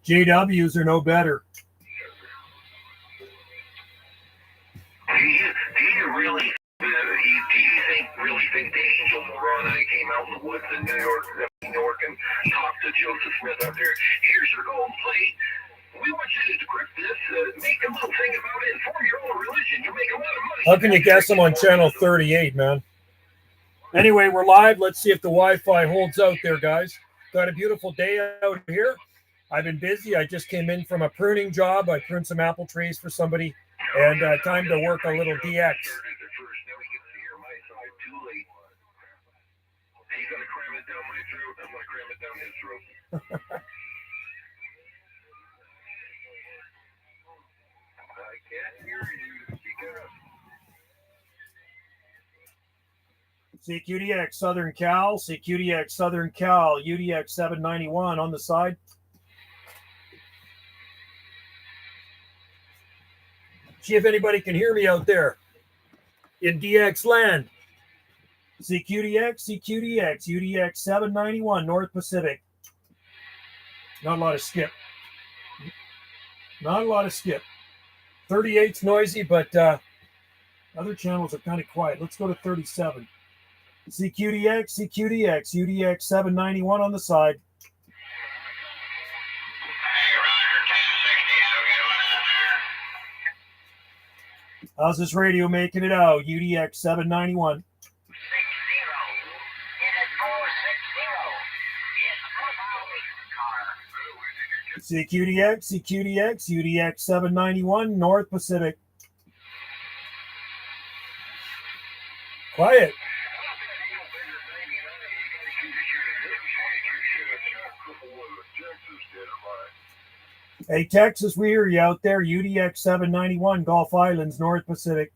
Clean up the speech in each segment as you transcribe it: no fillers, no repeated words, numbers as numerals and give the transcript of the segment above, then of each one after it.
JWs are no better. Do you really think the Angel Morana came out in the woods in New York and talked to Joseph Smith out there? Here's your gold plate. We want you to decrypt this, make a little thing about it, and form your own religion. You'll make a lot of money. How can you guess I'm on channel 38, man? Anyway, we're live. Let's see if the Wi-Fi holds out there, guys. Got a beautiful day out here. I've been busy. I just came in from a pruning job. I pruned some apple trees for somebody, and time to work a little DX. He's going to cram it down my throat. I'm going to cram it down his throat. I can't hear you. CQDX Southern Cal, CQDX Southern Cal, UDX 791 on the side. See if anybody can hear me out there in DX land. CQDX, CQDX, UDX 791, North Pacific. Not a lot of skip. Not a lot of skip. 38's noisy, but other channels are kind of quiet. Let's go to 37. CQDX, CQDX, UDX 791 on the side. How's this radio making it out? UDX 791. CQDX, CQDX, UDX 791, North Pacific. Quiet. Hey, Texas, we hear you out there. UDX 791, Gulf Islands, North Pacific.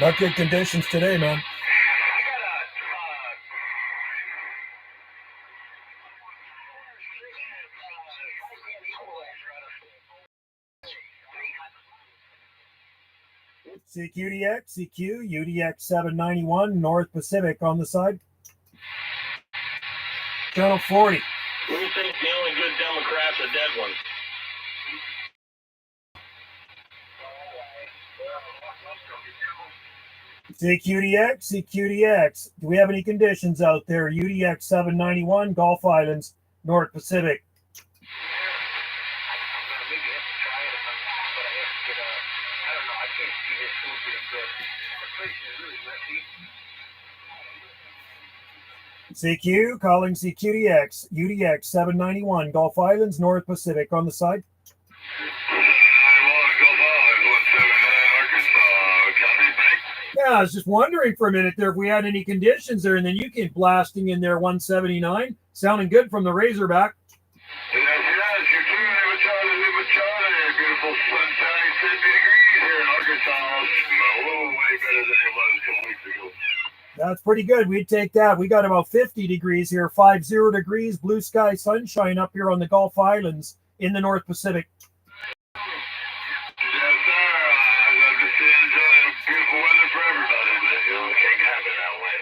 Not good conditions today, man. CQDX, CQ, UDX 791, North Pacific on the side. Channel 40. We think the only good Democrat's a dead one. CQDX, CQDX. Do we have any conditions out there? UDX 791, Gulf Islands, North Pacific. CQ, calling CQDX, UDX 791, Gulf Islands, North Pacific on the side. Yeah, I was just wondering for a minute there if we had any conditions there, and then you came blasting in there 179, sounding good from the Razorback. Yes, you're tuning in with Charlie, beautiful sunshine 50 degrees here in Arkansas. A little way better than it was a couple weeks ago. That's pretty good. We'd take that. We got about 50 degrees here, 50 degrees, blue sky, sunshine up here on the Gulf Islands in the North Pacific. Yes, sir. I'm just enjoying beautiful weather for everybody, but it can't happen that way.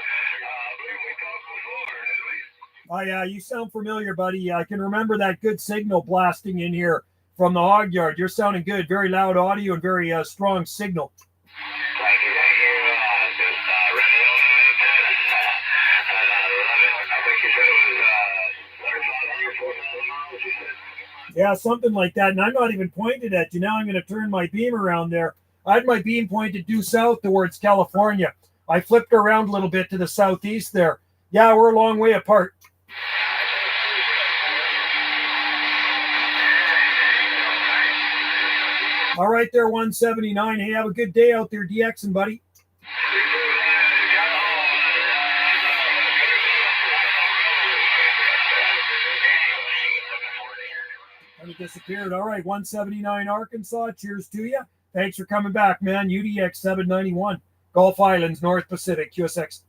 We talked before, did we? Oh, yeah, you sound familiar, buddy. I can remember that good signal blasting in here from the hog yard. You're sounding good. Very loud audio and very strong signal. Yeah, something like that. And I'm not even pointed at you. Now I'm going to turn my beam around there. I had my beam pointed due south towards California. I flipped around a little bit to the southeast there. Yeah, we're a long way apart. All right there, 179. Hey, have a good day out there, DXing, buddy. And it disappeared. All right, 179 Arkansas. Cheers to you. Thanks for coming back, man. UDX 791, Gulf Islands, North Pacific, QSX.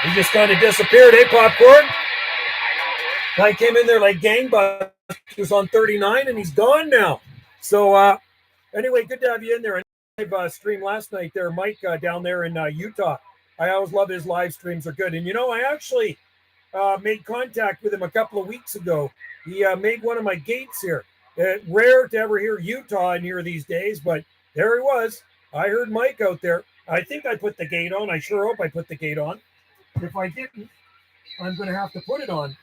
He just kind of disappeared, eh, Popcorn? Guy came in there like gangbusters on 39, and he's gone now. So, anyway, good to have you in there. stream last night there, Mike, down there in Utah. I always love his live streams, are good. And I actually made contact with him a couple of weeks ago. He made one of my gates here. Rare to ever hear Utah in here these days, but there he was. I heard Mike out there. I think I put the gate on. I sure hope I put the gate on. If I didn't, I'm going to have to put it on.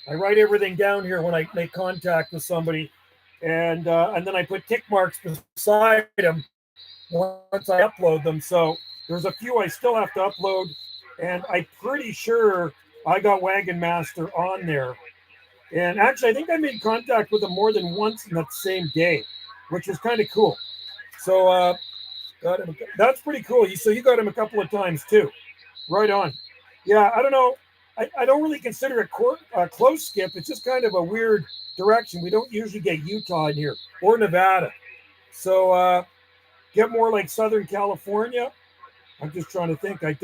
I write everything down here when I make contact with somebody, and then I put tick marks beside them once I upload them. So there's a few I still have to upload, and I'm pretty sure I got Wagon Master on there. And actually, I think I made contact with him more than once in that same day, which was kind of cool. So that's pretty cool. So you got him a couple of times too. Right on. Yeah, I don't know. I don't really consider it a close skip. It's just kind of a weird direction. We don't usually get Utah in here or Nevada. So get more like Southern California. I'm just trying to think. I'd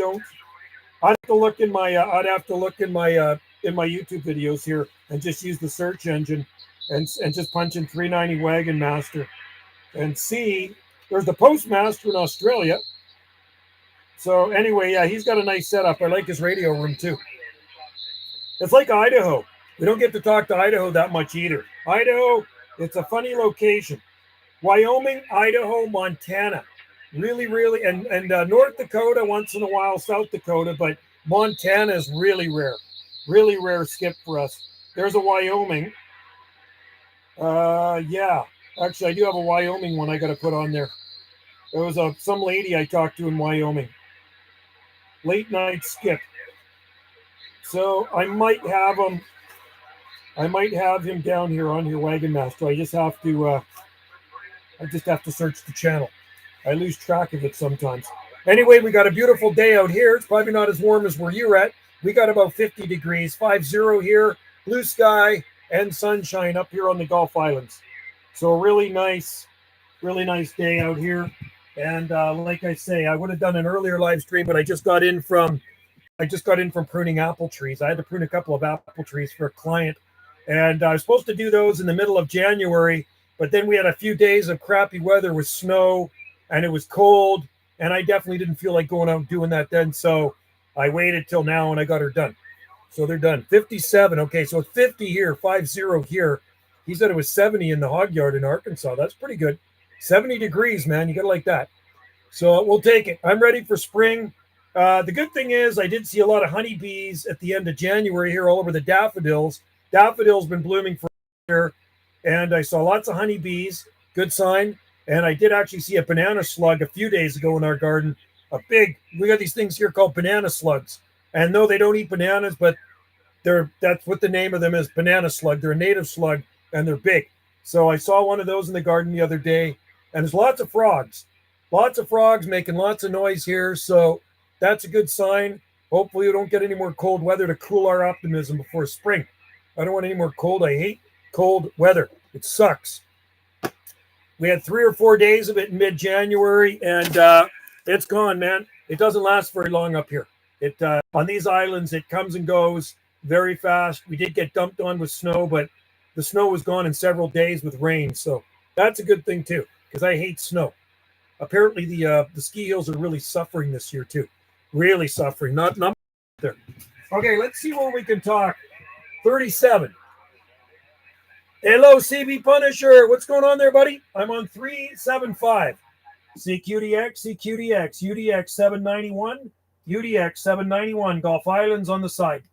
have to look in my YouTube videos here and just use the search engine and just punch in 390 Wagon Master and see. There's the Postmaster in Australia. So anyway, yeah, he's got a nice setup. I like his radio room too. It's like Idaho. We don't get to talk to Idaho that much either. Idaho, it's a funny location. Wyoming, Idaho, Montana. Really, really, and North Dakota once in a while, South Dakota, but Montana is really rare. Really rare skip for us. There's a Wyoming. Yeah. Actually, I do have a Wyoming one I got to put on there. There was some lady I talked to in Wyoming. Late night skip. So I might have him down here on your Wagon Master. I just have to search the channel. I lose track of it sometimes. Anyway, we got a beautiful day out here. It's probably not as warm as where you're at. We got about 50 degrees, 50 here, blue sky and sunshine up here on the Gulf Islands. So a really nice day out here. And like I say, I would have done an earlier live stream, but I just got in from pruning apple trees. I had to prune a couple of apple trees for a client, and I was supposed to do those in the middle of January, but then we had a few days of crappy weather with snow, and it was cold, and I definitely didn't feel like going out and doing that then, so I waited till now, and I got her done. So they're done. 57. Okay, so 50 here, 50 here. He said it was 70 in the hog yard in Arkansas. That's pretty good. 70 degrees, man. You got to like that. So we'll take it. I'm ready for spring. The good thing is I did see a lot of honeybees at the end of January here all over the daffodils. Daffodils been blooming for a year, and I saw lots of honeybees. Good sign. And I did actually see a banana slug a few days ago in our garden. We got these things here called banana slugs. And no, they don't eat bananas, but that's what the name of them is, banana slug. They're a native slug, and they're big. So I saw one of those in the garden the other day, and there's lots of frogs. Lots of frogs making lots of noise here, so that's a good sign. Hopefully we don't get any more cold weather to cool our optimism before spring. I don't want any more cold. I hate cold weather. It sucks. We had 3 or 4 days of it in mid-January, and it's gone, man. It doesn't last very long up here. On these islands, it comes and goes very fast. We did get dumped on with snow, but the snow was gone in several days with rain, so that's a good thing too, because I hate snow. Apparently, the ski hills are really suffering this year too. Really suffering. Not there. Okay, let's see where we can talk. 37. Hello, CB Punisher. What's going on there, buddy? I'm on 375. CQDX, UDX 791, UDX 791, Gulf Islands on the side.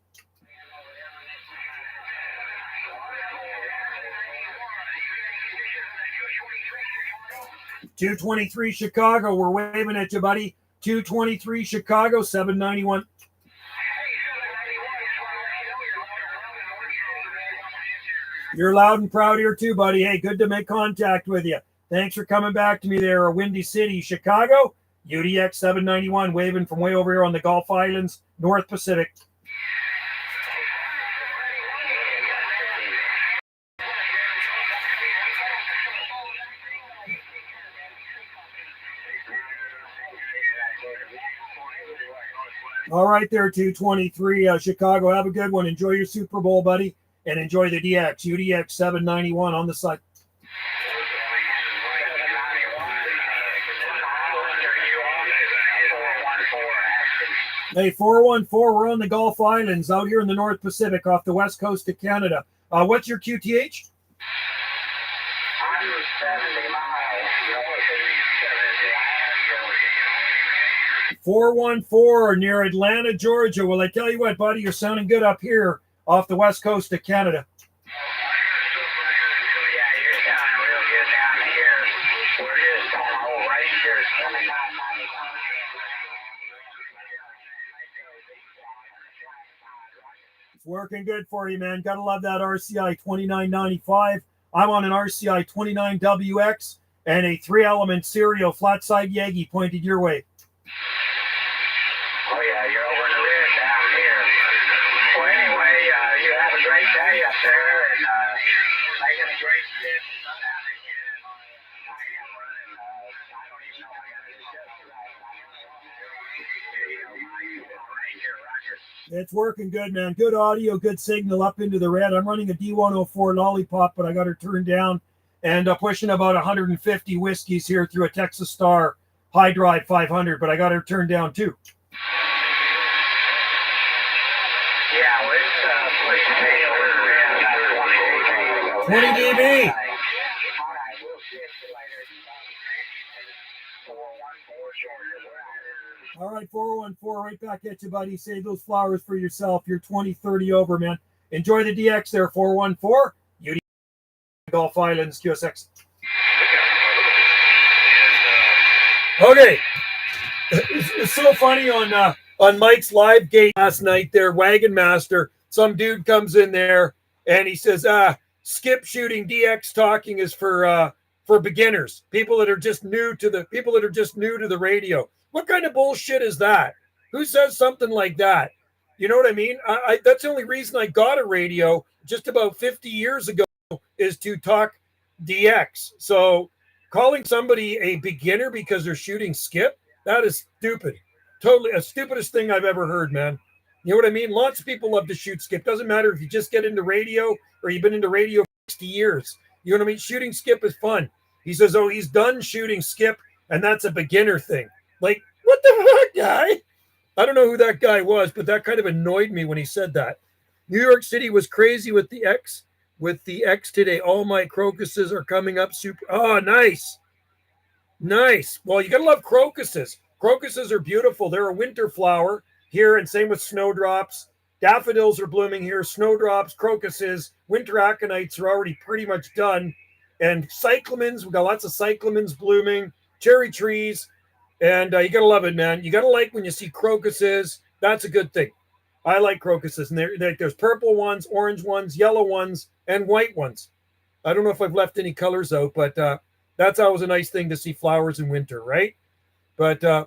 $223 Chicago. We're waving at you, buddy. $223 Chicago, 791. You're loud and proud here too, buddy. Hey, good to make contact with you. Thanks for coming back to me there, Windy City, Chicago. UDX 791, waving from way over here on the Gulf Islands, North Pacific. All right there, 223 Chicago. Have a good one. Enjoy your Super Bowl, buddy, and enjoy the DX. UDX 791 on the side. Hey, 414, we're on the Gulf Islands out here in the North Pacific off the west coast of Canada. What's your QTH? 170 miles. 414 near Atlanta, Georgia. Well, I tell you what, buddy, you're sounding good up here off the west coast of Canada. It's working good for you, man. Gotta love that RCI 2995. I'm on an RCI 29WX and a 3-element serial flat side Yagi pointed your way. Oh, yeah, you're over the ridge down here. Well, anyway, you have a great day up there and making a great trip. It's working good, man. Good audio, good signal up into the red. I'm running a D104 Lollipop, but I got her turned down and pushing about 150 whiskeys here through a Texas Star High Drive 500, but I got her turned down too. Yeah, well, it's 20 dB. All right, 414, right back at you, buddy. Save those flowers for yourself. You're 20-30 over, man. Enjoy the DX there, 414. UD Gulf Islands, QSX. Okay. It's so funny on Mike's live gate last night there, Wagon Master. Some dude comes in there and he says, skip shooting DX talking is for beginners, people that are just new to the radio. What kind of bullshit is that? Who says something like that? You know what I mean? I that's the only reason I got a radio just about 50 years ago is to talk DX. So calling somebody a beginner because they're shooting skip, that is stupid. Totally a stupidest thing I've ever heard, man. You know what I mean? Lots of people love to shoot skip. Doesn't matter if you just get into radio or you've been into radio for 60 years. You know what I mean? Shooting skip is fun. He says, oh, he's done shooting skip, and that's a beginner thing. Like, what the fuck, guy? I don't know who that guy was, but that kind of annoyed me when he said that. New York City was crazy with the X today. All my crocuses are coming up super. Oh, nice. Nice. Well, you got to love crocuses. Crocuses are beautiful. They're a winter flower here, and same with snowdrops. Daffodils are blooming here. Snowdrops, crocuses, winter aconites are already pretty much done. And cyclamens, we've got lots of cyclamens blooming, cherry trees. And you got to love it, man. You got to like when you see crocuses. That's a good thing. I like crocuses. And there's purple ones, orange ones, yellow ones, and white ones. I don't know if I've left any colors out, but that's always a nice thing to see flowers in winter, right? But I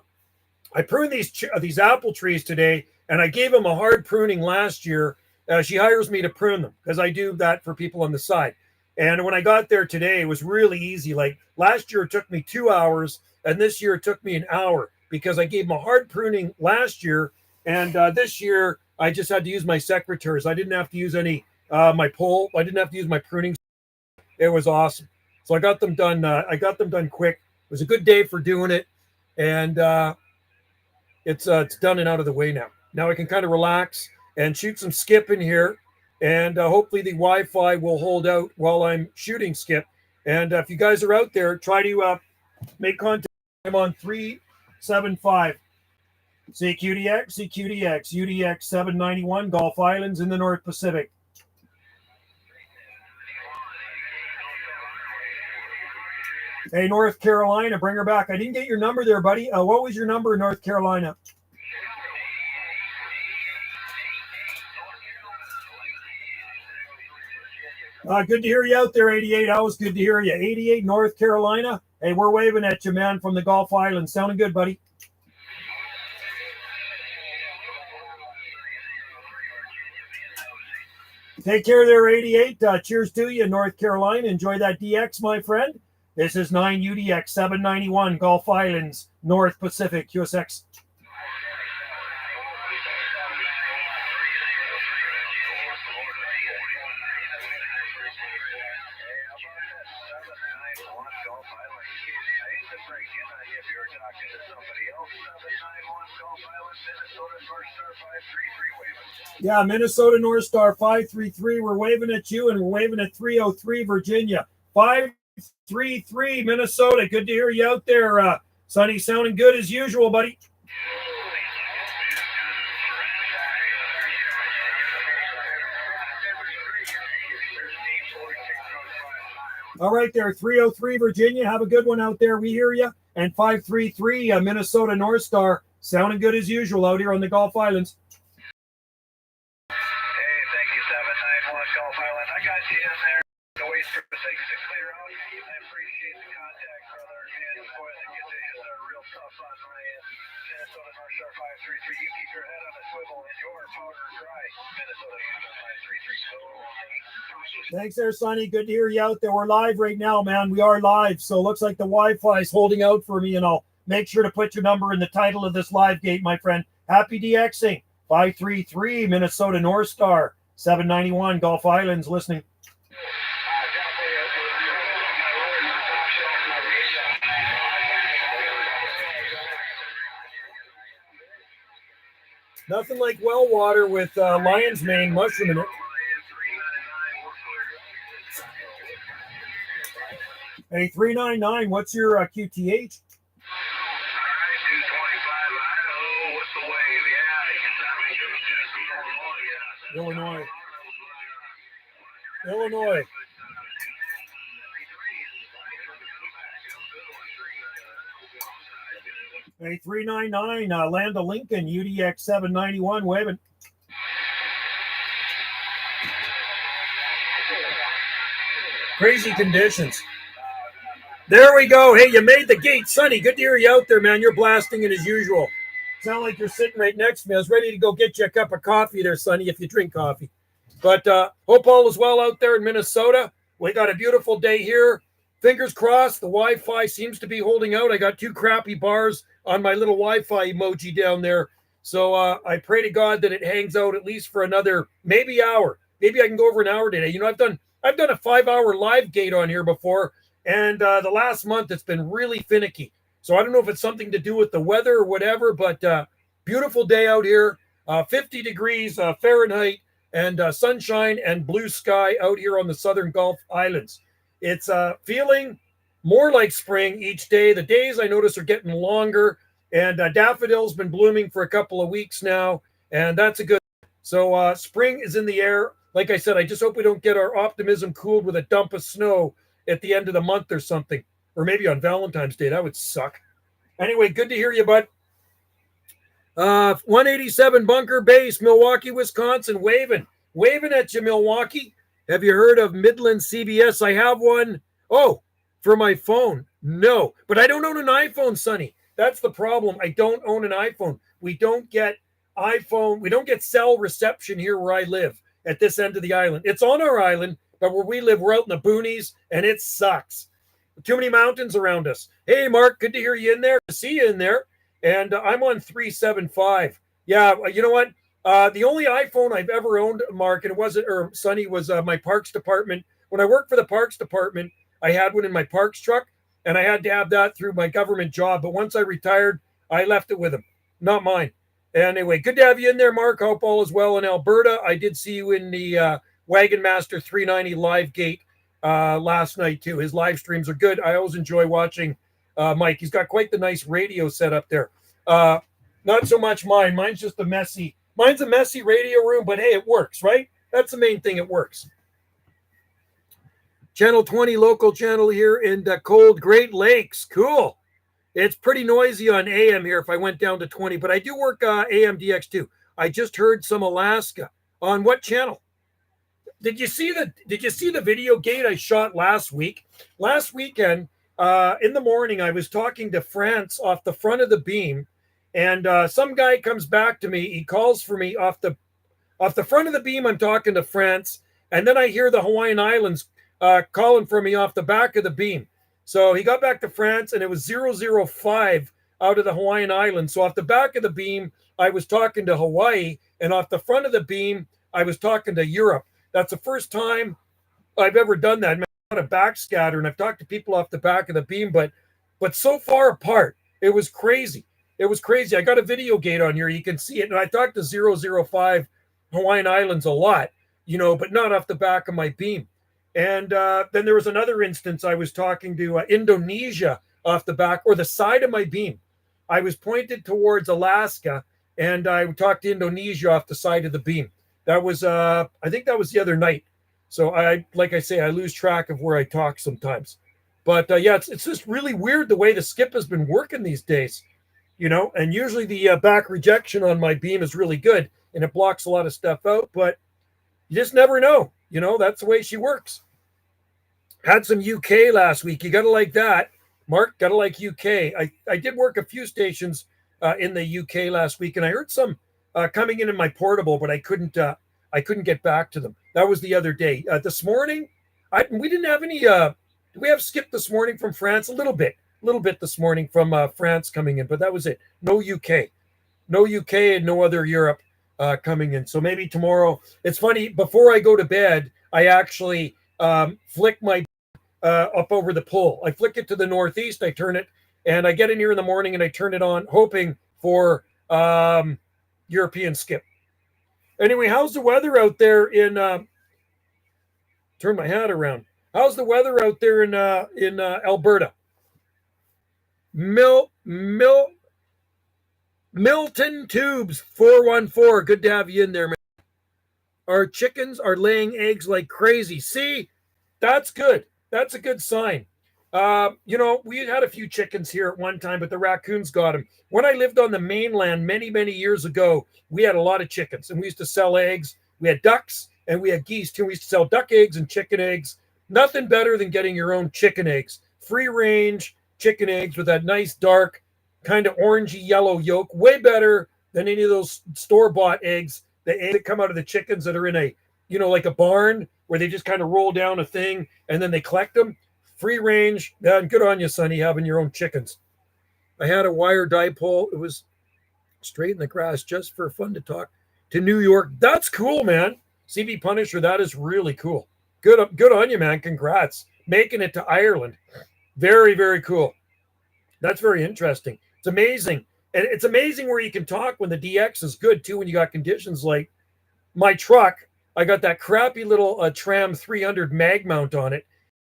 pruned these apple trees today, and I gave them a hard pruning last year. She hires me to prune them because I do that for people on the side. And when I got there today, it was really easy. Like last year, it took me 2 hours. And this year it took me an hour because I gave them a hard pruning last year. And this year I just had to use my secateurs. I didn't have to use any my pole. I didn't have to use my pruning. It was awesome. So I got them done. I got them done quick. It was a good day for doing it. And it's done and out of the way now. Now I can kind of relax and shoot some skip in here. And hopefully the Wi-Fi will hold out while I'm shooting skip. And if you guys are out there, try to make contact. I'm on 375. CQDX, UDX 791, Gulf Islands in the North Pacific. Hey, North Carolina, bring her back. I didn't get your number there, buddy. What was your number in North Carolina? Good to hear you out there, 88. Always good to hear you. 88, North Carolina. Hey, we're waving at you, man, from the Gulf Islands. Sounding good, buddy. Take care there, 88. Cheers to you, North Carolina. Enjoy that DX, my friend. This is 9 UDX 791, Gulf Islands, North Pacific, QSX. If you're talking to somebody else, 791 Gulf Island, Minnesota. Yeah, Minnesota North Star 533. We're waving at you, and we're waving at 303 Virginia. 533 Minnesota. Good to hear you out there. Sonny, sounding good as usual, buddy. All right there, 303 Virginia. Have a good one out there. We hear you. And 533 Minnesota North Star. Sounding good as usual out here on the Gulf Islands. Hey, thank you, 791 Gulf Island. I got you in there. The wait for 6 clear out. I appreciate the contact, brother. And boy, I get to hit real tough on my end. Minnesota North Star 533. You keep your head on a swivel and your powder dry. Minnesota North Star 533. Thanks there, Sonny. Good to hear you out there. We're live right now, man. We are live. So it looks like the Wi-Fi is holding out for me, and I'll make sure to put your number in the title of this live gate, my friend. Happy DXing. 533 Minnesota North Star 791 Gulf Islands listening. Nothing like well water with lion's mane mushroom in it. Hey, 399, what's your QTH? Illinois. Hey, 399, Land of Lincoln, UDX 791, waving. Crazy conditions. There we go. Hey, you made the gate, Sonny. Good to hear you out there, man. You're blasting it as usual. Sound like you're sitting right next to me. I was ready to go get you a cup of coffee there, Sonny, if you drink coffee. But hope all is well out there in Minnesota. We got a beautiful day here. Fingers crossed, the Wi-Fi seems to be holding out. I got 2 crappy bars on my little Wi-Fi emoji down there. So I pray to God that it hangs out at least for another maybe hour. Maybe I can go over an hour today. You know, I've done a 5-hour live gate on here before, and the last month it's been really finicky. So I don't know if it's something to do with the weather or whatever, but beautiful day out here, 50 degrees Fahrenheit, and sunshine and blue sky out here on the southern Gulf Islands. It's feeling more like spring each day. The days I notice are getting longer, and daffodils been blooming for a couple of weeks now, and that's a good. So spring is in the air. Like I said, I just hope we don't get our optimism cooled with a dump of snow at the end of the month or something, or maybe on Valentine's Day. That would suck. Anyway, good to hear you, bud. 187 Bunker Base, Milwaukee, Wisconsin, waving at you, Milwaukee. Have you heard of Midland CBS? I have one. Oh, for my phone. No, but I don't own an iPhone, Sonny. That's the problem. I don't own an iPhone. We don't get iPhone. We don't get cell reception here where I live at this end of the island. It's on our island, but where we live, we're out in the boonies, and it sucks. Too many mountains around us. Hey, Mark, good to hear you in there. To see you in there. And I'm on 375. Yeah, you know what? The only iPhone I've ever owned, Mark, and it wasn't, or Sonny, was my Parks Department. When I worked for the Parks Department, I had one in my Parks truck, and I had to have that through my government job. But once I retired, I left it with him. Not mine. Anyway, good to have you in there, Mark. Hope all is well in Alberta. I did see you in the Wagon Master 390 live gate last night, too. His live streams are good. I always enjoy watching Mike. He's got quite the nice radio set up there. Not so much mine. Mine's a messy radio room, but hey, it works, right? That's the main thing. It works. Channel 20 local channel here in the cold Great Lakes. Cool. It's pretty noisy on AM here if I went down to 20, but I do work AM DX2. I just heard some Alaska. On what channel? Did you see the video gate I shot last week? Last weekend, in the morning, I was talking to France off the front of the beam, and some guy comes back to me. He calls for me off the front of the beam. I'm talking to France, and then I hear the Hawaiian Islands calling for me off the back of the beam. So he got back to France, and it was 005 out of the Hawaiian Islands. So off the back of the beam, I was talking to Hawaii, and off the front of the beam, I was talking to Europe. That's the first time I've ever done that. I'm not a backscatter, and I've talked to people off the back of the beam, but so far apart, it was crazy. It was crazy. I got a video gate on here. You can see it. And I talked to 005 Hawaiian Islands a lot, but not off the back of my beam. And then there was another instance. I was talking to Indonesia off the back or the side of my beam. I was pointed towards Alaska, and I talked to Indonesia off the side of the beam. That was, I think that was the other night. So like I say, I lose track of where I talk sometimes. But yeah, it's just really weird the way the skip has been working these days, and usually the back rejection on my beam is really good and it blocks a lot of stuff out, but you just never know. That's the way she works. Had some UK last week. You got to like that. Mark, got to like UK. I did work a few stations in the UK last week, and I heard some coming in my portable, but I couldn't get back to them. That was the other day. This morning, we didn't have any. We have skip this morning from France a little bit this morning from France coming in, but that was it. No UK, and no other Europe coming in. So maybe tomorrow. It's funny. Before I go to bed, I actually flick my up over the pole. I flick it to the northeast. I turn it, and I get in here in the morning and I turn it on, hoping for European skip. Anyway, how's the weather out there in? Turn my hat around. How's the weather out there in Alberta? Milton Tubes 414. Good to have you in there, man. Our chickens are laying eggs like crazy. See, that's good. That's a good sign. We had a few chickens here at one time, but the raccoons got them. When I lived on the mainland many, many years ago, we had a lot of chickens, and we used to sell eggs. We had ducks, and we had geese, too. We used to sell duck eggs and chicken eggs. Nothing better than getting your own chicken eggs. Free-range chicken eggs with that nice, dark, kind of orangey yellow yolk. Way better than any of those store-bought eggs. The eggs that come out of the chickens that are in a, like a barn where they just kind of roll down a thing and then they collect them. Free range. And good on you, Sonny, having your own chickens. I had a wire dipole. It was straight in the grass just for fun to talk to New York. That's cool, man. CB Punisher, that is really cool. Good on you, man. Congrats. Making it to Ireland. Very, very cool. That's very interesting. It's amazing. And it's amazing where you can talk when the DX is good, too, when you got conditions like my truck. I got that crappy little Tram 300 mag mount on it.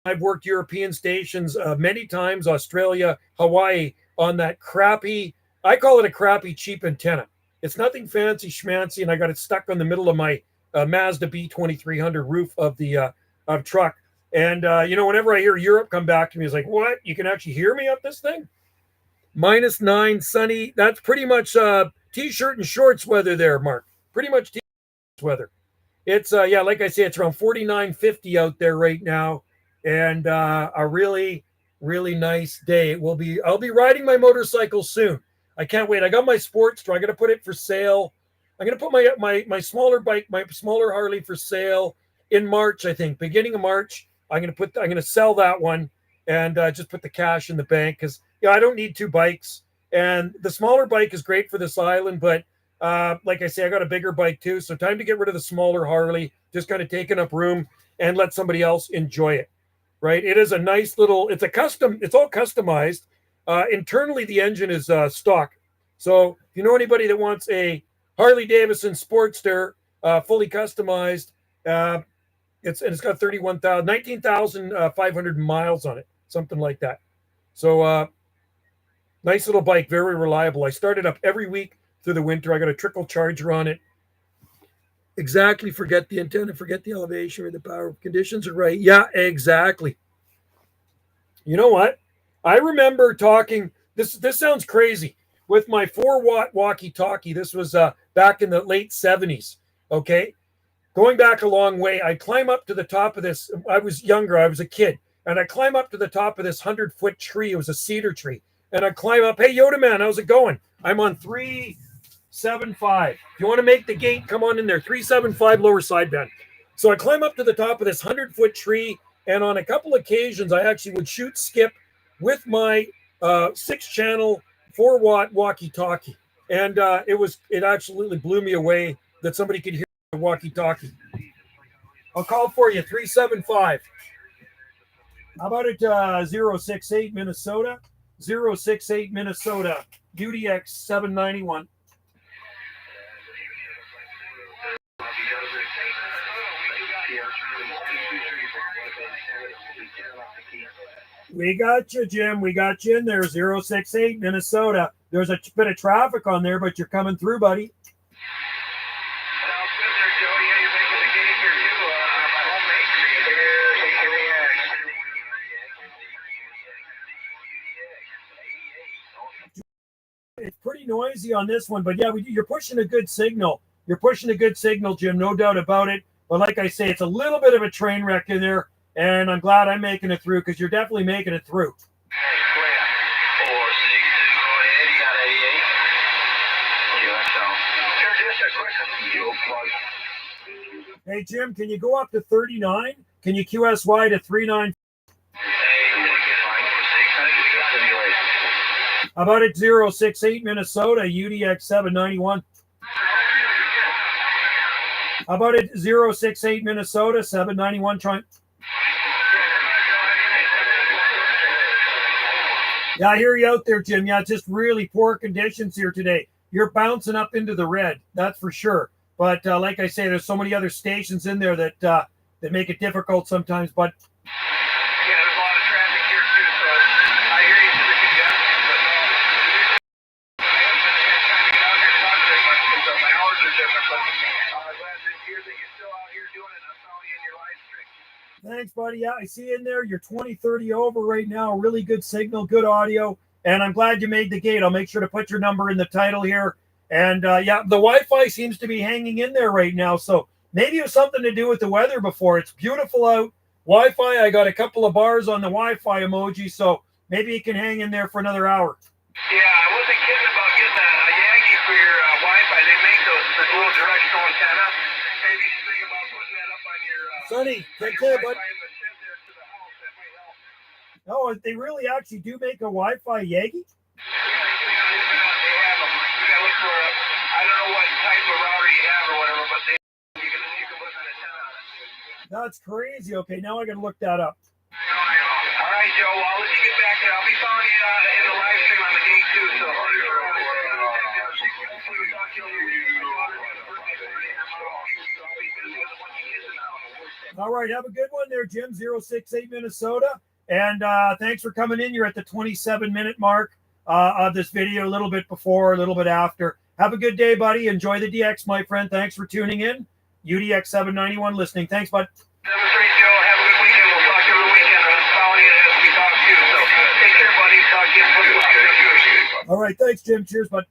I've worked European stations many times, Australia, Hawaii, on that crappy, I call it a crappy cheap antenna. It's nothing fancy schmancy, and I got it stuck on the middle of my Mazda B2300 roof of the truck. And, whenever I hear Europe come back to me, it's like, what? You can actually hear me up this thing? -9, sunny. That's pretty much T-shirt and shorts weather there, Mark. Pretty much T-shirt weather. It's, like I say, it's around 49-50 out there right now. And a really, really nice day. I'll be riding my motorcycle soon. I can't wait. I got my Sportster. I'm going to put it for sale. I'm going to put my smaller bike, my smaller Harley for sale in March, I think. Beginning of March, I'm going to sell that one and just put the cash in the bank because, I don't need two bikes. And the smaller bike is great for this island, but like I say, I got a bigger bike too. So time to get rid of the smaller Harley, just kind of taking up room and let somebody else enjoy it. Right. It is a nice little, it's all customized. Internally, the engine is stock. So if you know anybody that wants a Harley Davidson Sportster, fully customized, it's got 19,500 miles on it, something like that. So nice little bike, very reliable. I start it up every week through the winter. I got a trickle charger on it. Exactly. Forget the antenna, forget the elevation or the power. Conditions are right. Yeah, exactly. You know what? I remember talking, this sounds crazy, with my 4-watt walkie-talkie. This was back in the late 70s, okay? Going back a long way, I climb up to the top of this. I was younger. I was a kid. And I climb up to the top of this 100-foot tree. It was a cedar tree. And I climb up. Hey, Yoda Man, how's it going? I'm on 375. If you want to make the gate, come on in there. 375 lower sideband. So I climb up to the top of this 100-foot tree. And on a couple occasions, I actually would shoot skip with my 6-channel 4-watt walkie-talkie. And it absolutely blew me away that somebody could hear the walkie-talkie. I'll call for you, 375. How about it, 068 Minnesota? 068 Minnesota. UDX 791. We got you, Jim. We got you in there. 068 Minnesota. There's a bit of traffic on there, but you're coming through, buddy. It's pretty noisy on this one, but yeah, you're pushing a good signal. You're pushing a good signal, Jim, no doubt about it. But like I say, it's a little bit of a train wreck in there, and I'm glad I'm making it through because you're definitely making it through. Hey, Jim, can you go up to 39? Can you QSY to 39? How about it 068 Minnesota, UDX 791? How about it 068 Minnesota, 791? Yeah, I hear you out there, Jim. Yeah, just really poor conditions here today. You're bouncing up into the red, that's for sure. But like I say, there's so many other stations in there that that make it difficult sometimes. But yeah, there's a lot of traffic here too, so I hear you to the congestion. But I haven't been trying to get out here and talk very much because my hours are different. But I'm glad to hear that you're still out here doing it. I saw you in your live stream. Thanks, buddy. Yeah, I see in there. You're 20-30 over right now. Really good signal, good audio. And I'm glad you made the gate. I'll make sure to put your number in the title here. And yeah, the Wi-Fi seems to be hanging in there right now. So maybe it was something to do with the weather before. It's beautiful out. Wi-Fi, I got a couple of bars on the Wi-Fi emoji. So maybe it can hang in there for another hour. Yeah, I wasn't kidding about getting a Yankee for your Wi-Fi. They make those little directional antenna. Maybe you think about putting that up on your Sonny, take care, bud. Oh, they really actually do make a Wi-Fi Yagi? I don't know what type of router you have or whatever, but you can put an antenna on it. That's crazy. Okay, now I got to look that up. All right, Joe. Well, I'll let you get back there. I'll be following you in the live stream on the gate too. So all right, have a good one there, Jim. 068 Minnesota. And thanks for coming in. You're at the 27-minute mark of this video, a little bit before, a little bit after. Have a good day, buddy. Enjoy the DX, my friend. Thanks for tuning in. UDX 791 listening. Thanks, bud. Joe. Have a good weekend. We'll talk to you the weekend. I'm following you as we talk to you. So take care, buddy. Talk to you. All right, thanks, Jim. Cheers, bud.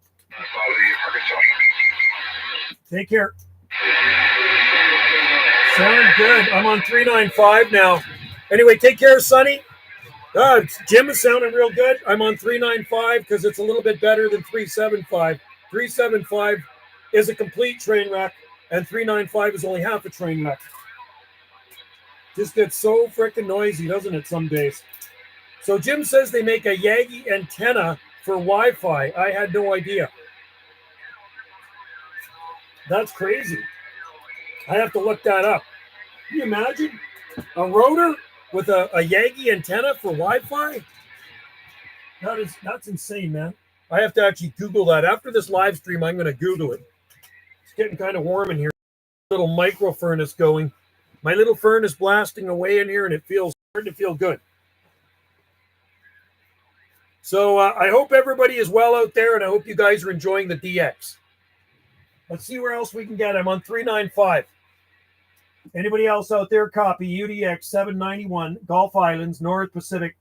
Take care. Sound good. I'm on 395 now. Anyway, take care, Sonny. Jim is sounding real good. I'm on 395 because it's a little bit better than 375. 375 is a complete train wreck, and 395 is only half a train wreck. Just gets so freaking noisy, doesn't it, some days? So Jim says they make a Yagi antenna for Wi-Fi. I had no idea. That's crazy. I have to look that up. Can you imagine a rotor with a Yagi antenna for Wi-Fi? That's insane, man. I have to actually Google that. After this live stream, I'm going to Google it. It's getting kind of warm in here. Little micro furnace going. My little furnace blasting away in here, and it feels starting to feel good. So I hope everybody is well out there, and I hope you guys are enjoying the DX. Let's see where else we can get. I'm on 395. Anybody else out there? Copy UDX 791, Gulf Islands, North Pacific.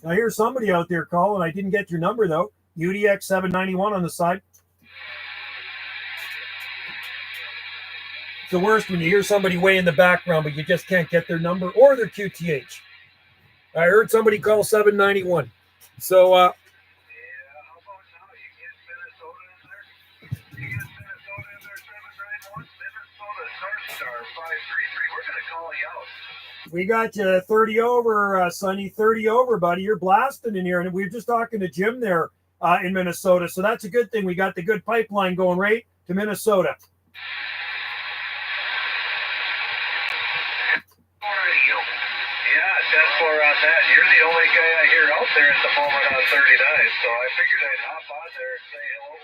I hear somebody out there calling. I didn't get your number, though. UDX 791 on the side. It's the worst when you hear somebody way in the background, but you just can't get their number or their QTH. I heard somebody call 791. So, we got you 30 over, Sonny, 30 over, buddy. You're blasting in here. And we were just talking to Jim there in Minnesota. So that's a good thing. We got the good pipeline going right to Minnesota. Yeah, for that. You're the only guy I hear out there at the moment on 39, so I figured I'd hop on there and say hello.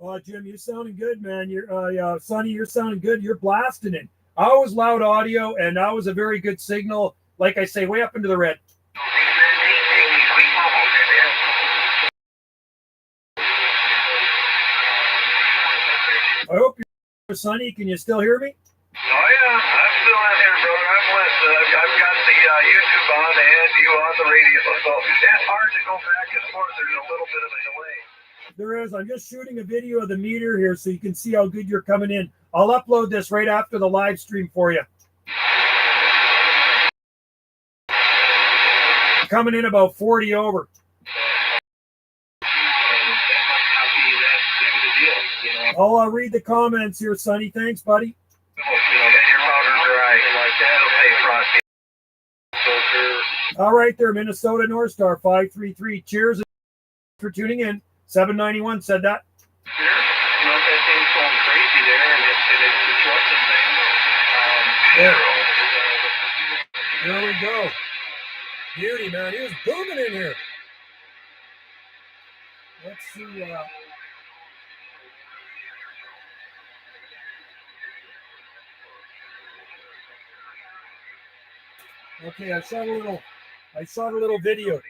Oh, Jim, you're sounding good, man. You're Sonny, you're sounding good. You're blasting it. I was loud audio, and that was a very good signal. Like I say, way up into the red. I hope you're Sonny. Can you still hear me? Oh, yeah. I'm still in here, brother. I'm listening. I've got the YouTube on and you on the radio, so it's hard to go back and forth. There's a little bit of a delay. There is. I'm just shooting a video of the meter here so you can see how good you're coming in. I'll upload this right after the live stream for you. Coming in about 40 over. I'll read the comments here, Sonny. Thanks, buddy. All right there, Minnesota North Star 533. Cheers for tuning in. 791 said that. That thing's going crazy there, and it's There we go. Beauty, man. He was booming in here. Let's see. Okay, I shot a little video.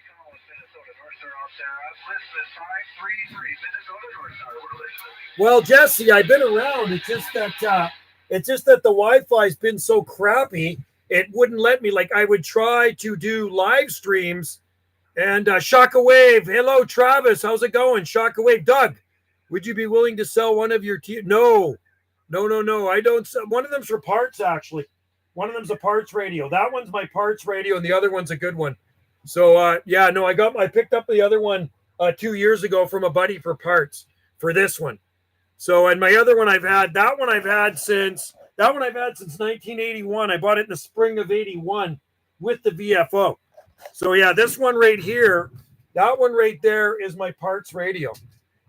Well, Jesse, I've been around. It's just that the Wi-Fi's been so crappy. It wouldn't let me. Like I would try to do live streams, and Shockwave. Hello, Travis. How's it going? Shockwave. Doug, would you be willing to sell one of your No. I don't sell. One of them's for parts, actually. One of them's a parts radio. That one's my parts radio, and the other one's a good one. So I picked up the other one 2 years ago from a buddy for parts for this one. So, and my other one I've had since 1981. I bought it in the spring of 81 with the VFO. So yeah, this one right here, that one right there is my parts radio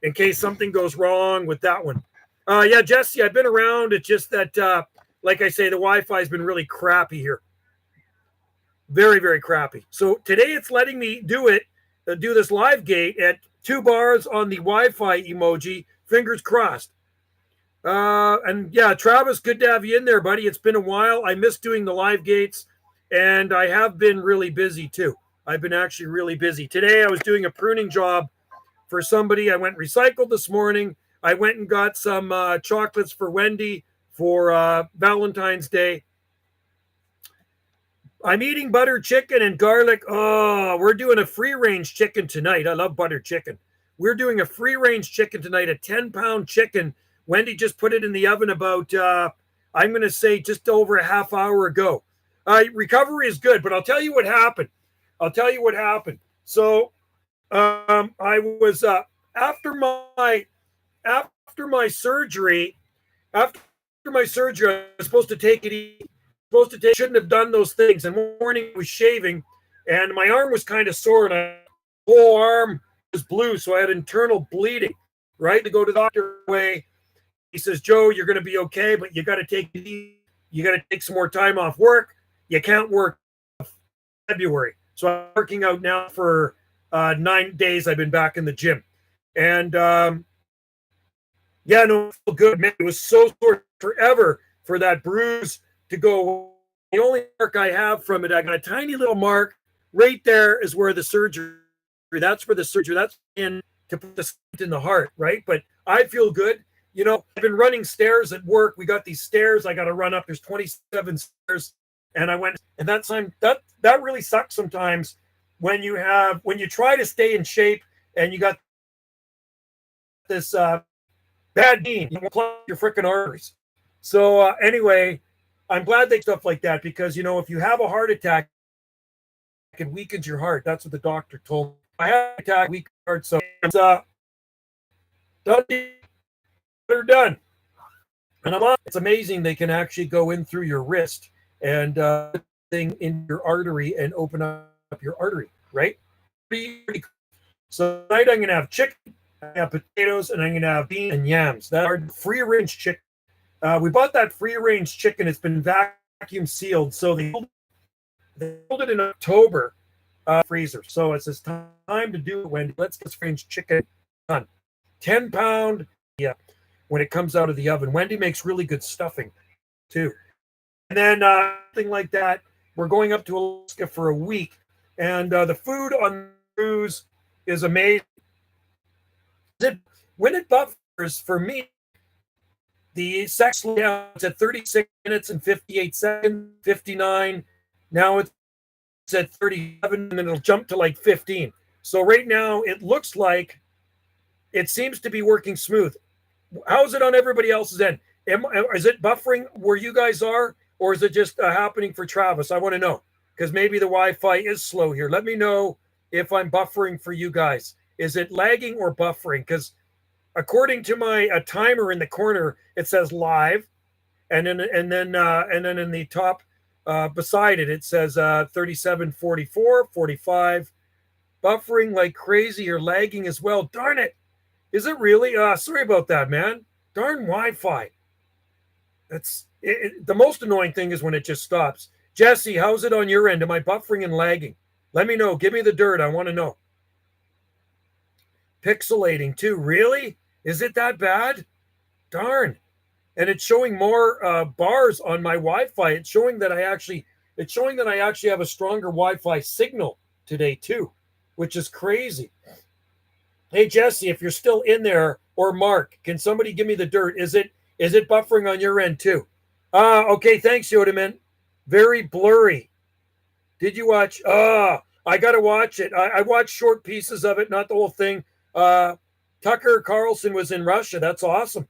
in case something goes wrong with that one. Yeah, Jesse, I've been around. It's just that, like I say, the Wi-Fi has been really crappy here. Very, very crappy. So today it's letting me do this live gate at 2 bars on the Wi-Fi emoji. Fingers crossed. And yeah, Travis, good to have you in there, buddy. It's been a while. I miss doing the live gates, and I have been really busy too. I've been actually really busy. Today I was doing a pruning job for somebody. I went and recycled this morning. I went and got some chocolates for Wendy for Valentine's Day. I'm eating butter chicken and garlic. Oh, we're doing a free-range chicken tonight. I love butter chicken. We're doing a free-range chicken tonight, a 10-pound chicken. Wendy just put it in the oven about, I'm going to say just over a half hour ago. Recovery is good, but I'll tell you what happened. So I was, after my surgery, I was supposed to take it easy. Shouldn't have done those things. And one morning I was shaving, and my arm was kind of sore, and my whole arm was blue, so I had internal bleeding. Right, to go to the doctor away. He says, Joe, you're going to be okay, but you got to take it easy. You got to take some more time off work. You can't work February. So I'm working out now for 9 days. I've been back in the gym, and yeah, no, feel good, man. It was so sore forever for that bruise to go. The only mark I have from it, I got a tiny little mark right there is where the surgery. That's where the surgery. That's in to put the stent in the heart, right? But I feel good. You know, I've been running stairs at work. We got these stairs I got to run up. There's 27 stairs, and I went. And that really sucks sometimes when you try to stay in shape and you got this bad knee. You plug your freaking arteries. So anyway. I'm glad they stuff like that because, you know, if you have a heart attack, it weakens your heart. That's what the doctor told me. I had an attack, weak heart, so it's done. And it's amazing they can actually go in through your wrist and thing in your artery and open up your artery, right? Pretty cool. So tonight I'm gonna have chicken, I'm gonna have potatoes, and I'm gonna have beans and yams. That are free-range chicken. We bought that free-range chicken. It's been vacuum sealed, so They built it in October, freezer. So it's this time to do it, Wendy. Let's get French chicken done. 10-pound, yeah, when it comes out of the oven. Wendy makes really good stuffing, too. And then something like that. We're going up to Alaska for a week, and the food on the cruise is amazing. When it buffers, for me, the sex down at 36 minutes and 58 seconds, 59. Now it's at 37, and it'll jump to like 15. So right now, it looks like it seems to be working smooth. How's it on everybody else's end? Is it buffering where you guys are, or is it just happening for Travis? I want to know, because maybe the Wi-Fi is slow here. Let me know if I'm buffering for you guys. Is it lagging or buffering? Because according to my timer in the corner, it says live, and then in the top beside it, it says 37, 44, 45, buffering like crazy or lagging as well. Darn it! Is it really? Sorry about that, man. Darn Wi-Fi. That's the most annoying thing is when it just stops. Jesse, how's it on your end? Am I buffering and lagging? Let me know. Give me the dirt. I want to know. Pixelating too. Really? Is it that bad? Darn. And it's showing more bars on my Wi-Fi. It's showing that I actually have a stronger Wi-Fi signal today too, which is crazy. Hey Jesse, if you're still in there, or Mark, can somebody give me the dirt? Is it buffering on your end too? Okay, thanks, Yodaman. Very blurry. Did you watch? I gotta watch it. I watched short pieces of it, not the whole thing. Tucker Carlson was in Russia. That's awesome.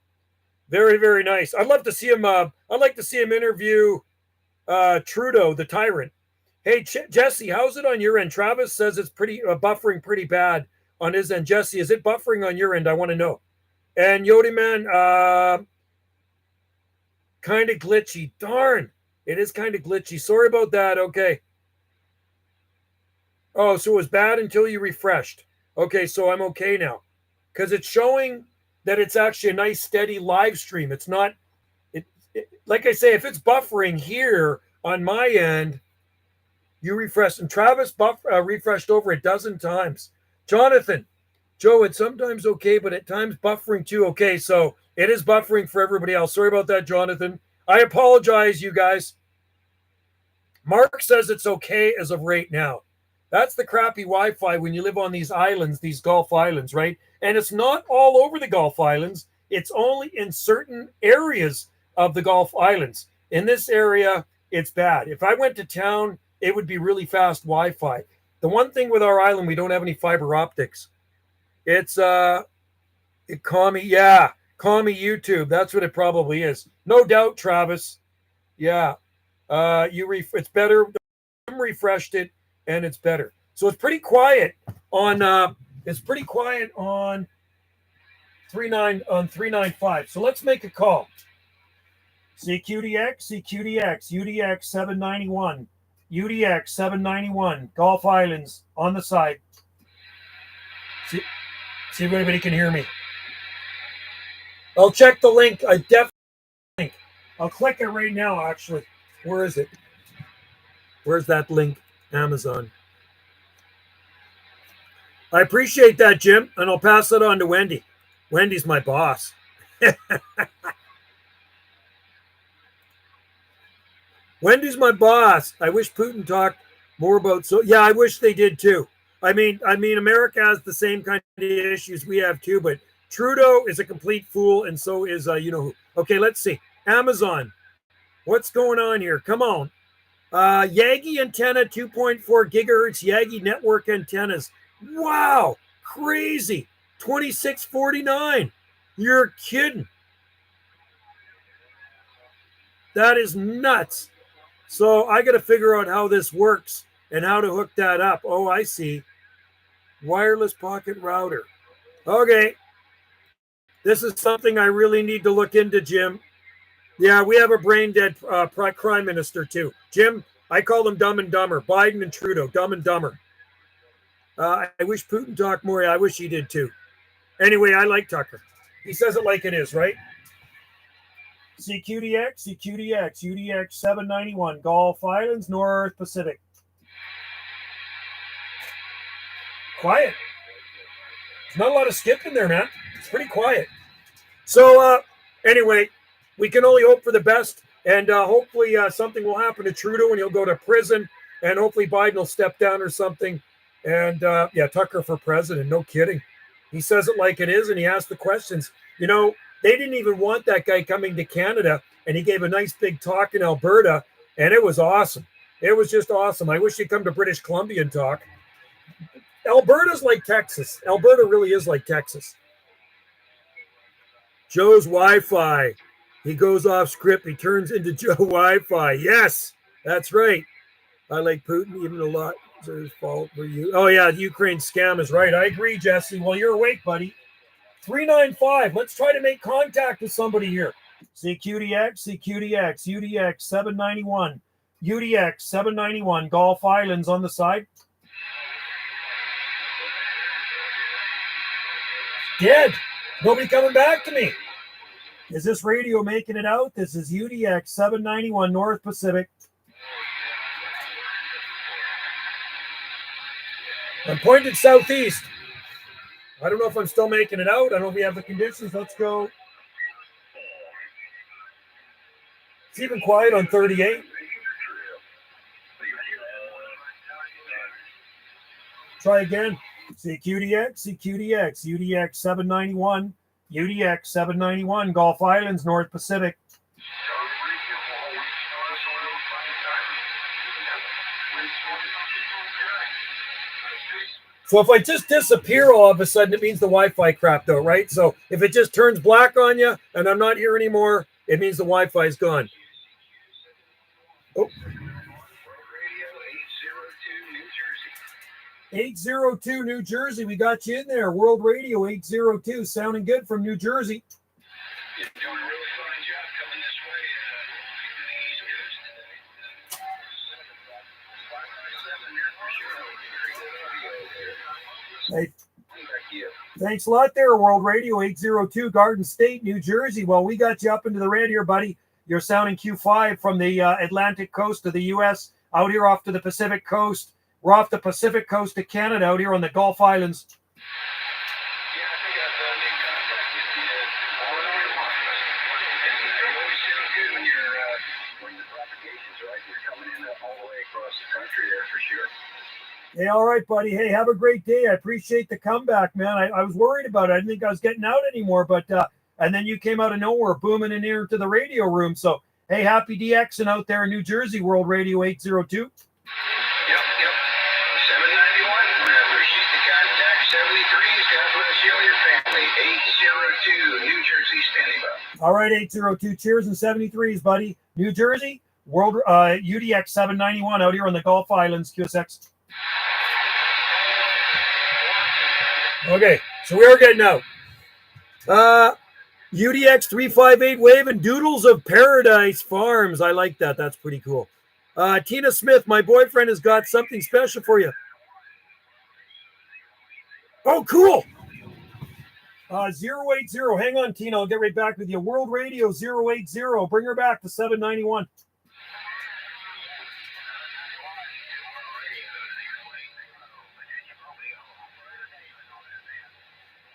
Very, very nice. I'd love to see him. I'd like to see him interview Trudeau, the tyrant. Hey, Jesse, how's it on your end? Travis says it's pretty buffering pretty bad on his end. Jesse, is it buffering on your end? I want to know. And Yodi Man, kind of glitchy. Darn, it is kind of glitchy. Sorry about that. Okay. Oh, so it was bad until you refreshed. Okay, so I'm okay now. Because it's showing that it's actually a nice steady live stream. It's not, like I say, if it's buffering here on my end, you refresh. And Travis refreshed over a dozen times. Jonathan, Joe, it's sometimes okay, but at times buffering too. Okay, so it is buffering for everybody else. Sorry about that, Jonathan. I apologize, you guys. Mark says it's okay as of right now. That's the crappy Wi-Fi when you live on these islands, these Gulf Islands, right? And it's not all over the Gulf Islands. It's only in certain areas of the Gulf Islands. In this area, it's bad. If I went to town, it would be really fast Wi-Fi. The one thing with our island, we don't have any fiber optics. It's Commie YouTube. That's what it probably is. No doubt, Travis. Yeah. It's better. Refreshed it and it's better. So it's pretty quiet on 395. So let's make a call. CQDX, UDX 791. UDX 791, Gulf Islands on the side. See if anybody can hear me. I'll check the link. I definitely link. I'll click it right now, actually. Where is it? Where's that link? Amazon. I appreciate that, Jim, and I'll pass it on to Wendy. Wendy's my boss. Wendy's my boss. I wish Putin talked more about yeah, I wish they did too. I mean, America has the same kind of issues we have too, but Trudeau is a complete fool, and so is you know who. Okay, let's see. Amazon. What's going on here? Come on. Yagi antenna, 2.4 gigahertz Yagi network antennas. Wow, crazy. 2649. You're kidding. That is nuts. So I got to figure out how this works and how to hook that up. Oh, I see. Wireless pocket router. Okay. This is something I really need to look into, Jim. Yeah, we have a brain dead prime minister too. Jim, I call them Dumb and Dumber. Biden and Trudeau, Dumb and Dumber. I wish Putin talked more. I wish he did too. Anyway, I like Tucker. He says it like it is, right? CQDX, UDX 791, Gulf Islands, North Pacific. Quiet. There's not a lot of skipping there, man. It's pretty quiet. So anyway, we can only hope for the best, and hopefully something will happen to Trudeau and he'll go to prison, and hopefully Biden will step down or something. And Tucker for president. No kidding. He says it like it is, and he asks the questions. You know, they didn't even want that guy coming to Canada, and he gave a nice big talk in Alberta, and it was awesome. It was just awesome. I wish he'd come to British Columbia and talk. Alberta's like Texas. Alberta really is like Texas. Joe's Wi-Fi. He goes off script. He turns into Joe Wi-Fi. Yes, that's right. I like Putin even a lot. It's his fault for you. Oh, yeah, the Ukraine scam is right. I agree, Jesse. Well, you're awake, buddy. 395. Let's try to make contact with somebody here. CQDX, UDX 791. UDX 791. Gulf Islands on the side. Dead. Nobody coming back to me. Is this radio making it out? This is UDX 791 North Pacific. I'm pointed southeast. I don't know if I'm still making it out. I don't know if we have the conditions. Let's go. It's even quiet on 38. Try again. CQDX, UDX 791, UDX 791, Gulf Islands, North Pacific. So if I just disappear all of a sudden, it means the Wi-Fi crapped out, right? So if it just turns black on you and I'm not here anymore, it means the Wi-Fi is gone. Oh. 802 New Jersey, we got you in there. World Radio 802, sounding good from New Jersey. You're doing a really fine job coming this way to the East Coast today. Hey, thanks a lot there, World Radio 802, Garden State, New Jersey. Well, we got you up into the red here, buddy. You're sounding Q5 from the Atlantic coast of the U.S. out here off to the Pacific coast. We're off the Pacific coast of Canada out here on the Gulf Islands. Yeah, I think I've made contact with you all over the month. And it always sounds good when the propagation's right. You're coming in all the way across the country there for sure. Hey, all right, buddy. Hey, have a great day. I appreciate the comeback, man. I was worried about it. I didn't think I was getting out anymore, but and then you came out of nowhere, booming in here to the radio room. So, hey, happy DXing out there in New Jersey, World Radio 802. Yep. 791. Appreciate the contact. 73s. God bless you and your family. 802 New Jersey, standing by. All right, 802. Cheers and 73s, buddy. New Jersey, World UDX 791 out here on the Gulf Islands, QSX. Okay, so we are getting out. UDX 358 waving Doodles of Paradise Farms. I like that. That's pretty cool. Tina Smith, my boyfriend has got something special for you. Oh, cool. 080. Hang on, Tina. I'll get right back with you. World Radio 080. Bring her back to 791.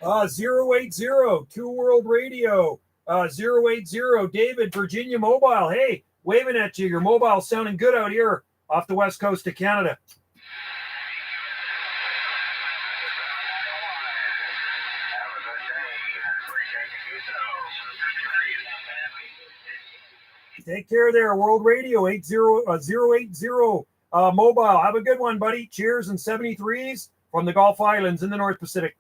Uh, 080, Two World Radio, 080, David, Virginia Mobile. Hey, waving at you. Your mobile sounding good out here off the west coast of Canada. Take care there, World Radio 080 mobile. Have a good one, buddy. Cheers and 73s from the Gulf Islands in the North Pacific.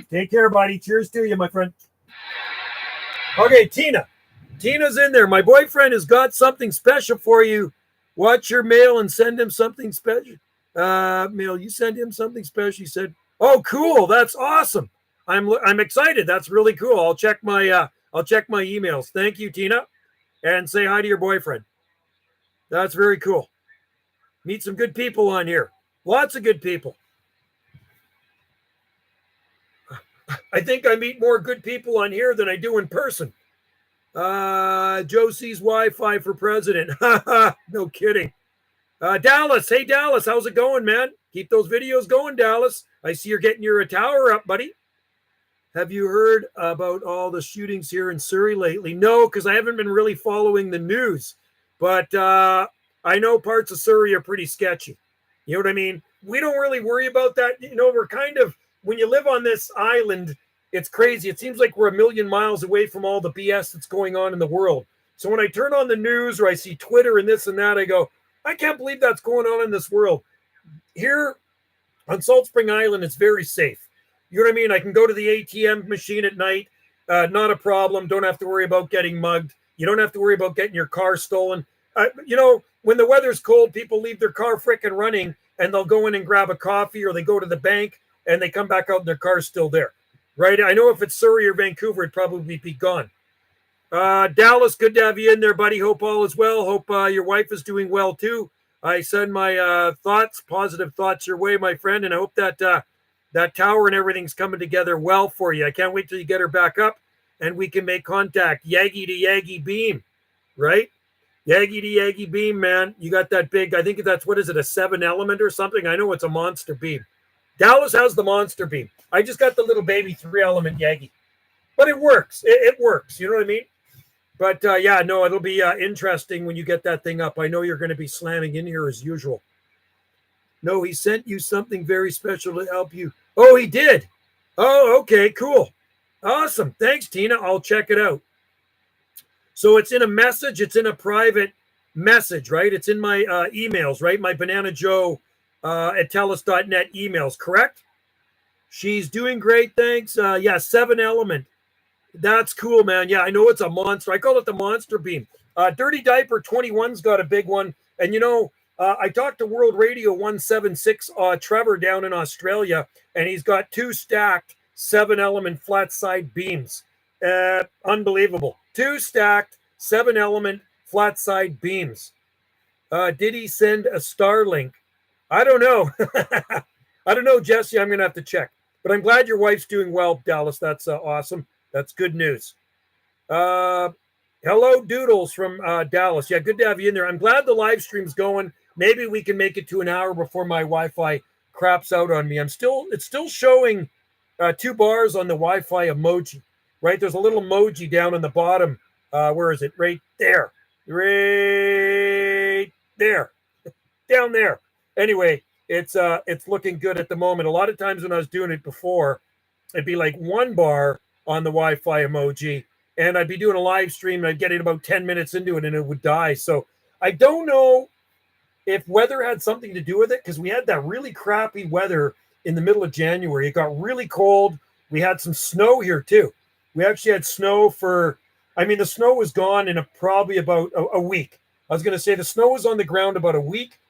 Take care, buddy. Cheers to you, my friend. Okay, Tina. Tina's in there. My boyfriend has got something special for you. Watch your mail and send him something special. Mail, you send him something special. He said, "Oh, cool. That's awesome. I'm excited. That's really cool. I'll check my emails. Thank you, Tina, and say hi to your boyfriend. That's very cool. Meet some good people on here. Lots of good people. I think I meet more good people on here than I do in person. Josie's Wi-Fi for president. No kidding. Dallas. Hey, Dallas. How's it going, man? Keep those videos going, Dallas. I see you're getting your tower up, buddy. Have you heard about all the shootings here in Surrey lately? No, because I haven't been really following the news. But I know parts of Surrey are pretty sketchy. You know what I mean? We don't really worry about that. You know, we're kind of, when you live on this island, it's crazy. It seems like we're a million miles away from all the BS that's going on in the world. So when I turn on the news or I see Twitter and this and that, I go, I can't believe that's going on in this world. Here on Salt Spring Island, it's very safe. You know what I mean? I can go to the ATM machine at night. Not a problem. Don't have to worry about getting mugged. You don't have to worry about getting your car stolen. You know, when the weather's cold, people leave their car frickin' running and they'll go in and grab a coffee or they go to the bank and they come back out and their car's still there, right? I know if it's Surrey or Vancouver, it'd probably be gone. Dallas, good to have you in there, buddy. Hope all is well. Hope your wife is doing well too. I send my thoughts, positive thoughts your way, my friend, and I hope that that tower and everything's coming together well for you. I can't wait till you get her back up and we can make contact. Yagi to Yagi beam, right? Yagi to Yagi beam, man. You got that big, I think that's, what is it, a 7 element or something? I know it's a monster beam. Dallas has the monster beam. I just got the little baby 3 element Yagi. But it works. It works. You know what I mean? But yeah, no, it'll be interesting when you get that thing up. I know you're going to be slamming in here as usual. No, he sent you something very special to help you. Oh, he did. Oh, okay, cool. Awesome. Thanks, Tina. I'll check it out. So it's in a message. It's in a private message, right? It's in my emails, right? My Banana Joe at telus.net emails, correct? She's doing great. Thanks. Yeah, 7 element. That's cool, man. Yeah, I know it's a monster. I call it the monster beam. Dirty Diaper 21's got a big one. And, you know, I talked to World Radio 176, Trevor down in Australia, and he's got 2 stacked 7 element flat side beams. Unbelievable. 2 stacked 7 element flat side beams. Did he send a Starlink? I don't know. I don't know, Jesse. I'm going to have to check. But I'm glad your wife's doing well, Dallas. That's awesome. That's good news. Hello, Doodles from Dallas. Yeah, good to have you in there. I'm glad the live stream's going. Maybe we can make it to an hour before my Wi-Fi craps out on me. It's still showing 2 bars on the Wi-Fi emoji, right? There's a little emoji down on the bottom. Where is it? Right there. Right there. Down there. Anyway, it's looking good at the moment. A lot of times when I was doing it before, it'd be like 1 bar on the Wi-Fi emoji, and I'd be doing a live stream and I'd get it about 10 minutes into it and it would die. So I don't know if weather had something to do with it, because we had that really crappy weather in the middle of January. It got really cold. We had some snow here too. We actually had snow for, I mean, the snow was gone in probably about a week. I was going to say the snow was on the ground about a week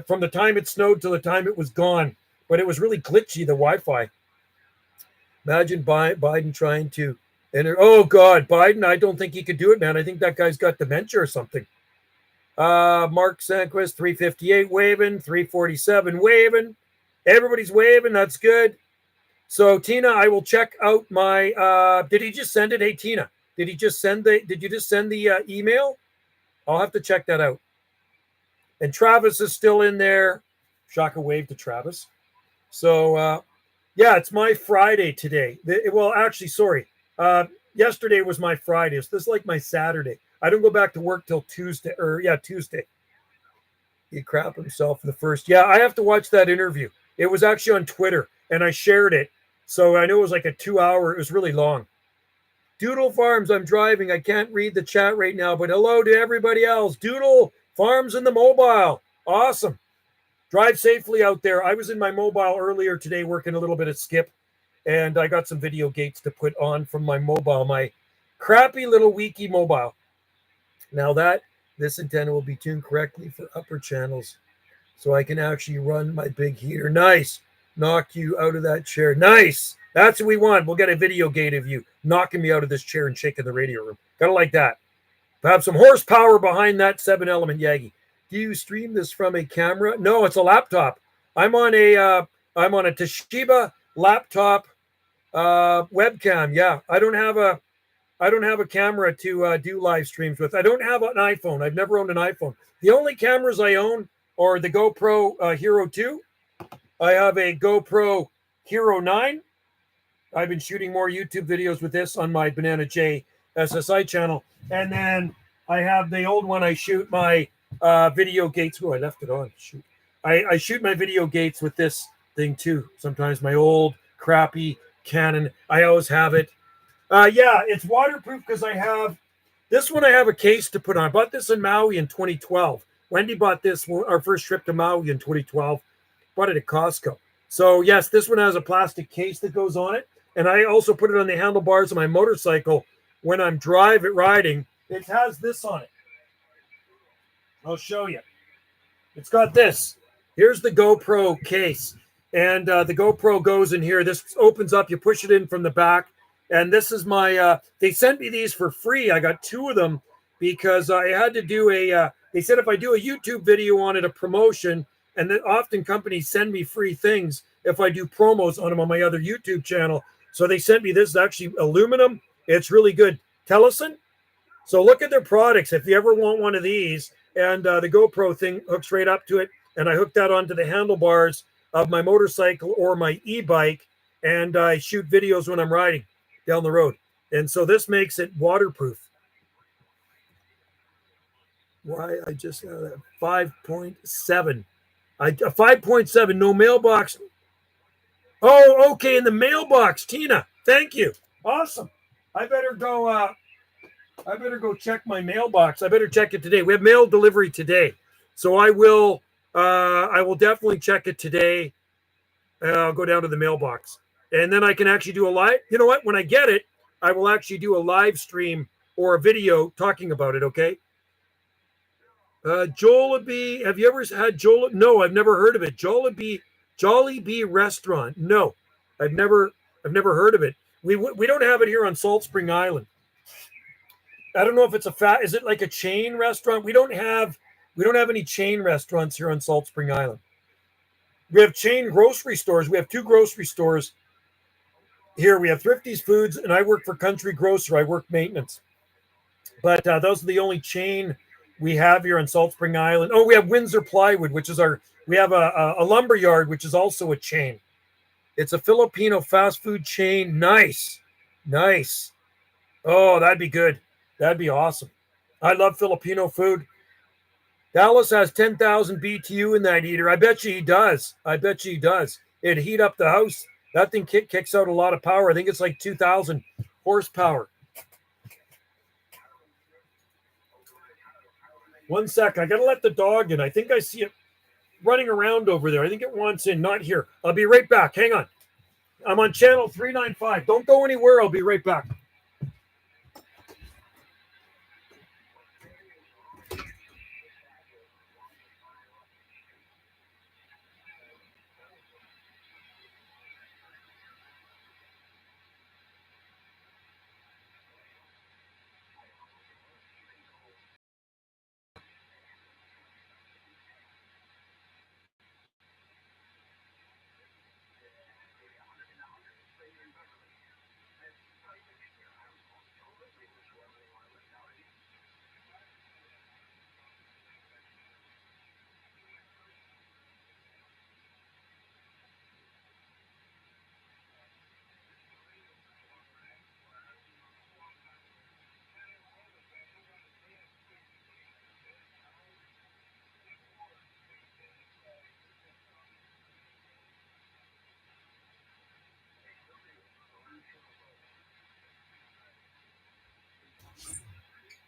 from the time it snowed to the time it was gone, but it was really glitchy, the Wi-Fi. Imagine Biden trying to enter. Oh, God, Biden, I don't think he could do it, man. I think that guy's got dementia or something. Mark Sanquist, 358 waving, 347 waving. Everybody's waving. That's good. So, Tina, I will check out my, did he just send it? Hey, Tina, did you just send the email? I'll have to check that out. And Travis is still in there. Shaka wave to Travis. So, yeah, it's my Friday today. Well, actually, sorry. Yesterday was my Friday. So this is like my Saturday. I don't go back to work till Tuesday. Tuesday. He crapped himself in the first. Yeah, I have to watch that interview. It was actually on Twitter, and I shared it. So I know it was like a 2-hour. It was really long. Doodle Farms, I'm driving. I can't read the chat right now, but hello to everybody else. Doodle Farms in the mobile. Awesome. Drive safely out there. I was in my mobile earlier today working a little bit at Skip, and I got some video gates to put on from my mobile, my crappy little Wiki mobile. Now this antenna will be tuned correctly for upper channels, so I can actually run my big heater. Nice. Knock you out of that chair. Nice. That's what we want. We'll get a video gate of you knocking me out of this chair and shaking the radio room. Gotta like that. Have some horsepower behind that 7 element Yagi. Do you stream this from a camera? No, it's a laptop. I'm on a Toshiba laptop webcam. Yeah, I don't have a I don't have a camera to do live streams with. I don't have an iPhone. I've never owned an iPhone. The only cameras I own are the GoPro Hero 2. I have a GoPro Hero 9. I've been shooting more YouTube videos with this on my Banana J SSI channel. And then I have the old one I shoot my video gates. Oh, I left it on. Shoot. I shoot my video gates with this thing too. Sometimes my old crappy Canon. I always have it. Yeah, it's waterproof because I have this one. I have a case to put on. I bought this in Maui in 2012. Wendy bought this our first trip to Maui in 2012. Bought it at Costco. So yes, this one has a plastic case that goes on it. And I also put it on the handlebars of my motorcycle when I'm riding. It has this on it. I'll show you. It's got this. Here's the GoPro case. And the GoPro goes in here. This opens up. You push it in from the back. And this is my, they sent me these for free. I got 2 of them because I had to do they said if I do a YouTube video on it, a promotion, and then often companies send me free things if I do promos on them on my other YouTube channel. So they sent me this. It's actually aluminum. It's really good. Tellison. So look at their products. If you ever want one of these, and the GoPro thing hooks right up to it. And I hook that onto the handlebars of my motorcycle or my e-bike. And I shoot videos when I'm riding down the road. And so this makes it waterproof. Why? I just 5.7. 5.7, no mailbox. Oh, okay, in the mailbox, Tina. Thank you. Awesome. I better go check my mailbox. I better check it today. We have mail delivery today. So I will definitely check it today. I'll go down to the mailbox. And then I can actually do a live. You know what? When I get it, I will actually do a live stream or a video talking about it, okay? Jollibee. Have you ever had Jollibee? No, I've never heard of it. Jollibee restaurant. No, I've never heard of it. We don't have it here on Salt Spring Island. I don't know if it's is it like a chain restaurant? We don't have any chain restaurants here on Salt Spring Island. We have chain grocery stores. We have 2 grocery stores here. We have Thrifty's Foods, and I work for Country Grocer. I work maintenance. But those are the only chain we have here on Salt Spring Island. Oh, we have Windsor Plywood, which is we have a lumber yard, which is also a chain. It's a Filipino fast food chain. Nice. Oh, that'd be good. That'd be awesome. I love Filipino food. Dallas has 10,000 BTU in that heater. I bet you he does. It'd heat up the house. That thing kicks out a lot of power. I think it's like 2,000 horsepower. 1 second. I got to let the dog in. I think I see it running around over there. I think it wants in. Not here. I'll be right back. Hang on. I'm on channel 395. Don't go anywhere. I'll be right back.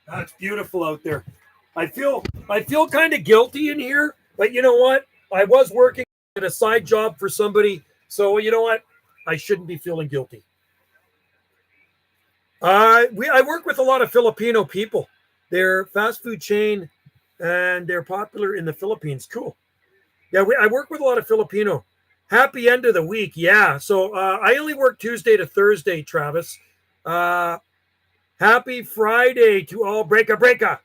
That's beautiful out there. I feel kind of guilty in here, but you know what? I was working at a side job for somebody, so you know what? I shouldn't be feeling guilty. I work with a lot of Filipino people. They're fast food chain, and they're popular in the Philippines. Cool. Yeah, I work with a lot of Filipino. Happy end of the week. Yeah. So I only work Tuesday to Thursday, Travis. Happy Friday to all. Breaka.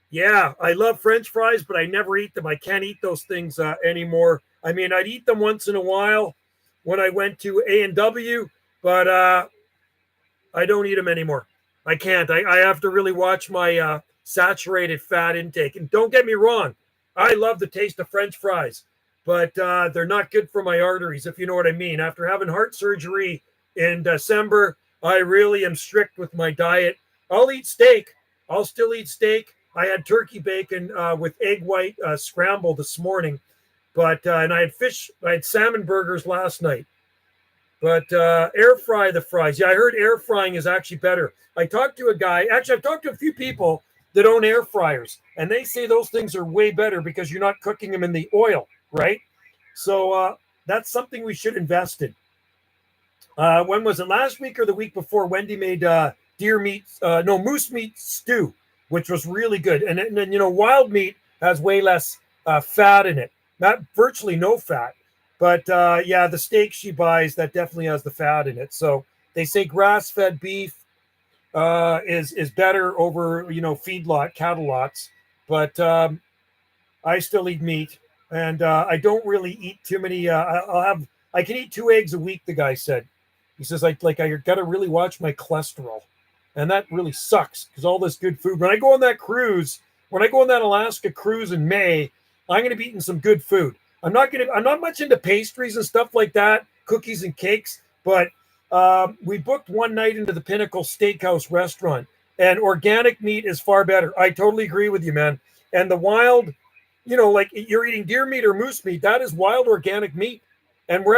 Yeah, I love French fries, but I never eat them. I can't eat those things anymore. I mean, I'd eat them once in a while when I went to A&W, but I don't eat them anymore. I can't. I have to really watch my saturated fat intake. And don't get me wrong, I love the taste of French fries, but they're not good for my arteries, if you know what I mean. After having heart surgery in December, I really am strict with my diet. I'll eat steak. I'll still eat steak. I had turkey bacon with egg white scramble this morning, but and I had fish, I had salmon burgers last night. But air fry the fries. Yeah, I heard air frying is actually better. I talked to a guy. Actually, I've talked to a few people that own air fryers, and they say those things are way better because you're not cooking them in the oil, right? So that's something we should invest in. When was it? Last week or the week before? Wendy made deer meat, no moose meat stew, which was really good. And then wild meat has way less fat in it, not virtually no fat. But yeah, the steak she buys that definitely has the fat in it. So they say grass-fed beef is better over feedlot cattle lots. But I still eat meat, and I don't really eat too many. I can eat 2 eggs a week. The guy said. He says I got to really watch my cholesterol, and that really sucks because all this good food. When I go on that cruise, when I go on that Alaska cruise in May, I'm going to be eating some good food. I'm not much into pastries and stuff like that, cookies and cakes, but we booked one night into the Pinnacle Steakhouse restaurant, and organic meat is far better. I totally agree with you, man. And the wild, like you're eating deer meat or moose meat, that is wild organic meat. And we're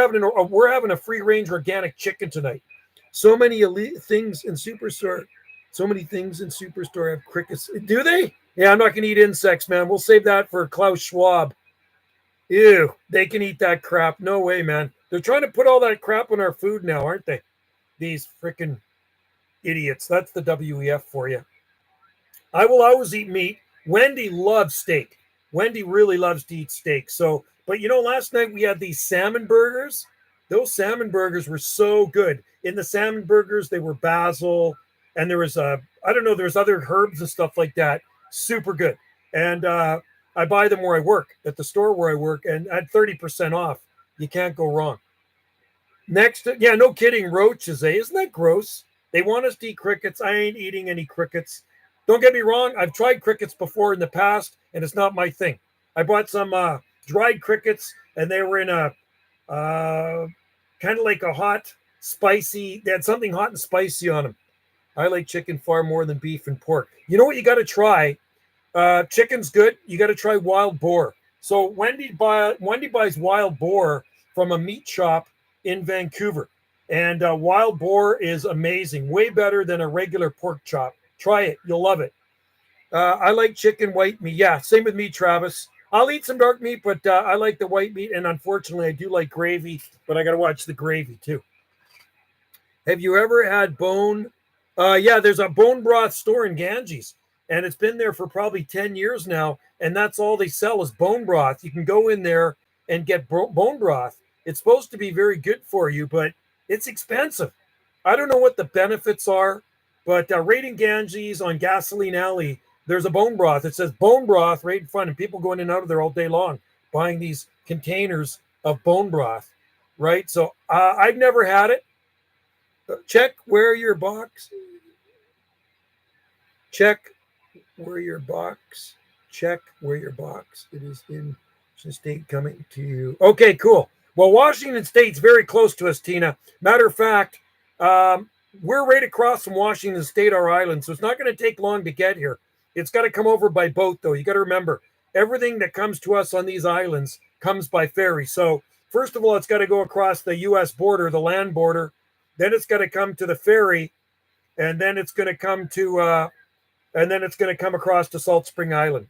having a free range organic chicken tonight. So many elite things in Superstore. So many things in Superstore have crickets. Do they? Yeah, I'm not going to eat insects, man. We'll save that for Klaus Schwab. Ew, they can eat that crap. No way, man. They're trying to put all that crap in our food now, aren't they? These freaking idiots. That's the WEF for you. I will always eat meat. Wendy loves steak. Wendy really loves to eat steak. So, but last night we had these salmon burgers. Those salmon burgers were so good. In the salmon burgers, they were basil, and there was there's other herbs and stuff like that. Super good. And I buy them where I work, at the store where I work, and at 30% off. You can't go wrong. Next, yeah, no kidding, roaches, eh? Isn't that gross? They want us to eat crickets. I ain't eating any crickets. Don't get me wrong. I've tried crickets before in the past, and it's not my thing. I bought some dried crickets, and they were in a kind of like a hot, spicy. They had something hot and spicy on them. I like chicken far more than beef and pork. You know what you got to try? Chicken's good. You got to try wild boar. So Wendy buys wild boar from a meat shop in Vancouver, and wild boar is amazing. Way better than a regular pork chop. Try it. You'll love it. I like chicken, white meat. Yeah, same with me, Travis. I'll eat some dark meat, but I like the white meat. And unfortunately, I do like gravy, but I got to watch the gravy too. Have you ever had bone? Yeah, there's a bone broth store in Ganges, and it's been there for probably 10 years now. And that's all they sell is bone broth. You can go in there and get bone broth. It's supposed to be very good for you, but it's expensive. I don't know what the benefits are, but right in Ganges on Gasoline Alley, there's a bone broth. It says bone broth right in front, and people go in and out of there all day long buying these containers of bone broth, right? So I've never had it. Check where your box. Check where your box. Check where your box. It is in state coming to you. Okay, cool. Well, Washington State's very close to us, Tina. Matter of fact, we're right across from Washington State, our island, so it's not going to take long to get here. It's got to come over by boat, though. You got to remember, everything that comes to us on these islands comes by ferry. So first of all, it's got to go across the U.S. border, the land border. Then it's got to come to the ferry, and then it's going to come to, and then it's going to come across to Salt Spring Island.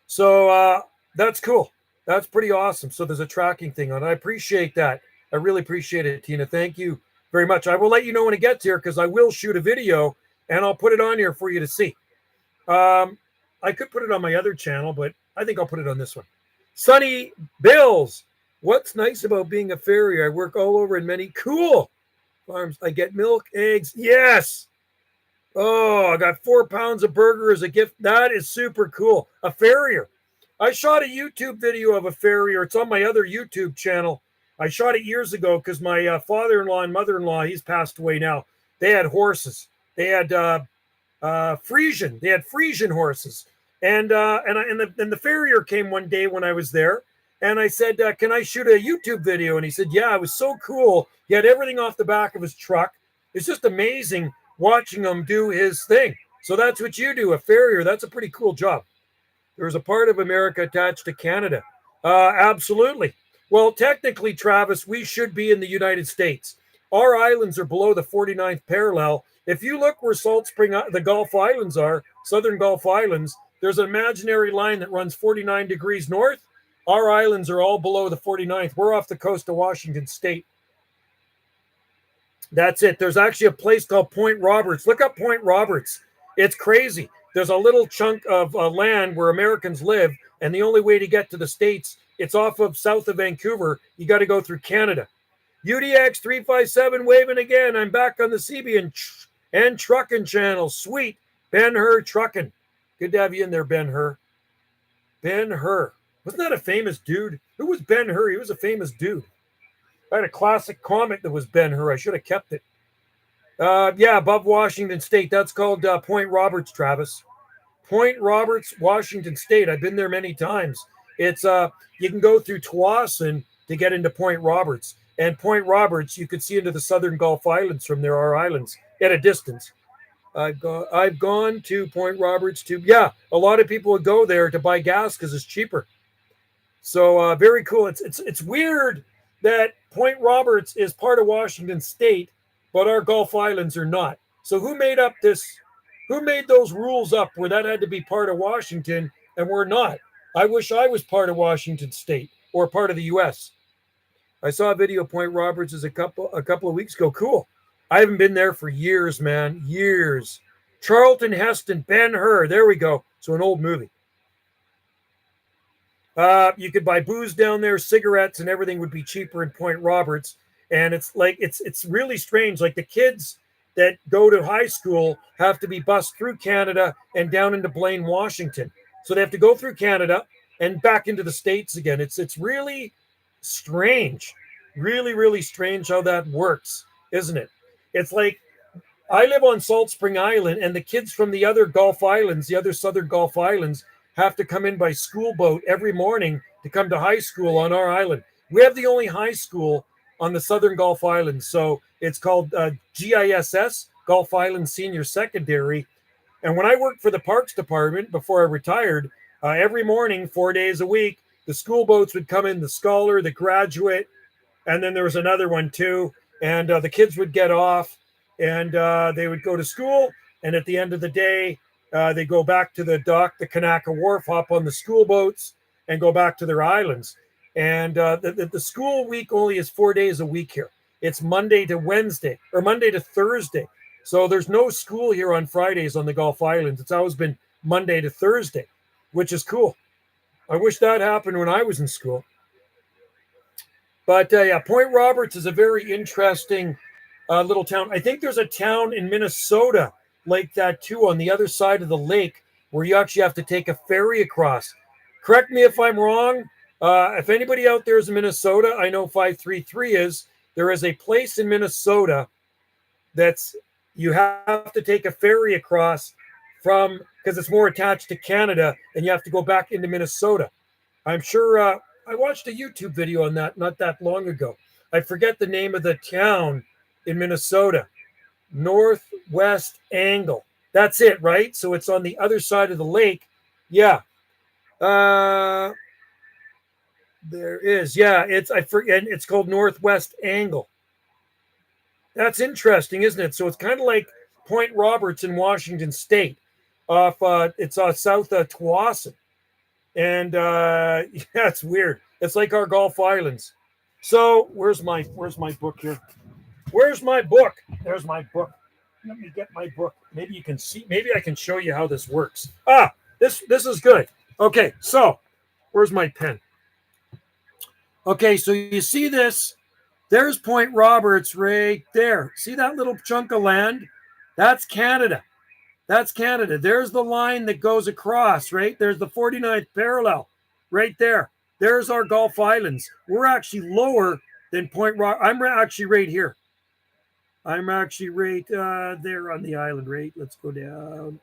So that's cool. That's pretty awesome. So there's a tracking thing on it. I appreciate that. I really appreciate it, Tina. Thank you very much. I will let you know when it gets here because I will shoot a video and I'll put it on here for you to see. I could put it on my other channel, but I think I'll put it on this one. Sunny Bills. What's nice about being a farrier? I work all over in many cool farms. I get milk, eggs. Yes. Oh, I got 4 pounds of burger as a gift. That is super cool. A farrier. I shot a YouTube video of a farrier. It's on my other YouTube channel. I shot it years ago because my father-in-law and mother-in-law, he's passed away now. They had horses. They had Frisian. They had Frisian horses. And the farrier came one day when I was there, and I said, "Can I shoot a YouTube video?" And he said, "Yeah." It was so cool. He had everything off the back of his truck. It's just amazing watching him do his thing. So that's what you do, a farrier. That's a pretty cool job. There's a part of America attached to Canada. Absolutely. Well, technically, Travis, we should be in the United States. Our islands are below the 49th parallel. If you look where Salt Spring, the Gulf Islands are, Southern Gulf Islands, there's an imaginary line that runs 49 degrees north. Our islands are all below the 49th. We're off the coast of Washington State. That's it. There's actually a place called Point Roberts. Look up Point Roberts. It's crazy. There's a little chunk of land where Americans live, and the only way to get to the States, it's off of south of Vancouver. You got to go through Canada. UDX 357 waving again. I'm back on the CB and Trucking channel. Sweet. Ben-Hur Trucking. Good to have you in there, Ben-Hur. Ben-Hur. Wasn't that a famous dude? Who was Ben-Hur? He was a famous dude. I had a classic comic that was Ben-Hur. I should have kept it. Yeah, above Washington State. That's called Point Roberts, Travis. Point Roberts, Washington State. I've been there many times. It's you can go through Tawasin to get into Point Roberts. And Point Roberts, you could see into the Southern Gulf Islands from there, our islands, at a distance. I've gone to Point Roberts a lot of people would go there to buy gas because it's cheaper. So very cool. It's weird that Point Roberts is part of Washington State, but our Gulf Islands are not. So who made up this? Who made those rules up where that had to be part of Washington and we're not? I wish I was part of Washington State or part of the U.S. I saw a video of Point Roberts a couple of weeks ago. Cool. I haven't been there for years, man. Years. Charlton Heston, Ben-Hur. There we go. So an old movie. You could buy booze down there, cigarettes, and everything would be cheaper in Point Roberts. And it's like it's really strange. Like the kids that go to high school have to be bused through Canada and down into Blaine, Washington. So they have to go through Canada and back into the States again. It's really strange. Really, really strange how that works, isn't it? It's like I live on Salt Spring Island, and the kids from the other Gulf Islands, the other Southern Gulf Islands, have to come in by school boat every morning to come to high school on our island. We have the only high school on the Southern Gulf Islands. So it's called GISS, Gulf Island Senior Secondary. And when I worked for the Parks Department before I retired, every morning, 4 days a week, the school boats would come in, the Scholar, the Graduate, and then there was another one too. And the kids would get off and they would go to school. And at the end of the day, they go back to the dock, the Kanaka Wharf, hop on the school boats and go back to their islands. And the school week only is 4 days a week here. It's Monday to Wednesday or Monday to Thursday. So there's no school here on Fridays on the Gulf Islands. It's always been Monday to Thursday, which is cool. I wish that happened when I was in school. But yeah, Point Roberts is a very interesting little town. I think there's a town in Minnesota like that too, on the other side of the lake, where you actually have to take a ferry across. Correct me if I'm wrong. If anybody out there is in Minnesota, I know 533 is. There is a place in Minnesota that's you have to take a ferry across from, because it's more attached to Canada, and you have to go back into Minnesota. I'm sure I watched a YouTube video on that not that long ago. I forget the name of the town in Minnesota. Northwest Angle. That's it, right? So it's on the other side of the lake. Yeah. There is. Yeah, it's called Northwest Angle. That's interesting, isn't it? So it's kind of like Point Roberts in Washington State. It's south of Tawasin. And yeah, it's weird. It's like our Gulf Islands. So where's my book here? Where's my book? There's my book. Let me get my book. Maybe you can see. Maybe I can show you how this works. This is good. Okay, so where's my pen? Okay, so you see this. There's Point Roberts right there. See that little chunk of land? That's Canada. That's Canada. There's the line that goes across, right? There's the 49th parallel right there. There's our Gulf Islands. We're actually lower than Point Roberts. I'm actually right here. I'm actually right there on the island, right? Let's go down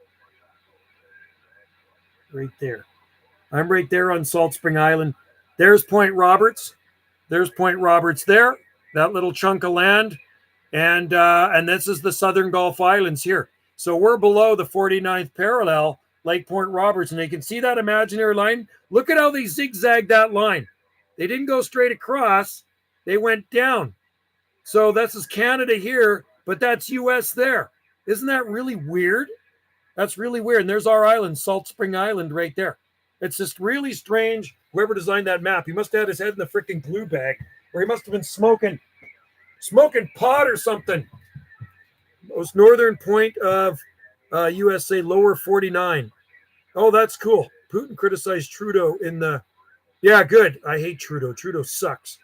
right there. I'm right there on Salt Spring Island. There's Point Roberts. There's Point Roberts there, that little chunk of land. And this is the Southern Gulf Islands here. So we're below the 49th parallel, Lake Point Roberts, and you can see that imaginary line. Look at how they zigzagged that line. They didn't go straight across, they went down. So this is Canada here, but that's US there. Isn't that really weird? That's really weird. And there's our island, Salt Spring Island, right there. It's just really strange. Whoever designed that map, he must have had his head in the freaking glue bag, or he must have been smoking pot or something. Most northern point of USA, lower 49. Oh, that's cool. Putin criticized Trudeau in the. Yeah, good. I hate Trudeau. Trudeau sucks.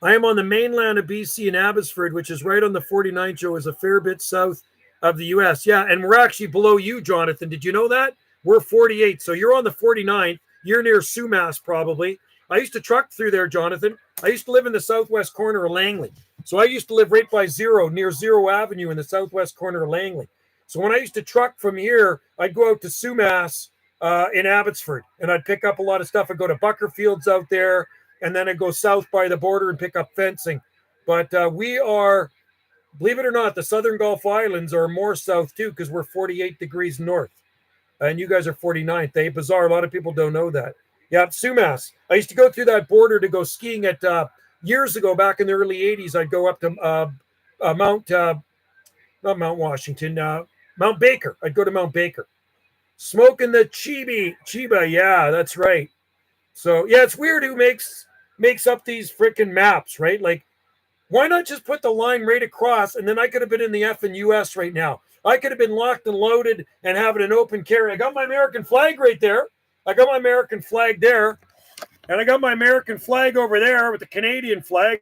I am on the mainland of BC in Abbotsford, which is right on the 49th, Joe, is a fair bit south of the US. Yeah, and we're actually below you, Jonathan. Did you know that? We're 48. So you're on the 49th. You're near Sumas, probably. I used to truck through there, Jonathan. I used to live in the southwest corner of Langley. So I used to live right by Zero, near Zero Avenue in the southwest corner of Langley. So when I used to truck from here, I'd go out to Sumas in Abbotsford, and I'd pick up a lot of stuff. I'd go to Buckerfields out there, and then I'd go south by the border and pick up fencing. But we are, believe it or not, the Southern Gulf Islands are more south too, because we're 48 degrees north. And you guys are 49th. Eh? Bizarre. A lot of people don't know that. Yeah, Sumas. I used to go through that border to go skiing at years ago, back in the early 80s. I'd go up to not Mount Washington, Mount Baker. I'd go to Mount Baker. Smoking the Chiba. Yeah, that's right. So, yeah, it's weird who makes up these freaking maps, right? Like, why not just put the line right across, and then I could have been in the effing US right now. I could have been locked and loaded and having an open carry. I got my American flag right there. I got my American flag there. And I got my American flag over there with the Canadian flag,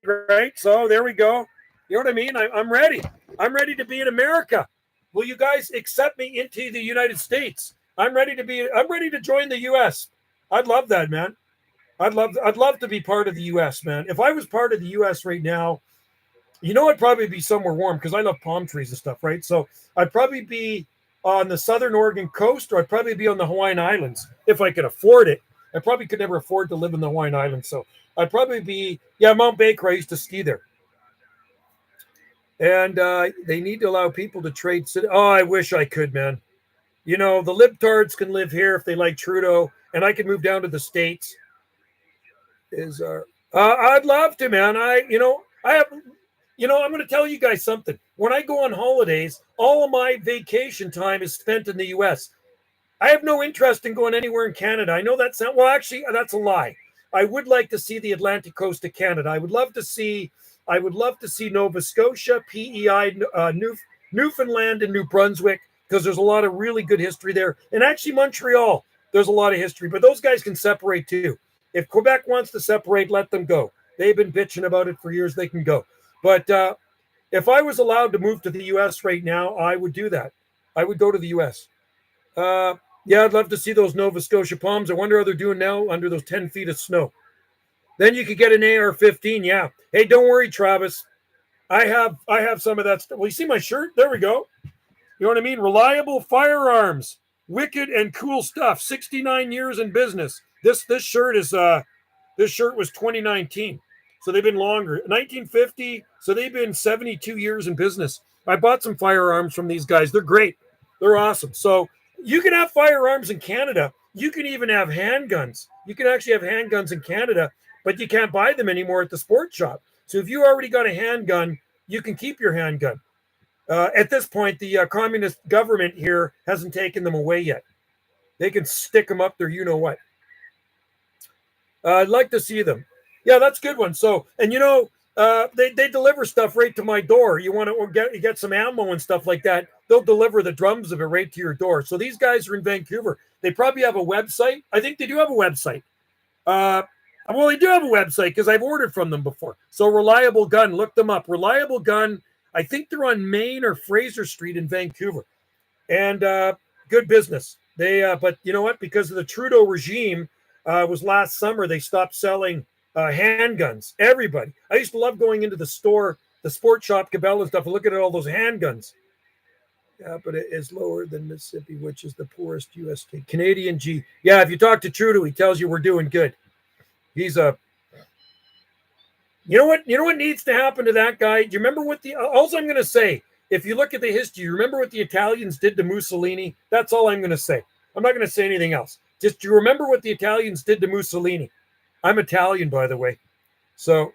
right? So there we go. You know what I mean? I'm ready. I'm ready to be in America. Will you guys accept me into the United States? I'm ready to join the US. I'd love that, man. I'd love to be part of the US, man. If I was part of the US right now, you know, I'd probably be somewhere warm because I love palm trees and stuff, right? So I'd probably be on the southern Oregon coast, or I'd probably be on the Hawaiian Islands if I could afford it. I probably could never afford to live in the Hawaiian Islands. So I'd probably be, Mount Baker. I used to ski there. And they need to allow people to trade. Oh, I wish I could, man. You know, the libtards can live here if they like Trudeau, and I could move down to the States. I'd love to, man. I'm going to tell you guys something. When I go on holidays, all of my vacation time is spent in the U.S. I have no interest in going anywhere in Canada. I know that's a lie. I would like to see the Atlantic coast of Canada. I would love to see Nova Scotia, PEI, Newfoundland, and New Brunswick, because there's a lot of really good history there. And actually Montreal, there's a lot of history, but those guys can separate too. If Quebec wants to separate, let them go. They've been bitching about it for years. They can go. But if I was allowed to move to the U.S. right now, I would do that. I would go to the U.S. I'd love to see those Nova Scotia palms. I wonder how they're doing now under those 10 feet of snow. Then you could get an AR-15. Yeah. Hey, don't worry, Travis. I have some of that stuff. Well, you see my shirt? There we go. You know what I mean? Reliable firearms. Wicked and cool stuff. 69 years in business. This shirt was 2019. So they've been longer. 1950. So they've been 72 years in business. I bought some firearms from these guys. They're great. They're awesome. So you can have firearms in Canada. You can even have handguns. You can actually have handguns in Canada, but you can't buy them anymore at the sports shop. So if you already got a handgun, you can keep your handgun. At this point, the communist government here hasn't taken them away yet. They can stick them up there, you know what. I'd like to see them. Yeah, that's a good one. So, and they deliver stuff right to my door. You want to get some ammo and stuff like that, they'll deliver the drums of it right to your door. So these guys are in Vancouver. They probably have a website. I think they do have a website. Well, they do have a website because I've ordered from them before. So Reliable Gun, look them up. Reliable Gun. I think they're on Main or Fraser Street in Vancouver. And good business. But you know what? Because of the Trudeau regime, was last summer, they stopped selling handguns. Everybody. I used to love going into the store the sports shop, Cabela stuff, and looking at all those handguns. Yeah, but it is lower than Mississippi, which is the poorest U.S. state. Canadian G. Yeah, if you talk to Trudeau, he tells you we're doing good. He's a. You know what? You know what needs to happen to that guy? Do you remember what the? All I'm going to say, if you look at the history, you remember what the Italians did to Mussolini? That's all I'm going to say. I'm not going to say anything else. Just do you remember what the Italians did to Mussolini? I'm Italian, by the way. So,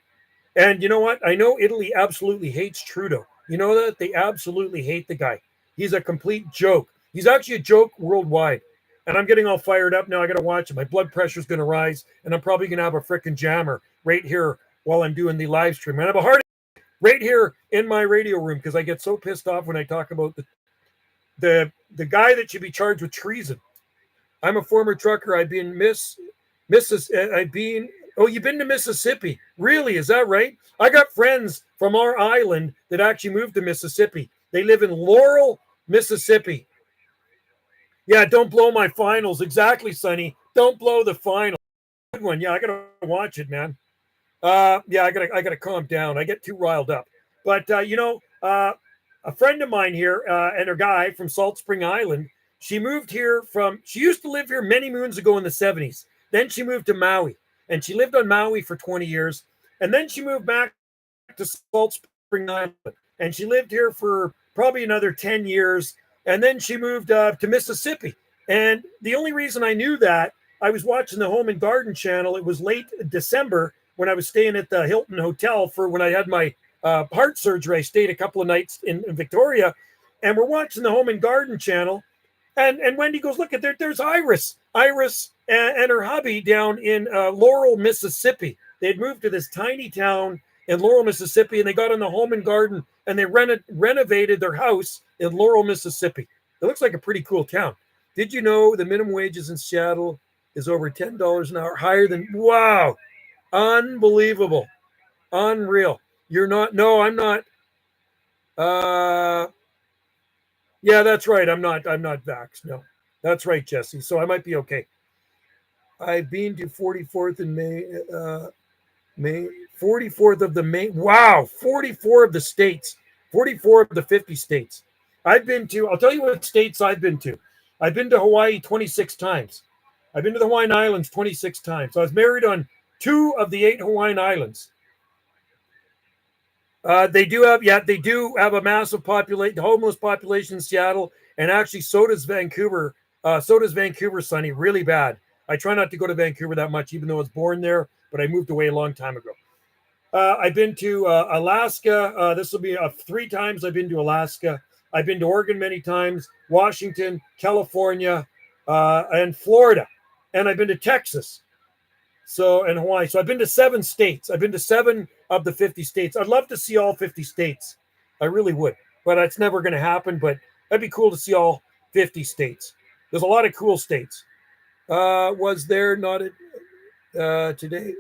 and you know what? I know Italy absolutely hates Trudeau. You know that? They absolutely hate the guy. He's a complete joke. He's actually a joke worldwide. And I'm getting all fired up now. I got to watch it. My blood pressure's going to rise, and I'm probably going to have a freaking jammer right here while I'm doing the live stream. And I have a heart right here in my radio room because I get so pissed off when I talk about the guy that should be charged with treason. I'm a former trucker. I've been Oh, you've been to Mississippi? Really? Is that right? I got friends from our island that actually moved to Mississippi. They live in Laurel, Mississippi. Yeah, don't blow my finals. Exactly, Sonny. Don't blow the final. Good one. Yeah, I gotta watch it, man. Yeah, I gotta calm down. I get too riled up. But a friend of mine here and her guy from Salt Spring Island. She moved here she used to live here many moons ago in the 70s. Then she moved to Maui. And she lived on Maui for 20 years. And then she moved back to Salt Spring Island. And she lived here for probably another 10 years. And then she moved to Mississippi. And the only reason I knew that, I was watching the Home and Garden channel. It was late December when I was staying at the Hilton Hotel for when I had my heart surgery. I stayed a couple of nights in Victoria. And we're watching the Home and Garden channel. And Wendy goes, look at there's Iris and her hubby down in Laurel, Mississippi. They had moved to this tiny town in Laurel, Mississippi, and they got on the Home and Garden and they renovated their house in Laurel, Mississippi. It looks like a pretty cool town. Did you know the minimum wages in Seattle is over $10 an hour, higher than, wow, unbelievable, unreal. You're not, no, I'm not. Yeah, that's right. I'm not vaxxed. No, that's right, Jesse. So I might be okay. I've been to 44th in May 44th of the May. Wow, 44 of the states, 44 of the 50 states. I'll tell you what states I've been to. I've been to Hawaii 26 times. I've been to the Hawaiian Islands 26 times. So I was married on 2 of the 8 Hawaiian Islands. They do have a massive homeless population in Seattle, and actually so does Vancouver. Sonny, really bad. I try not to go to Vancouver that much, even though I was born there, but I moved away a long time ago. I've been to Alaska. This will be 3 times I've been to Alaska. I've been to Oregon many times, Washington, California, and Florida. And I've been to Texas. And Hawaii. So I've been to 7 states. I've been to 7 of the 50 states. I'd love to see all 50 states. I really would. But it's never going to happen. But that'd be cool to see all 50 states. There's a lot of cool states. Was there not today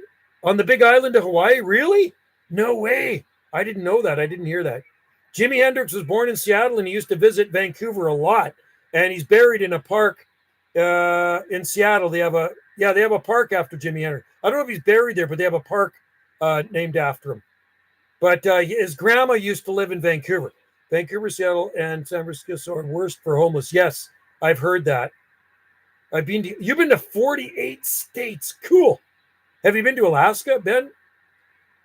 on the Big Island of Hawaii? Really? No way. I didn't know that. I didn't hear that. Jimi Hendrix was born in Seattle, and he used to visit Vancouver a lot. And he's buried in a park in Seattle. They have a park after Jimi Hendrix. I don't know if he's buried there, but they have a park named after him. But his grandma used to live in Vancouver. Vancouver, Seattle, and San Francisco are worst for homeless. Yes, I've heard that. You've been to 48 states. Cool. Have you been to Alaska, Ben?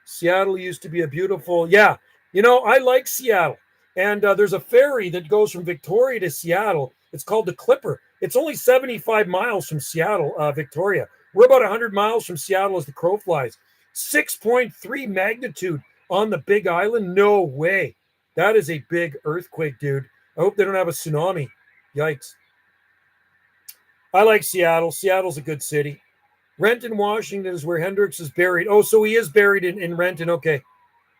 Seattle used to be a beautiful, yeah. I like Seattle. And there's a ferry that goes from Victoria to Seattle. It's called the Clipper. It's only 75 miles from Seattle, Victoria. We're about 100 miles from Seattle as the crow flies. 6.3 magnitude on the Big Island. No way. That is a big earthquake, dude. I hope they don't have a tsunami. Yikes. I like Seattle. Seattle's a good city. Renton, Washington is where Hendrix is buried. Oh, so he is buried in Renton. Okay.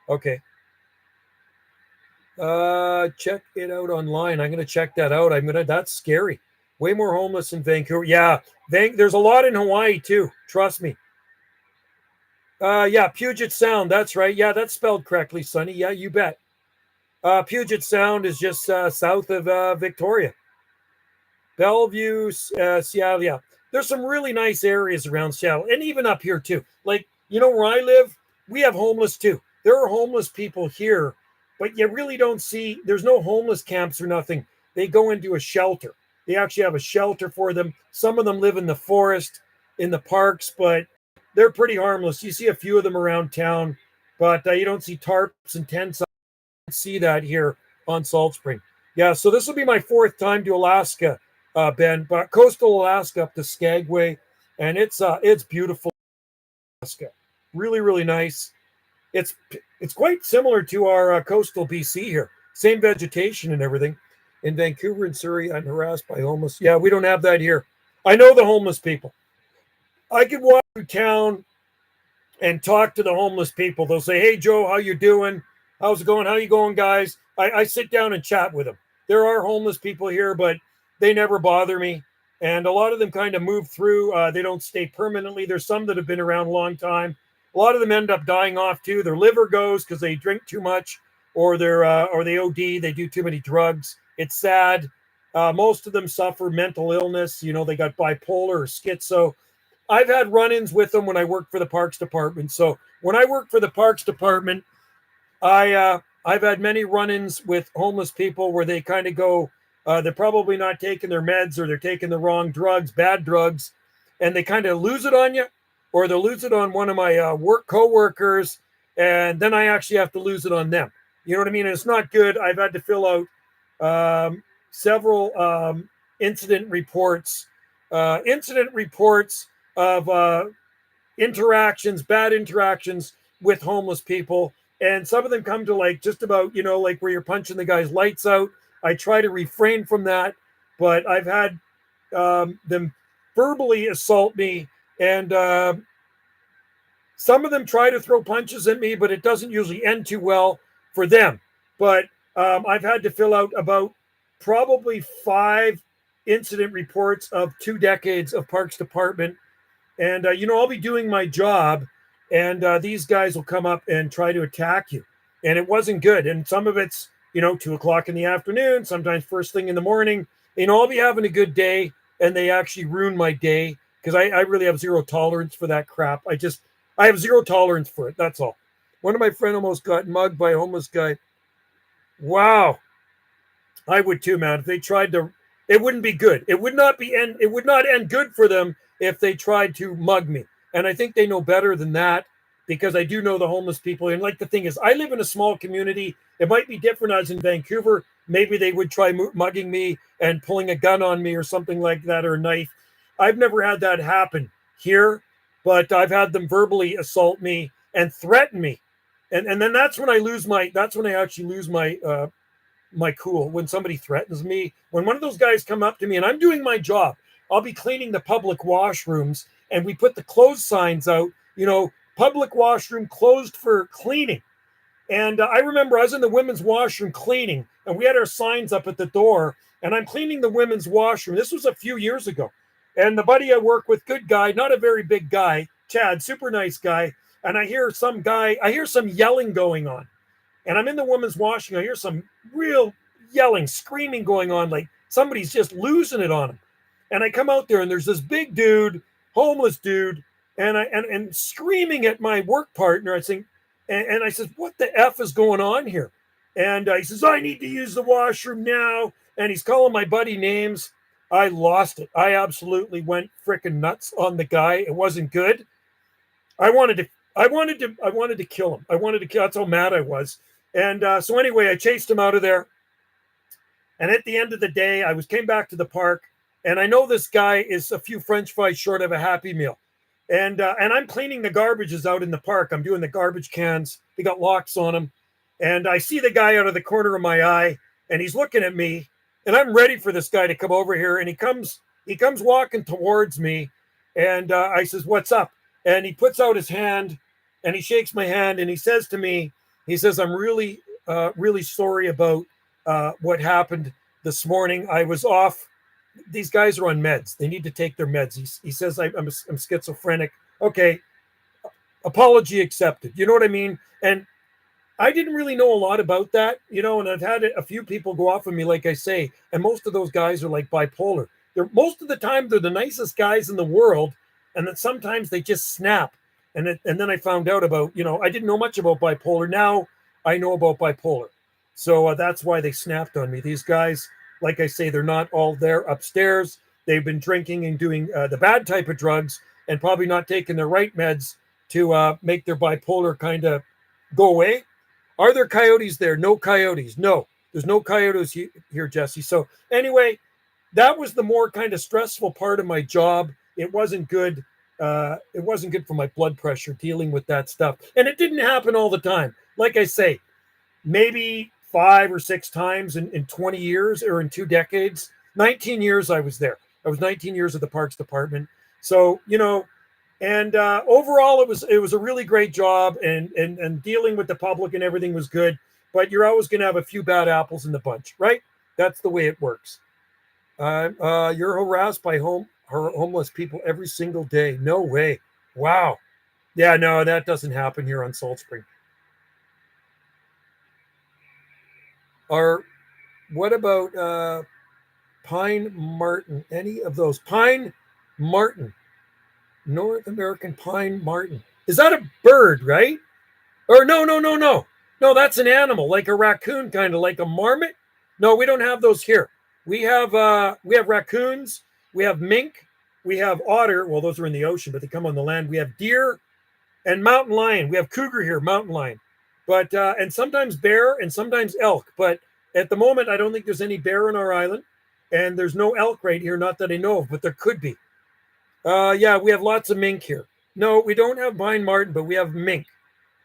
Check it out online. I'm going to check that out. That's scary. Way more homeless in Vancouver. Yeah. There's a lot in Hawaii too. Trust me. Yeah. Puget Sound. That's right. Yeah. That's spelled correctly, Sonny. Yeah, you bet. Puget Sound is just south of Victoria. Bellevue, Seattle. Yeah. There's some really nice areas around Seattle and even up here too. Like, where I live, we have homeless too. there are homeless people here, but you really don't see, there's no homeless camps or nothing. They go into a shelter. They actually have a shelter for them. Some of them live in the forest, in the parks, but they're pretty harmless. You see a few of them around town, but you don't see tarps and tents. I don't see that here on Salt Spring. Yeah, so this will be my 4th time to Alaska, Ben, but coastal Alaska up to Skagway, and it's beautiful, Alaska. Really, really nice. It's quite similar to our coastal BC here. Same vegetation and everything. In Vancouver and Surrey, I'm harassed by homeless. Yeah, we don't have that here. I know the homeless people. I could walk through town and talk to the homeless people. They'll say, "Hey, Joe, how you doing? How's it going? How you going, guys?" I sit down and chat with them. There are homeless people here, but they never bother me. And a lot of them kind of move through. They don't stay permanently. There's some that have been around a long time. A lot of them end up dying off too. Their liver goes because they drink too much, or they OD. They do too many drugs. It's sad. Most of them suffer mental illness. You know, they got bipolar or schizo. I've had run-ins with them when I worked for the Parks Department. So when I worked for the Parks Department, I've had many run-ins with homeless people where they kind of go, they're probably not taking their meds, or they're taking the wrong drugs, bad drugs, and they kind of lose it on you, or they'll lose it on one of my work coworkers, and then I actually have to lose it on them. You know what I mean? And it's not good. I've had to fill out several incident reports of interactions, bad interactions with homeless people. And some of them come to like just about, you know, like where you're punching the guy's lights out. I try to refrain from that, but I've had them verbally assault me, and some of them try to throw punches at me, but it doesn't usually end too well for them. But I've had to fill out about probably 5 incident reports of 2 decades of Parks Department. And, you know, I'll be doing my job, and these guys will come up and try to attack you. And it wasn't good. And some of it's, you know, 2:00 in the afternoon, sometimes first thing in the morning. You know, I'll be having a good day, and they actually ruin my day because I really have zero tolerance for that crap. I have zero tolerance for it. That's all. One of my friends almost got mugged by a homeless guy. Wow. I would too, man. If they tried to, it wouldn't be good. It would not end good for them if they tried to mug me. And I think they know better than that, because I do know the homeless people. And like, the thing is, I live in a small community. It might be different as in Vancouver. Maybe they would try mugging me and pulling a gun on me or something like that, or a knife. I've never had that happen here, but I've had them verbally assault me and threaten me. And then that's when I actually lose my my cool, when somebody threatens me. When one of those guys come up to me and I'm doing my job, I'll be cleaning the public washrooms, and we put the closed signs out, you know, public washroom closed for cleaning. And I remember I was in the women's washroom cleaning, and we had our signs up at the door, and I'm cleaning the women's washroom. This was a few years ago. And the buddy I work with, good guy, not a very big guy, Chad, super nice guy. And I hear some yelling going on. And I'm in the women's washroom. I hear some real yelling, screaming going on, like somebody's just losing it on him. And I come out there, and there's this big dude, homeless dude, and screaming at my work partner. I think, and I said, "What the F is going on here?" And he says, "I need to use the washroom now." And he's calling my buddy names. I lost it. I absolutely went freaking nuts on the guy. It wasn't good. I wanted to kill him. That's how mad I was. And so anyway, I chased him out of there. And at the end of the day, came back to the park, and I know this guy is a few French fries short of a Happy Meal. And I'm cleaning the garbages out in the park. I'm doing the garbage cans. They got locks on them. And I see the guy out of the corner of my eye, and he's looking at me, and I'm ready for this guy to come over here. And he comes walking towards me, and I says, "What's up?" And he puts out his hand, and he shakes my hand, and he says to me, "I'm really, really sorry about what happened this morning. I was off. These guys are on meds. They need to take their meds." He says, I'm schizophrenic. Okay, apology accepted. You know what I mean? And I didn't really know a lot about that, you know, and I've had a few people go off on me, like I say, and most of those guys are like bipolar. Most of the time, they're the nicest guys in the world, and then sometimes they just snap. And then I found out about, I didn't know much about bipolar. Now I know about bipolar. So that's why they snapped on me. These guys, like I say, they're not all there upstairs. They've been drinking and doing the bad type of drugs and probably not taking the right meds to make their bipolar kind of go away. Are there coyotes there? No coyotes. No, there's no coyotes here, Jesse. So anyway, that was the more kind of stressful part of my job. It wasn't good. It wasn't good for my blood pressure dealing with that stuff. And it didn't happen all the time. Like I say, maybe 5 or 6 times in 20 years or in 2 decades. 19 years I was there. I was 19 years at the Parks Department. So, and overall it was a really great job, and dealing with the public and everything was good. But you're always going to have a few bad apples in the bunch, right? That's the way it works. You're harassed by homeless people every single day. No way. Wow. Yeah, no, that doesn't happen here on Salt Spring. Or what about pine marten? Any of those? Pine marten. North American pine marten. Is that a bird, right? Or no. No, that's an animal, like a raccoon, kind of like a marmot. No, we don't have those here. We have raccoons, we have mink, we have otter. Well, those are in the ocean, but they come on the land. We have deer and mountain lion. We have cougar here, mountain lion. But and sometimes bear and sometimes elk. But at the moment, I don't think there's any bear on our island, and there's no elk right here, not that I know of, but there could be. Yeah, we have lots of mink here. No, we don't have pine marten, but we have mink.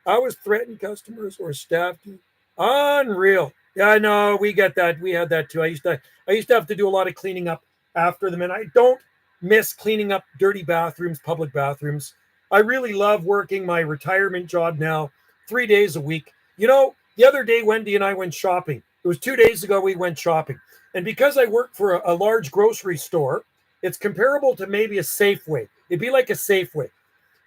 I was threatened customers or staff to. Unreal. Yeah, no, we get that. We had that too. I used to have to do a lot of cleaning up after them, and I don't miss cleaning up dirty bathrooms, public bathrooms. I really love working my retirement job now, 3 days a week. The other day, Wendy and I went shopping. It was 2 days ago we went shopping. And because I work for a large grocery store, it's comparable to maybe a Safeway. It'd be like a Safeway.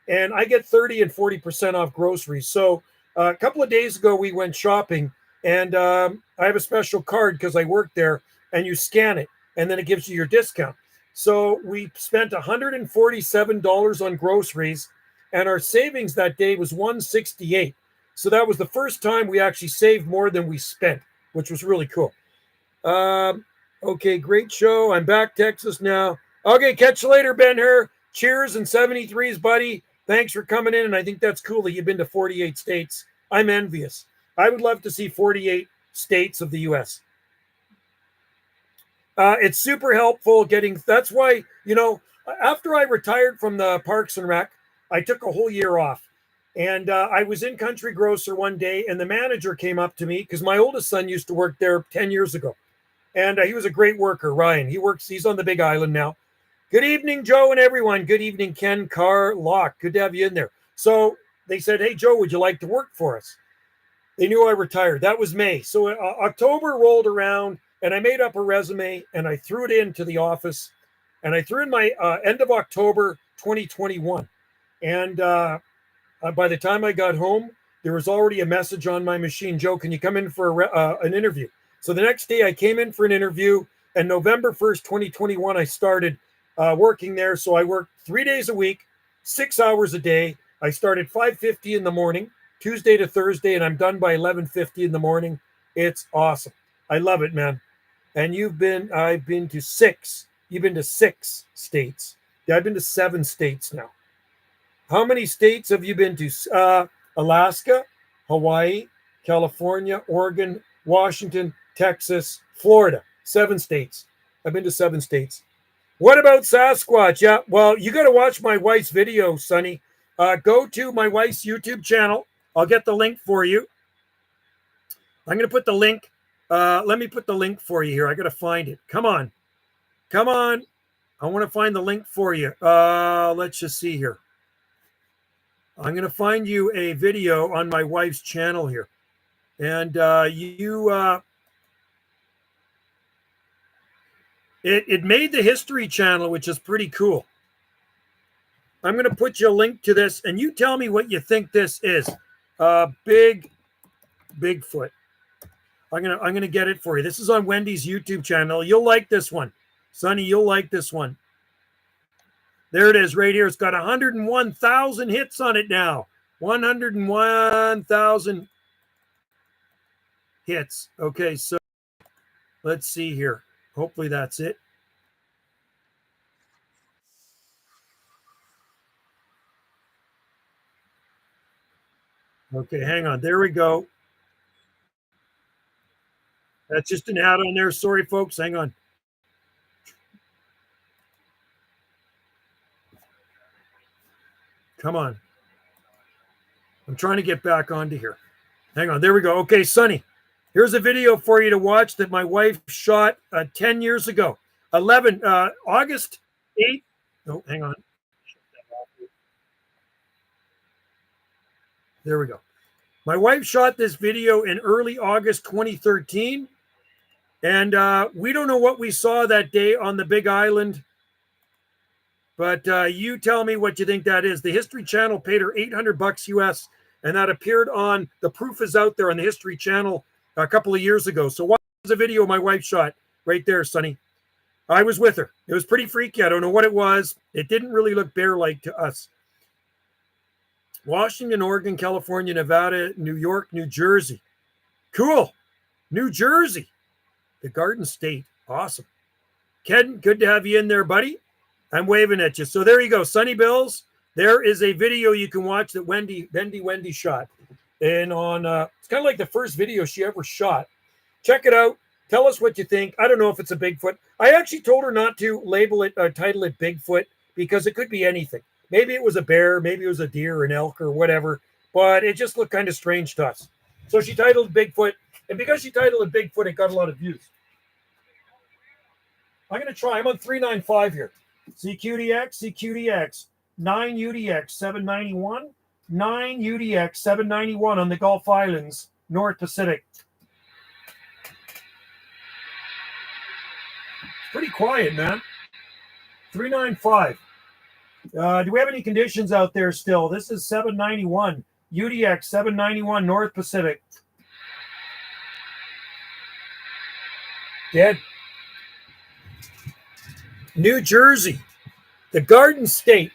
And I get 30 and 40% off groceries. So a couple of days ago, we went shopping, and I have a special card because I work there, and you scan it, and then it gives you your discount. So we spent $147 on groceries, and our savings that day was $168. So that was the first time we actually saved more than we spent, which was really cool. Okay, great show. I'm back Texas now. Okay, catch you later, Ben-Hur. Cheers and 73s, buddy. Thanks for coming in, and I think that's cool that you've been to 48 states. I'm envious. I would love to see 48 states of the U.S. It's super helpful getting. That's why, after I retired from the Parks and Rec, I took a whole year off. And I was in Country Grocer one day, and the manager came up to me because my oldest son used to work there 10 years ago. And he was a great worker, Ryan. He's on the Big Island now. Good evening, Joe and everyone. Good evening, Ken Carr Locke. Good to have you in there. So they said, hey, Joe, would you like to work for us? They knew I retired. That was May. So October rolled around, and I made up a resume, and I threw it into the office. And I threw in my end of October 2021. And by the time I got home, there was already a message on my machine. Joe, can you come in for an interview? So the next day I came in for an interview, and November 1st, 2021, I started working there. So I worked 3 days a week, 6 hours a day. I started 5:50 in the morning, Tuesday to Thursday, and I'm done by 11:50 in the morning. It's awesome. I love it, man. And I've been to 6. You've been to 6 states. Yeah, I've been to 7 states now. How many states have you been to? Alaska, Hawaii, California, Oregon, Washington, Texas, Florida. 7 states. I've been to 7 states. What about Sasquatch? Yeah, well, you got to watch my wife's video, Sonny. Go to my wife's YouTube channel. I'll get the link for you. I'm going to put the link. Let me put the link for you here. I got to find it. Come on. I want to find the link for you. Let's just see here. I'm going to find you a video on my wife's channel here. And it made the History Channel, which is pretty cool. I'm going to put you a link to this, and you tell me what you think this is. Bigfoot. I'm gonna get it for you. This is on Wendy's YouTube channel. You'll like this one. Sonny, you'll like this one. There it is right here. It's got 101,000 hits on it now. 101,000 hits. Okay, so let's see here. Hopefully that's it. Okay, hang on. There we go. That's just an ad on there. Sorry, folks. Hang on. Come on. I'm trying to get back onto here. Hang on. There we go. Okay, Sonny. Here's a video for you to watch that my wife shot 10 years ago. August 8th. Oh, hang on. There we go. My wife shot this video in early August 2013. And we don't know what we saw that day on the Big Island. But you tell me what you think that is. The History Channel paid her $800 US. And that appeared on, the proof is out there on the History Channel a couple of years ago. So watch the video my wife shot right there, Sonny. I was with her. It was pretty freaky. I don't know what it was. It didn't really look bear-like to us. Washington, Oregon, California, Nevada, New York, New Jersey. Cool. New Jersey. The Garden State. Awesome. Ken, good to have you in there, buddy. I'm waving at you. So there you go. Sonny Bills. There is a video you can watch that Wendy shot. And on, it's kind of like the first video she ever shot. Check it out. Tell us what you think. I don't know if it's a Bigfoot. I actually told her not to label it, title it Bigfoot, because it could be anything. Maybe it was a bear, maybe it was a deer, or an elk, or whatever. But it just looked kind of strange to us. So she titled Bigfoot. And because she titled it Bigfoot, it got a lot of views. I'm going to try. I'm on 395 here. CQDX. 9 UDX 791, 9 UDX 791 on the Gulf Islands, North Pacific. Pretty quiet, man. 395. Do we have any conditions out there still? This is 791, UDX 791 North Pacific. Dead. New Jersey, the Garden State.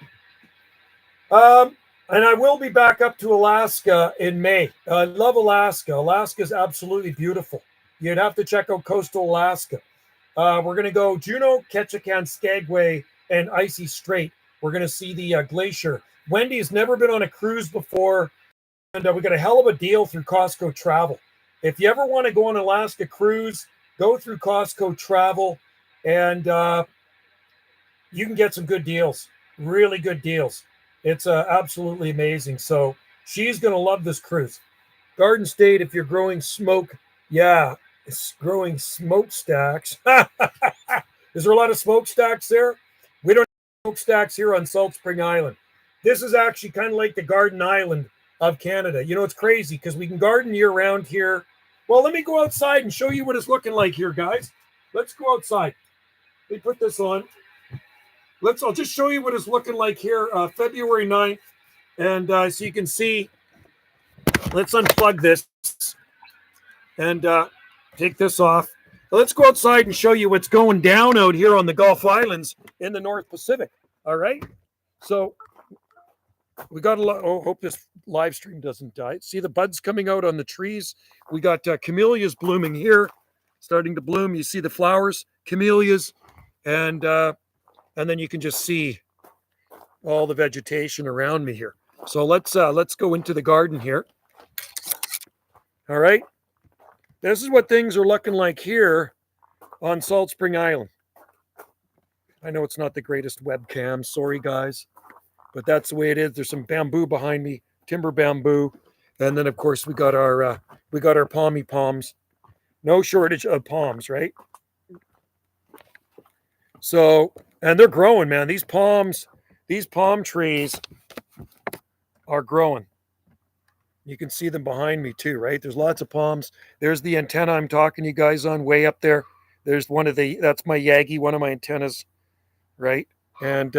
And I will be back up to Alaska in May. I love Alaska. Alaska is absolutely beautiful. You'd have to check out coastal Alaska. We're going to go Juneau, Ketchikan, Skagway, and Icy Strait. We're going to see the glacier. Wendy's never been on a cruise before, and we got a hell of a deal through Costco Travel. If you ever want to go on an Alaska cruise, go through Costco Travel, and you can get some good deals, really good deals. It's absolutely amazing. So she's going to love this cruise. Garden State, if you're growing smoke, yeah, it's growing smokestacks. Is there a lot of smokestacks there? We don't have smokestacks here on Salt Spring Island. This is actually kind of like the Garden Island of Canada. You know, it's crazy because we can garden year-round here. Well, let me go outside and show you what it's looking like here, guys. Let's go outside. Let me put this on. I'll just show you what it's looking like here, February 9th. And so you can see, let's unplug this and take this off. Let's go outside and show you what's going down out here on the Gulf Islands in the North Pacific. All right. So we got a lot. Oh, hope this live stream doesn't die. See the buds coming out on the trees. We got camellias blooming here, starting to bloom. You see the flowers, camellias, and then you can just see all the vegetation around me here. So let's go into the garden here. All right. This is what things are looking like here on Salt Spring Island. I know it's not the greatest webcam. Sorry, guys. But that's the way it is. There's some bamboo behind me, timber bamboo. And then, of course, we got our palmy palms. No shortage of palms, right? So, and they're growing, man. These palm trees are growing. You can see them behind me too, right? There's lots of palms. There's the antenna I'm talking to you guys on way up there. There's that's my Yagi, one of my antennas, right? And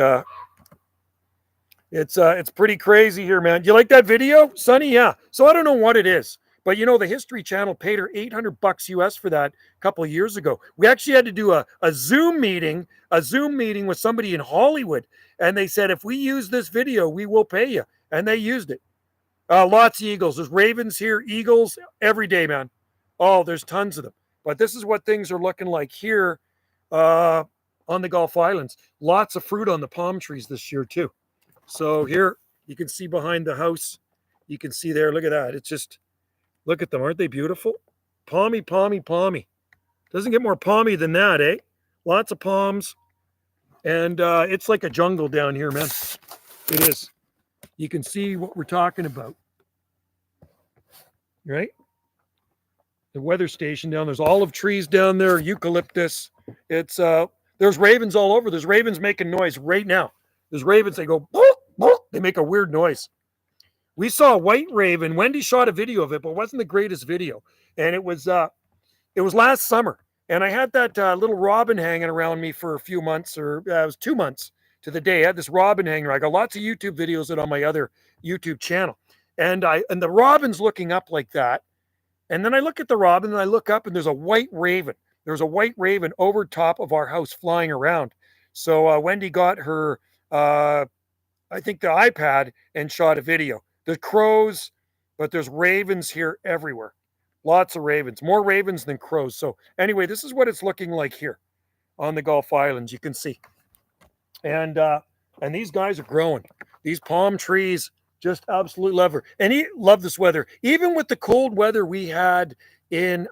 it's pretty crazy here, man. Do you like that video, Sonny? Yeah. So I don't know what it is, But you know, the History Channel paid her $800 US for that a couple of years ago. We actually had to do a Zoom meeting with somebody in Hollywood. And they said, if we use this video, we will pay you. And they used it. Lots of eagles. There's ravens here, eagles every day, man. Oh, there's tons of them. But this is what things are looking like here on the Gulf Islands. Lots of fruit on the palm trees this year, too. So here you can see behind the house. You can see there. Look at that. It's just, look at them. Aren't they beautiful? Palmy, palmy, palmy. Doesn't get more palmy than that, eh? Lots of palms. And it's like a jungle down here, man. It is. You can see what we're talking about. Right? The weather station down there's olive trees down there, eucalyptus. It's there's ravens all over. There's ravens making noise right now. There's ravens, they go boop, boop. They make a weird noise. We saw a white raven. Wendy shot a video of it, but it wasn't the greatest video. And it was last summer. And I had that little robin hanging around me for a few months, or it was 2 months to the day. I had this robin hanger. I got lots of YouTube videos of it on my other YouTube channel. And the robin's looking up like that. And then I look at the robin and I look up and there's a white raven. There's a white raven over top of our house flying around. So Wendy got her, I think the iPad and shot a video. There's crows, but there's ravens here everywhere. Lots of ravens, more ravens than crows. So anyway, this is what it's looking like here on the Gulf Islands. You can see. And these guys are growing. These palm trees, just absolutely love her. And he loved this weather. Even with the cold weather we had in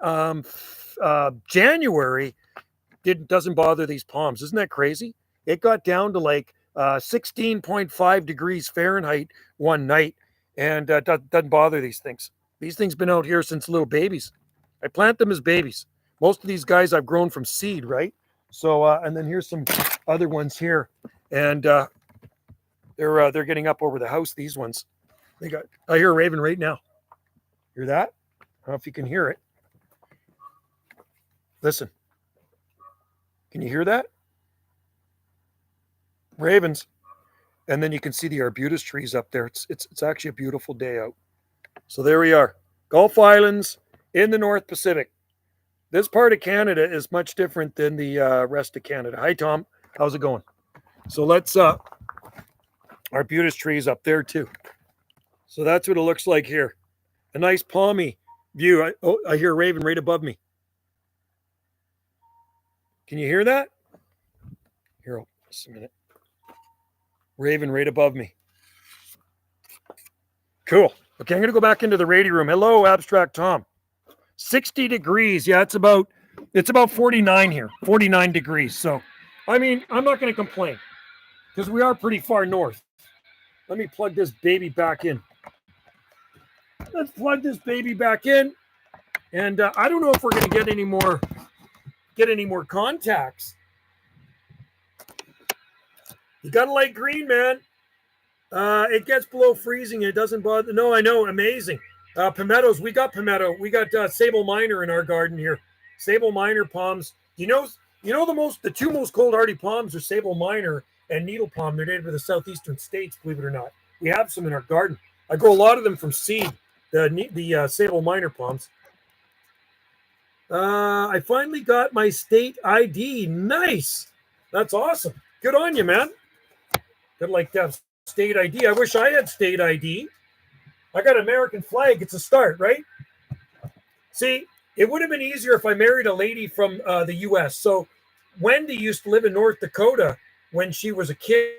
January, doesn't bother these palms. Isn't that crazy? It got down to like 16.5 degrees Fahrenheit one night, and doesn't bother these things. These things been out here since little babies. I plant them as babies. Most of these guys I've grown from seed, right? So, and then here's some other ones here, and they're getting up over the house. These ones, I hear a raven right now. Hear that? I don't know if you can hear it. Listen. Can you hear that? Ravens. And then you can see the arbutus trees up there. It's actually a beautiful day out. So there we are. Gulf Islands in the North Pacific. This part of Canada is much different than the rest of Canada. Hi, Tom. How's it going? So let's, arbutus trees up there too. So that's what it looks like here. A nice palmy view. I hear a raven right above me. Can you hear that? Here, just a minute. Raven right above me. Cool. Okay, I'm going to go back into the radio room. Hello, Abstract Tom. 60 degrees. Yeah, it's about 49 here. 49 degrees. So, I mean, I'm not going to complain because we are pretty far north. Let me plug this baby back in. Let's plug this baby back in. And I don't know if we're going to get any more contacts. You got to like green, man. It gets below freezing. It doesn't bother. No, I know. Amazing. Pimentos. We got pimento. We got sable minor in our garden here. Sable minor palms. You know the two most cold hardy palms are sable minor and needle palm. They're native to the southeastern states, believe it or not. We have some in our garden. I grow a lot of them from seed. The sable minor palms. I finally got my state ID. Nice. That's awesome. Good on you, man. Good like to have state ID. I wish I had state ID. I got an American flag. It's a start, right? See, it would have been easier if I married a lady from the U.S. So Wendy used to live in North Dakota when she was a kid.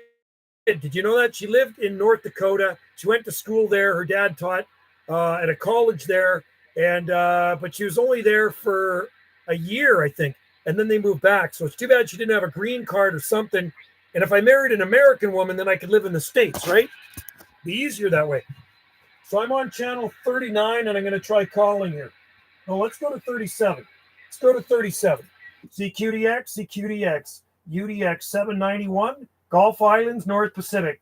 Did you know that? She lived in North Dakota. She went to school there. Her dad taught at a college there. And but she was only there for a year, I think. And then they moved back. So it's too bad she didn't have a green card or something. And if I married an American woman, then I could live in the States, right? Be easier that way. So I'm on channel 39, and I'm going to try calling here. No, let's go to 37. Let's go to 37. CQDX, UDX 791, Gulf Islands, North Pacific.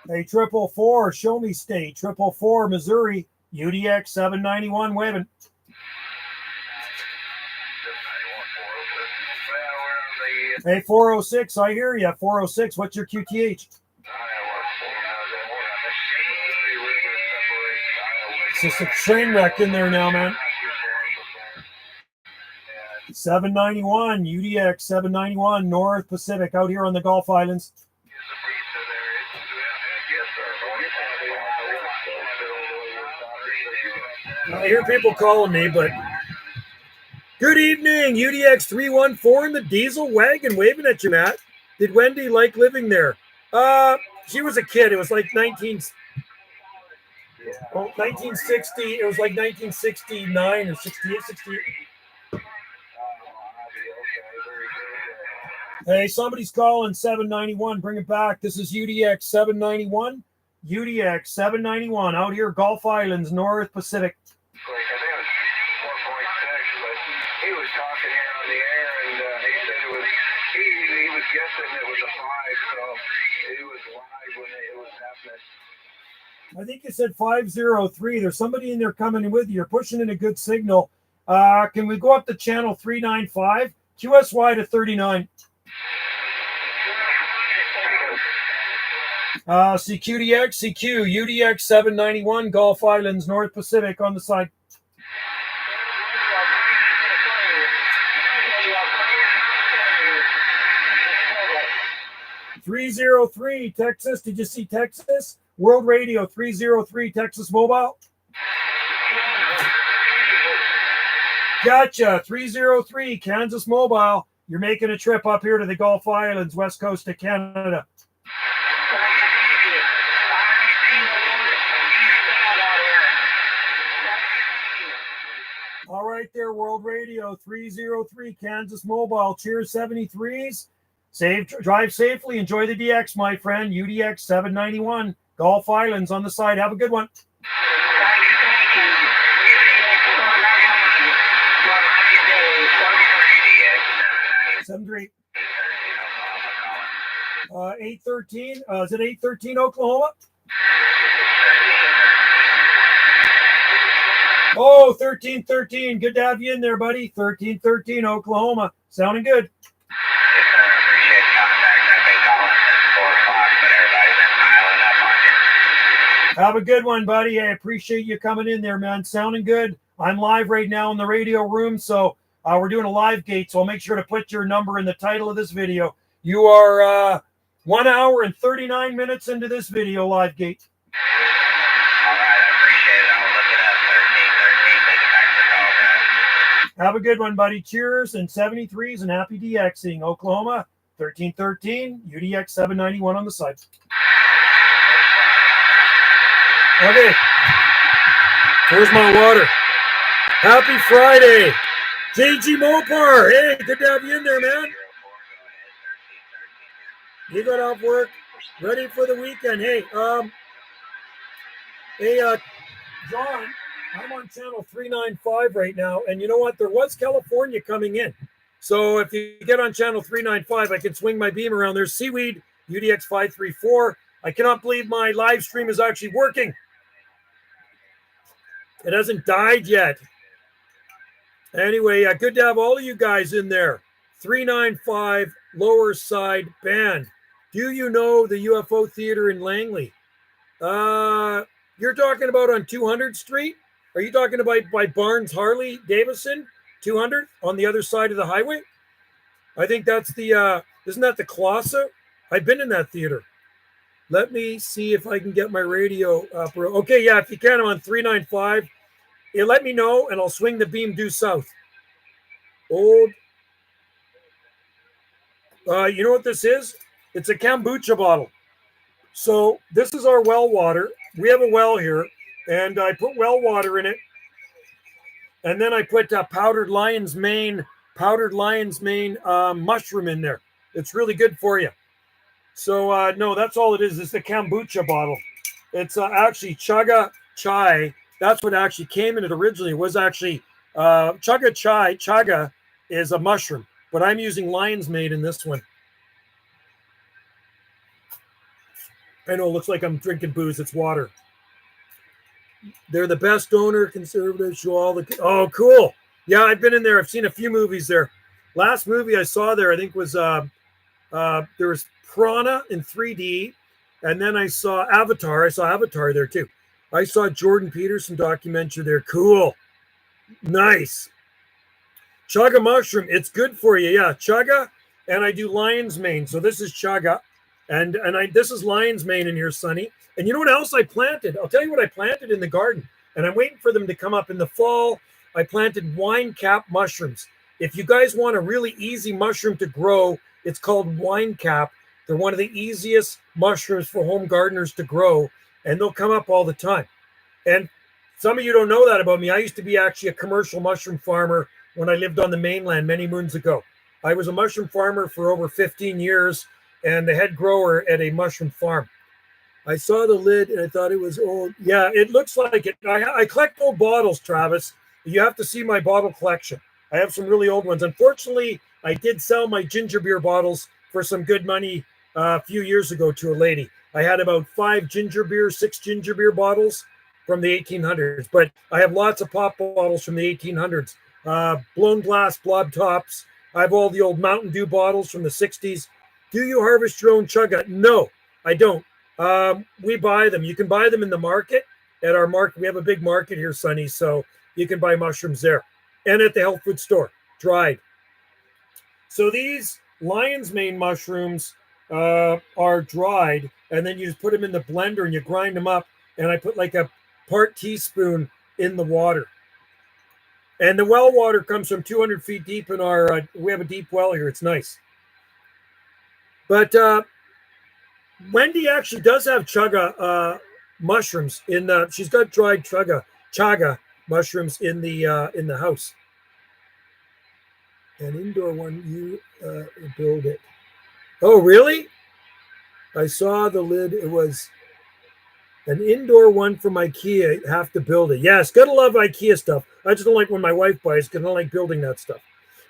Hey, 444, show me state. 444, Missouri, UDX 791, waving. Hey, 406, I hear you. 406, what's your QTH? It's just a train wreck in there now, man. 791, UDX 791, North Pacific, out here on the Gulf Islands. I hear people calling me, but good evening, UDX 314 in the diesel wagon waving at you, Matt. Did Wendy like living there? She was a kid. It was like 1960. It was like 1969 or 68, 68. Hey, somebody's calling 791. Bring it back. This is UDX 791. UDX 791 out here, Gulf Islands, North Pacific. I think it was 4.6, but he was talking here on the air, and he said it was, he was guessing it was a 5, so it was live when it was happening. I think you said 503. There's somebody in there coming in with you. You're pushing in a good signal. Can we go up to channel 395? QSY to 39. CQDX, CQ, UDX 791, Gulf Islands, North Pacific on the side. .303 Texas. Did you see Texas? World Radio 303 Texas Mobile. Gotcha. 303 Kansas Mobile. You're making a trip up here to the Gulf Islands, west coast of Canada. All right there, World Radio 303 Kansas Mobile. Cheers, 73s. Drive safely. Enjoy the DX, my friend. UDX 791, Gulf Islands on the side. Have a good one. 73. 813. Is it 813 Oklahoma? Oh, 1313. Good to have you in there, buddy. 1313 Oklahoma. Sounding good. Have a good one, buddy. I appreciate you coming in there, man. Sounding good. I'm live right now in the radio room, so we're doing a live gate, so I'll make sure to put your number in the title of this video. You are 1 hour and 39 minutes into this video, live gate. All right, I appreciate it. I'll look it up. 1313, make it back to the call, man. Have a good one, buddy. Cheers and 73s and happy DXing. Oklahoma, 1313, UDX 791 on the side. Okay, here's my water. Happy Friday. JG Mopar, hey, good to have you in there, man. You got off work, ready for the weekend. Hey, John, I'm on channel 395 right now, and you know what? There was California coming in. So if you get on channel 395, I can swing my beam around. There's Seaweed, UDX 534. I cannot believe my live stream is actually working. It hasn't died yet. Anyway, good to have all of you guys in there. 395 Lower Side Band. Do you know the UFO Theater in Langley? You're talking about on 200th Street? Are you talking about by Barnes Harley Davidson, 200 on the other side of the highway? I think that's the, isn't that the Clausa? I've been in that theater. Let me see if I can get my radio up. Okay, yeah, if you can, I'm on 395. You let me know, and I'll swing the beam due south. Old. You know what this is? It's a kombucha bottle. So this is our well water. We have a well here, and I put well water in it. And then I put powdered lion's mane mushroom in there. It's really good for you. So, no, that's all it is. It's the kombucha bottle. It's actually chaga chai. That's what actually came in it originally. It was actually chaga chai. Chaga is a mushroom, but I'm using lion's mane in this one. I know it looks like I'm drinking booze. It's water. They're the best donor, conservative, show all the... Oh, cool. Yeah, I've been in there. I've seen a few movies there. Last movie I saw there, I think was there was Prana in 3D, and then I saw Avatar. I saw Avatar there too. I saw Jordan Peterson documentary there. Cool, nice. Chaga mushroom, it's good for you. Yeah, chaga, and I do lion's mane. So this is chaga, and I this is lion's mane in here, Sonny. And you know what else I planted? I'll tell you what I planted in the garden, and I'm waiting for them to come up in the fall. I planted wine cap mushrooms. If you guys want a really easy mushroom to grow, it's called wine cap. They're one of the easiest mushrooms for home gardeners to grow, and they'll come up all the time. And some of you don't know that about me. I used to be actually a commercial mushroom farmer when I lived on the mainland many moons ago. I was a mushroom farmer for over 15 years and the head grower at a mushroom farm. I saw the lid and I thought it was old. Yeah, it looks like it. I collect old bottles, Travis. You have to see my bottle collection. I have some really old ones. Unfortunately, I did sell my ginger beer bottles for some good money a few years ago to a lady. I had about 6 ginger beer bottles from the 1800s, but I have lots of pop bottles from the 1800s. Blown glass blob tops. I have all the old Mountain Dew bottles from the 60s. Do you harvest your own chaga? No, I don't. We buy them. You can buy them in the market. At our market, we have a big market here, Sonny, so you can buy mushrooms there. And at the health food store, dried. So these lion's mane mushrooms are dried, and then you just put them in the blender and you grind them up. And I put like a part teaspoon in the water. And the well water comes from 200 feet deep in our, we have a deep well here. It's nice. But Wendy actually does have chaga mushrooms in the, she's got dried chaga mushrooms in the house. An indoor one, you build it. Oh, really? I saw the lid. It was an indoor one from IKEA. Have to build it. Yes, gotta love IKEA stuff. I just don't like when my wife buys because I don't like building that stuff.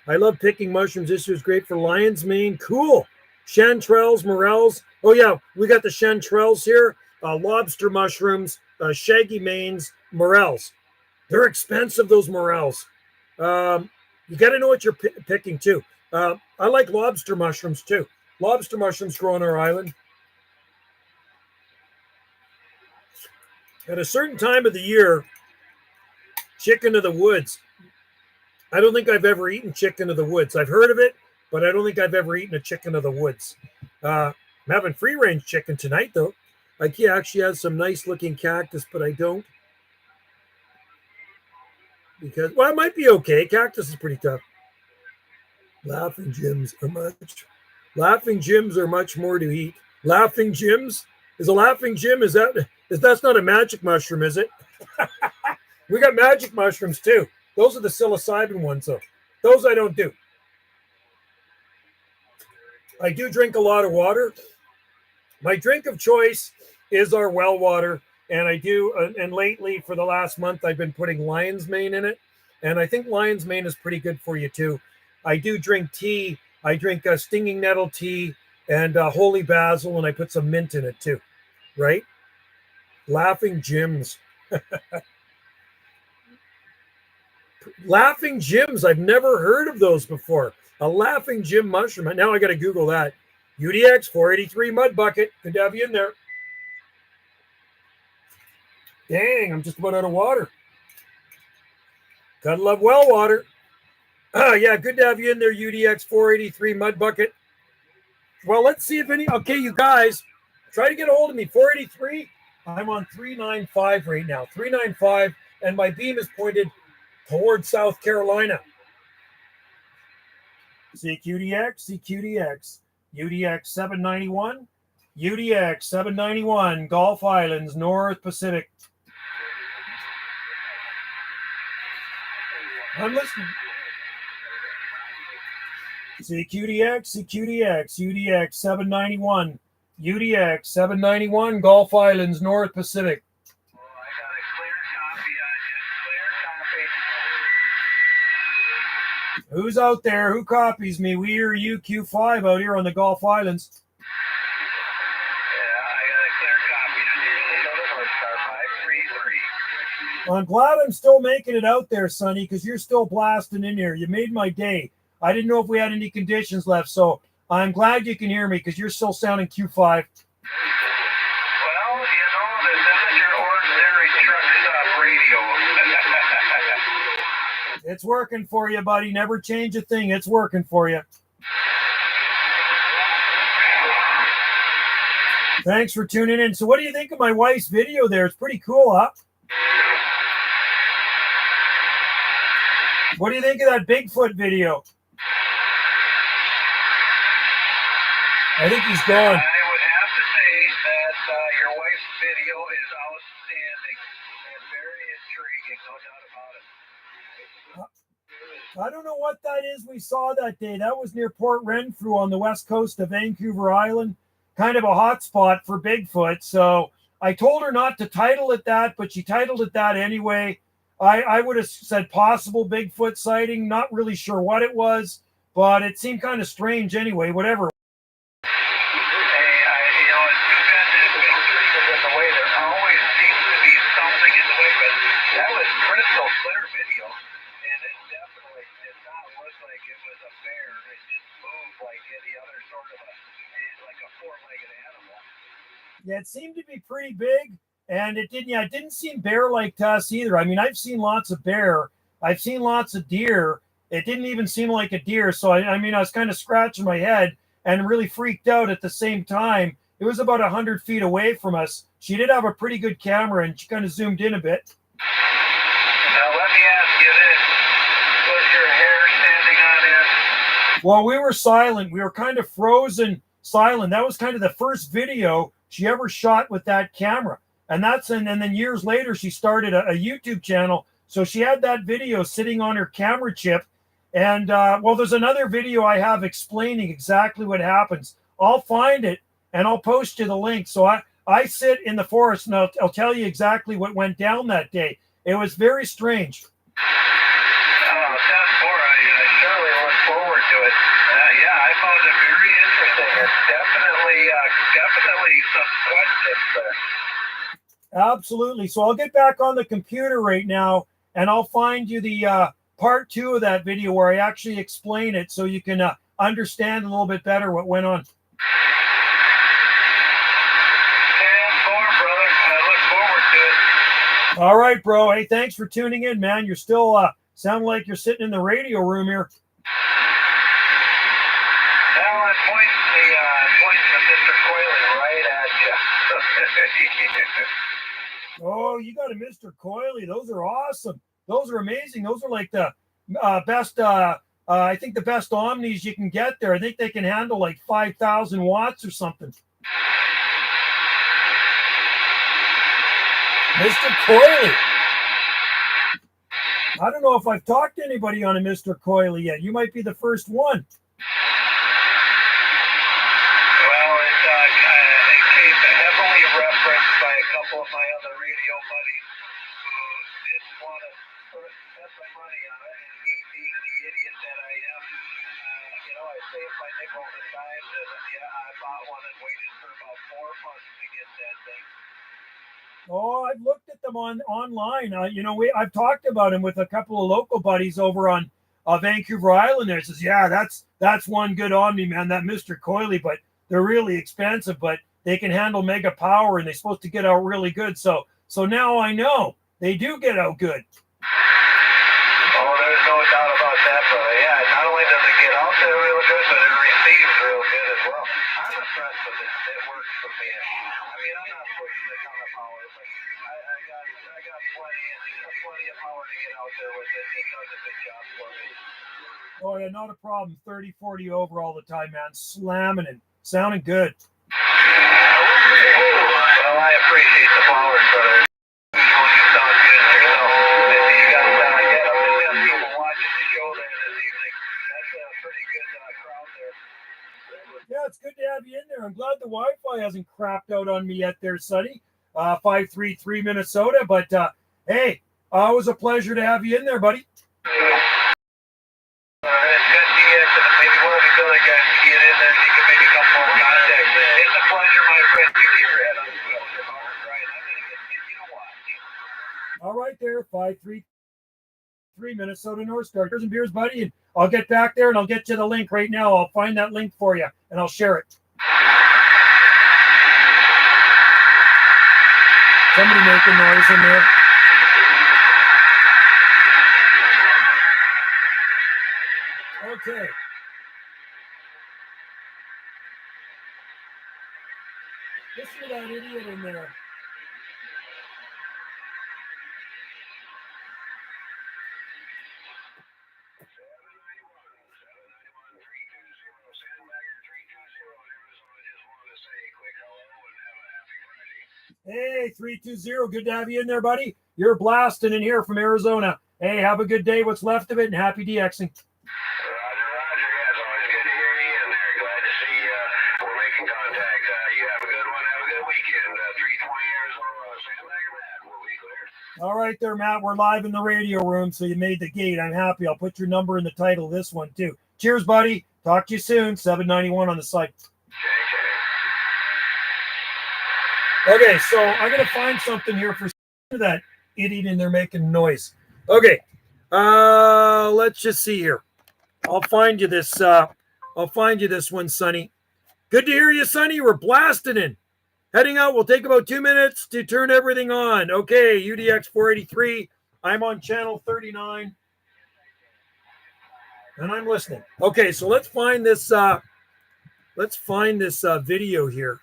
I love picking mushrooms. This is great for lion's mane. Cool. Chanterelles, morels. Oh, yeah, we got the chanterelles here. Lobster mushrooms, shaggy manes, morels. They're expensive, those morels. You got to know what you're picking, too. I like lobster mushrooms, too. Lobster mushrooms grow on our island. At a certain time of the year, chicken of the woods. I don't think I've ever eaten chicken of the woods. I've heard of it, but I don't think I've ever eaten a chicken of the woods. I'm having free-range chicken tonight, though. IKEA actually has some nice-looking cactus, but I don't. Because, well, it might be okay. Cactus is pretty tough. Laughing Jims are much more to eat. Laughing Jims? Is a laughing Jim, that's not a magic mushroom, is it? We got magic mushrooms too. Those are the psilocybin ones, though. Those I don't do. I do drink a lot of water. My drink of choice is our well water, and I do. And lately, for the last month, I've been putting lion's mane in it, and I think lion's mane is pretty good for you too. I do drink tea. I drink stinging nettle tea and holy basil, and I put some mint in it too. Right? Laughing Jims. Laughing Jims. I've never heard of those before. A laughing Jim mushroom. Now I got to Google that. UDX 483 mud bucket. Good to have you in there. Dang, I'm just about out of water. Gotta love well water. Yeah, good to have you in there, UDX 483 mud bucket. Well, let's see if any. Okay, you guys, try to get a hold of me. 483. I'm on 395 right now. 395, and my beam is pointed towards South Carolina. CQDX, UDX 791, UDX 791, Gulf Islands, North Pacific. I'm listening. CQDX, UDX 791, UDX 791, Gulf Islands, North Pacific. Well, I got a clear copy on you. Clear copy. Who's out there? Who copies me? We are UQ5 out here on the Gulf Islands. Yeah, I got a clear copy on you. North Star 533. Well, I'm glad I'm still making it out there, Sonny, because you're still blasting in here. You made my day. I didn't know if we had any conditions left. So I'm glad you can hear me because you're still sounding Q5. Well, this isn't your ordinary truck stop radio. It's working for you, buddy. Never change a thing. It's working for you. Thanks for tuning in. So what do you think of my wife's video there? It's pretty cool, huh? What do you think of that Bigfoot video? I think he's gone. I would have to say that your wife's video is outstanding and very intriguing, no doubt about it. I don't know what that is we saw that day. That was near Port Renfrew on the west coast of Vancouver Island. Kind of a hot spot for Bigfoot. So I told her not to title it that, but she titled it that anyway. I would have said possible Bigfoot sighting. Not really sure what it was, but it seemed kind of strange anyway, whatever. Yeah, it seemed to be pretty big, and it didn't seem bear-like to us either. I mean, I've seen lots of bear, I've seen lots of deer. It didn't even seem like a deer. So I mean, I was kind of scratching my head and really freaked out at the same time. It was about 100 feet away from us. She did have a pretty good camera, and she kind of zoomed in a bit. Now let me ask you this: was your hair standing on end? Well, we were silent. We were kind of frozen silent. That was kind of the first video she ever shot with that camera. And then years later, she started a YouTube channel. So she had that video sitting on her camera chip. And well, there's another video I have explaining exactly what happens. I'll find it and I'll post you the link. So I sit in the forest and I'll tell you exactly what went down that day. It was very strange. Oh, sounds more. I surely look forward to it. Yeah, I found it very interesting. It's definitely some questions there. Absolutely. So I'll get back on the computer right now and I'll find you the part 2 of that video where I actually explain it so you can understand a little bit better what went on. Brother. I look forward to it. All right, bro. Hey, thanks for tuning in, man. You're still sound like you're sitting in the radio room here. Well, I'm pointing to Mr. Coyley right at you. Oh, you got a Mr. Coyley. Those are awesome. Those are amazing. Those are like the best, I think the best Omnis you can get there. I think they can handle like 5,000 watts or something. Mr. Coyley. I don't know if I've talked to anybody on a Mr. Coyley yet. You might be the first one. Well, it came heavily referenced by a couple of my other radio buddies who didn't want to bet my money on it. And me being the idiot that I am, I saved my nickels and dimes, and I bought one and waited for about 4 months to get that thing. Oh, I've looked at them online. I've talked about them with a couple of local buddies over on Vancouver Island. There says, yeah, that's one good Omni, man. That Mr. Coyley, but they're really expensive, but they can handle mega power, and they're supposed to get out really good. So now I know they do get out good. Oh, there's no doubt about that, brother. Yeah, not only does it get out there real good, but it receives real good as well. I'm impressed with it. It works for me. I mean, I'm not pushing a ton of power, but I got plenty of power to get out there with it. It does a good job for me. Oh, yeah, not a problem. 30, 40 over all the time, man. Slamming and sounding good. Well, I appreciate the power, brother. You sound good yourself. You got people watching the show there this evening. That's a pretty good crowd there. Yeah, it's good to have you in there. I'm glad the Wi-Fi hasn't crapped out on me yet there, Sonny. 533 Minnesota. But, hey, always a pleasure to have you in there, buddy. It's good DX, and maybe one of these other guys can get in there and you can maybe come more contact. It's a pleasure, my friend, to keep your head on the swivel. Right. I'm going to get you to watch. All right there, 533 Minnesota North Star. Beers and beers, buddy. And I'll get back there and I'll get you the link right now. I'll find that link for you and I'll share it. Somebody making noise in there. Okay. Listen to that idiot in there. Hey, 320. Good to have you in there, buddy. You're blasting in here from Arizona. Hey, have a good day, what's left of it, and happy DXing. Roger, Roger. Yeah, it's always good to hear you in there. Glad to see we're making contact. You have a good one. Have a good weekend. 320 Arizona. Sandbagger Matt. We'll be clear. All right there, Matt. We're live in the radio room, so you made the gate. I'm happy. I'll put your number in the title of this one, too. Cheers, buddy. Talk to you soon. 791 on the site. Okay, so I'm going to find something here for that idiot in there making noise. Okay, let's just see here. I'll find you this one, Sonny. Good to hear you, Sonny. We're blasting in. Heading out will take about 2 minutes to turn everything on. Okay, UDX 483. I'm on channel 39. And I'm listening. Okay, so let's find this video here.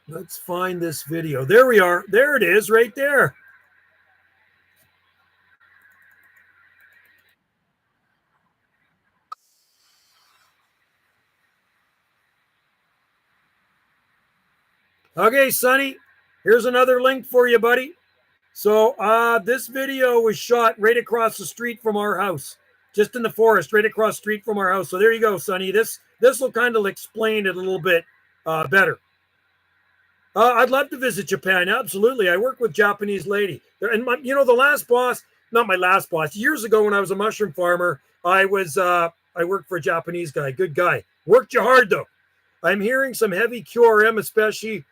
Let's find this video. There we are. There it is right there. Okay, Sonny, here's another link for you, buddy. So this video was shot right across the street from our house, just in the forest, right across the street from our house. So there you go, Sonny. This will kind of explain it a little bit better. I'd love to visit Japan. Absolutely. I work with Japanese lady. And the last boss, not my last boss, years ago when I was a mushroom farmer, I worked for a Japanese guy. Good guy. Worked you hard, though. I'm hearing some heavy QRM, especially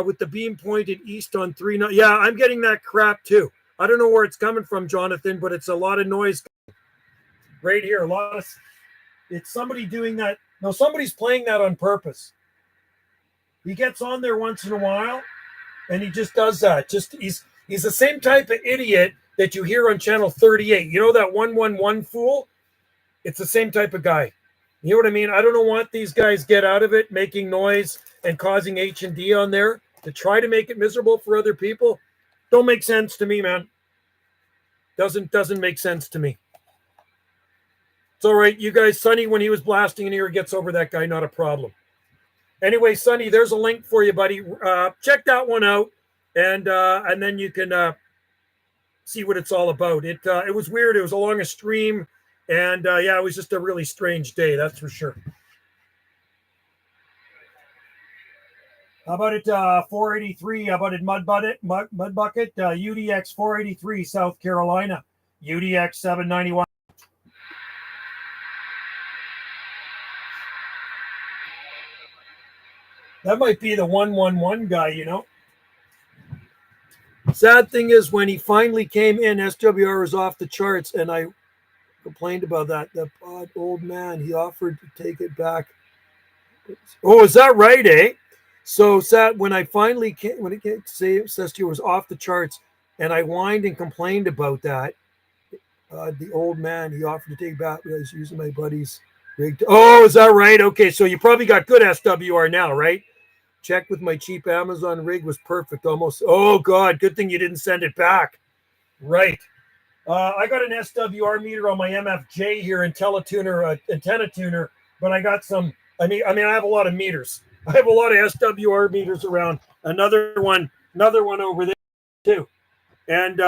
with the beam pointed east on 3. Yeah, I'm getting that crap, too. I don't know where it's coming from, Jonathan, but it's a lot of noise right here. It's somebody doing that. No, somebody's playing that on purpose. He gets on there once in a while, and he just does that. He's the same type of idiot that you hear on channel 38. You know that 111 fool? It's the same type of guy. You know what I mean? I don't want these guys get out of it, making noise and causing H&D on there to try to make it miserable for other people. Don't make sense to me, man. Doesn't make sense to me. It's all right. You guys, Sonny, when he was blasting in here, gets over that guy, not a problem. Anyway, Sonny, there's a link for you, buddy. Check that one out, and then you can see what it's all about. It was weird. It was along a stream, and yeah, it was just a really strange day, that's for sure. How about it 483? How about it Mud Bucket? UDX 483, South Carolina. UDX 791. That might be the 111 guy, you know. Sad thing is, when he finally came in, SWR was off the charts, and I complained about that. That old man, he offered to take it back. Oh, is that right, eh? So sad when I finally came, when it came to say SWR was off the charts, and I whined and complained about that. The old man, he offered to take it back, but I was using my buddy's rig. Oh, is that right? Okay, so you probably got good SWR now, right? Checked with my cheap Amazon rig, was perfect almost. Oh, God, good thing you didn't send it back. Right. I got an SWR meter on my MFJ here in Teletuner, antenna tuner, but I got some, I mean, I have a lot of meters. I have a lot of SWR meters around. Another one over there too. And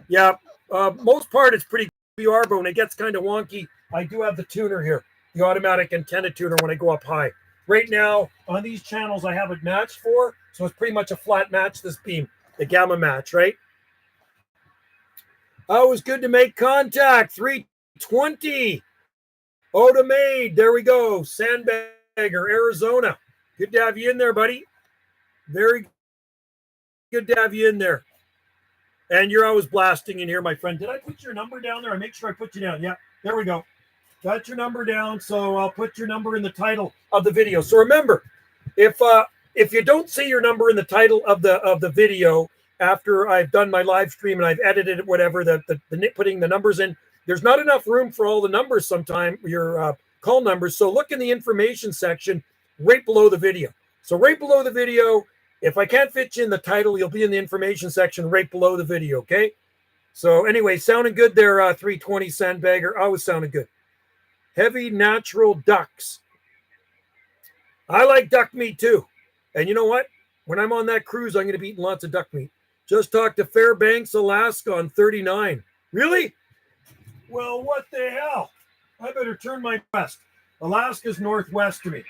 yeah, most part it's pretty SWR, but when it gets kind of wonky, I do have the tuner here, the automatic antenna tuner when I go up high. Right now on these channels I have it matched for, so it's pretty much a flat match, this beam, the gamma match, right? Always good to make contact. 320. Oda Maid. There we go. Sandbagger, Arizona. Good to have you in there, buddy. Very good to have you in there. And you're always blasting in here, my friend. Did I put your number down there? I make sure I put you down. Yeah, there we go. Got your number down, so I'll put your number in the title of the video. So remember, if you don't see your number in the title of the video after I've done my live stream and I've edited it, whatever, the putting the numbers in, there's not enough room for all the numbers sometime, your call numbers. So look in the information section right below the video. So right below the video, if I can't fit you in the title, you'll be in the information section right below the video, okay? So anyway, sounding good there, 320 Sandbagger. Always sounding good. Heavy natural ducks. I like duck meat too. And you know what? When I'm on that cruise, I'm going to be eating lots of duck meat. Just talked to Fairbanks, Alaska on 39. Really? Well, what the hell? I better turn my west. Alaska's northwest to me.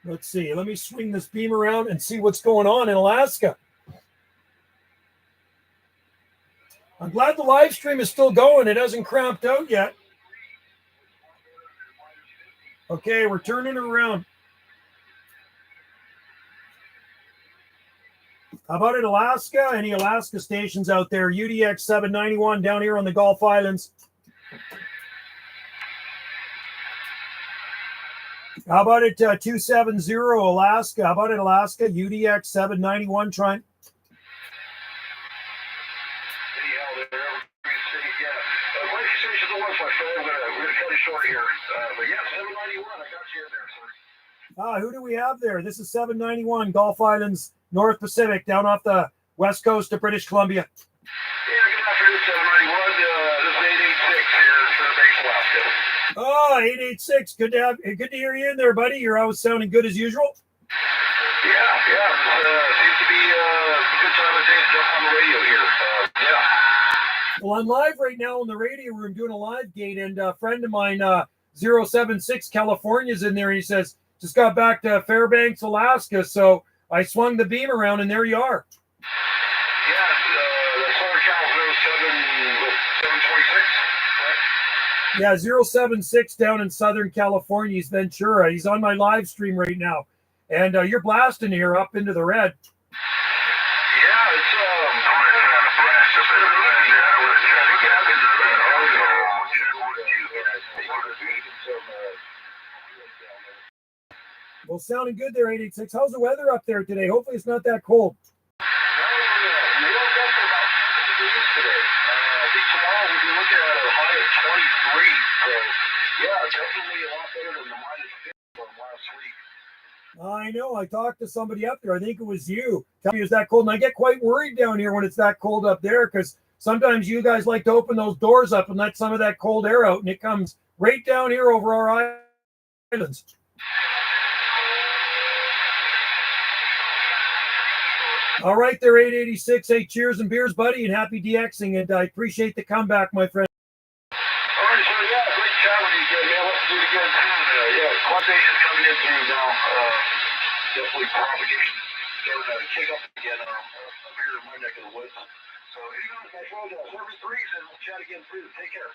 Let's see. Let me swing this beam around and see what's going on in Alaska. I'm glad the live stream is still going. It hasn't cramped out yet. Okay, we're turning around. How about in Alaska? Any Alaska stations out there? UDX 791 down here on the Gulf Islands. How about it 270 Alaska? How about it Alaska? UDX 791 trying. Who do we have there? This is 791 Gulf Islands, North Pacific, down off the west coast of British Columbia. Yeah, good afternoon, 791. This is 886 here, Fairbanks, Alaska. Oh, 886. Good to hear you in there, buddy. You're always sounding good as usual. Yeah. Seems to be a good time of day to jump on the radio here. Yeah. Well, I'm live right now in the radio room doing a live gate, and a friend of mine, 076 California's in there. And he says, just got back to Fairbanks, Alaska. So I swung the beam around, and there you are. Yeah, Southern Cal 726, right? Yeah, 076 down in Southern California. He's Ventura. He's on my live stream right now. And you're blasting here up into the red. Yeah, it's well, sounding good there, 886. How's the weather up there today? Hopefully it's not that cold. I know. I talked to somebody up there. I think it was you. Tell me it was that cold. And I get quite worried down here when it's that cold up there because sometimes you guys like to open those doors up and let some of that cold air out, and it comes right down here over our islands. All right there, 886. Hey, cheers and beers, buddy, and happy DXing. And I appreciate the comeback, my friend. All right, so yeah, great chat with you again, man. Let's do it again soon. Yeah, conversation's coming in through now. Definitely propagation starting to kick up again up here in my neck of the woods. So anyways, my phone every 3, and we'll chat again soon. Take care.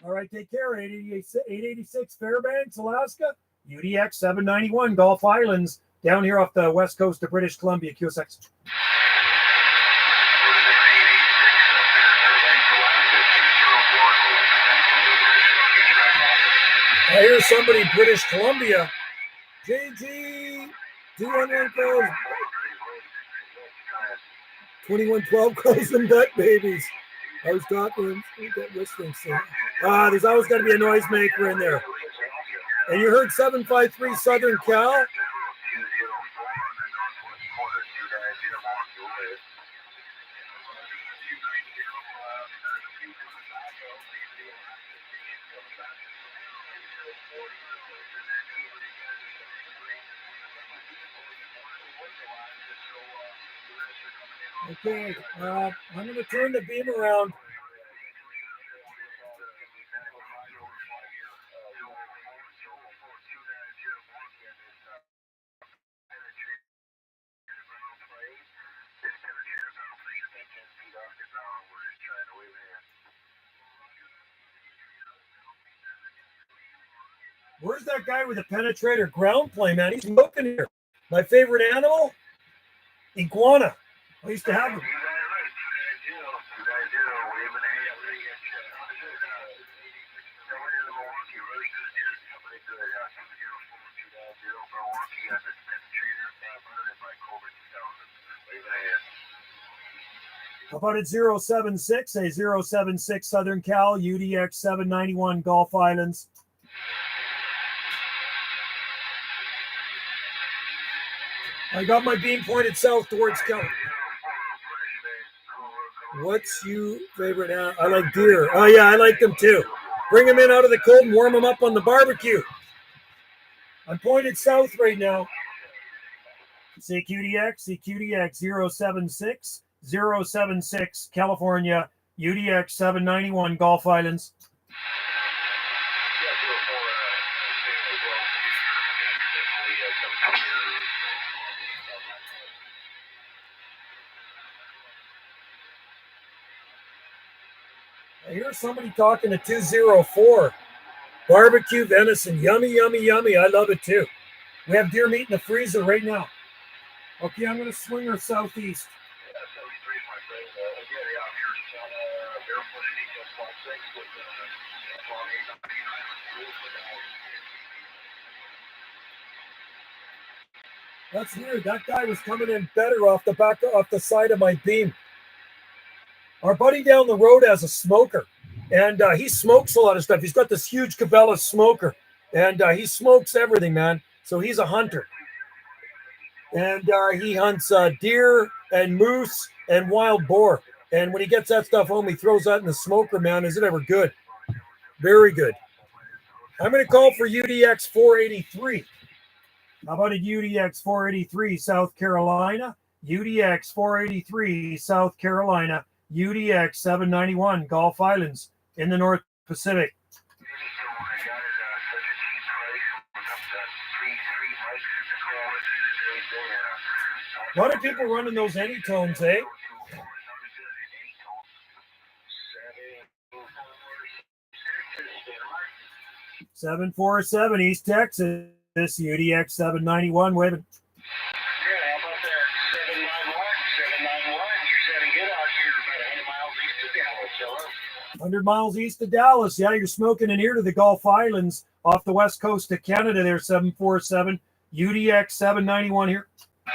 All right, take care. 886 Fairbanks, Alaska, UDX 791 Gulf Islands, down here off the west coast of British Columbia, QSX. I hear somebody, British Columbia. JG, 211 2112 calls them duck babies. I was talking that listening. There's always got to be a noisemaker in there. And you heard 753 Southern Cal. Okay, I'm going to turn the beam around. Where's that guy with the penetrator ground plane, man? He's looking here. My favorite animal? Iguana. I used to have them. How about at 076, a 076 Southern Cal, UDX 791 Gulf Islands. I got my beam pointed south towards Cal. What's your favorite animal? I like deer. Oh, yeah, I like them too. Bring them in out of the cold and warm them up on the barbecue. I'm pointed south right now. CQDX 076, 076 California, UDX 791 Gulf Islands. I hear somebody talking to 204. Barbecue venison. Yummy, yummy, yummy. I love it too. We have deer meat in the freezer right now. Okay, I'm going to swing her southeast. That's weird. That guy was coming in better off the side of my beam. Our buddy down the road has a smoker, and he smokes a lot of stuff. He's got this huge Cabela smoker, and he smokes everything, man. So he's a hunter. And he hunts deer and moose and wild boar. And when he gets that stuff home, he throws that in the smoker, man. Is it ever good? Very good. I'm going to call for UDX 483. How about a UDX 483, South Carolina? UDX 483, South Carolina. UDX 791, Gulf Islands in the North Pacific. A lot of people running those anytones, eh? 747 East Texas, UDX 791, waving. Yeah, how about that 791? 791, you're setting good out here, about 100 miles east of Dallas, hello? 100 miles east of Dallas. Yeah, you're smoking in here to the Gulf Islands off the west coast of Canada there, 747. UDX 791 here. Yeah,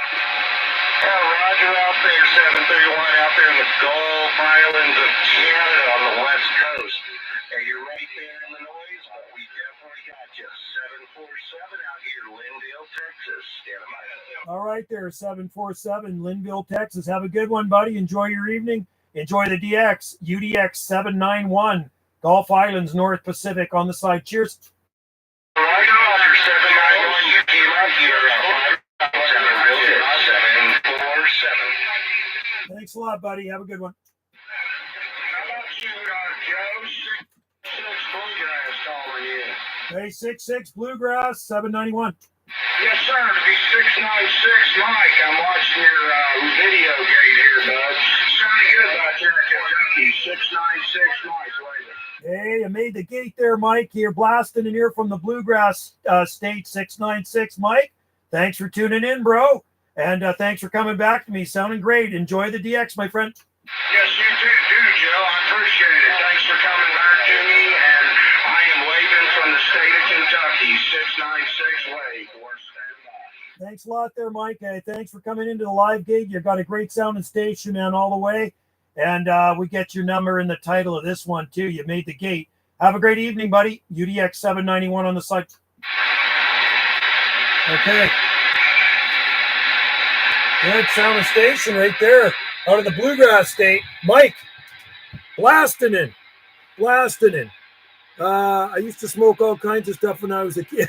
Roger out there, 731 out there in the Gulf Islands of Canada on the west coast. And you're right there in the noise, but we definitely got you. 747 out here, Linville, Texas. Stand by. All right there, 747, Linville, Texas. Have a good one, buddy. Enjoy your evening. Enjoy the DX, UDX 791, Gulf Islands, North Pacific on the side. Cheers. Roger, Roger, 791, you came out here. 747. Thanks a lot, buddy. Have a good one. How about you, Joe? 6 Bluegrass calling you. Hey, 66 Bluegrass, 791. Yes, sir. To be 696 Mike. I'm watching your video gate here, bud. Sounding good back here in Kentucky. 696 Mike. Hey, you made the gate there, Mike. You're blasting in here from the Bluegrass State, 696 Mike. Thanks for tuning in, bro. And thanks for coming back to me. Sounding great. Enjoy the DX, my friend. Yes, you too, Joe. I appreciate it. Thanks for coming back to me. And I am waving from the state of Kentucky, 696 Wave. Thanks a lot there, Mike. Hey, thanks for coming into the live gig. You've got a great sounding station, man, all the way. And we get your number in the title of this one, too. You made the gate. Have a great evening, buddy. UDX 791 on the side. Okay. Good sounding station right there out of the Bluegrass State. Mike, blasting in. I used to smoke all kinds of stuff when I was a kid.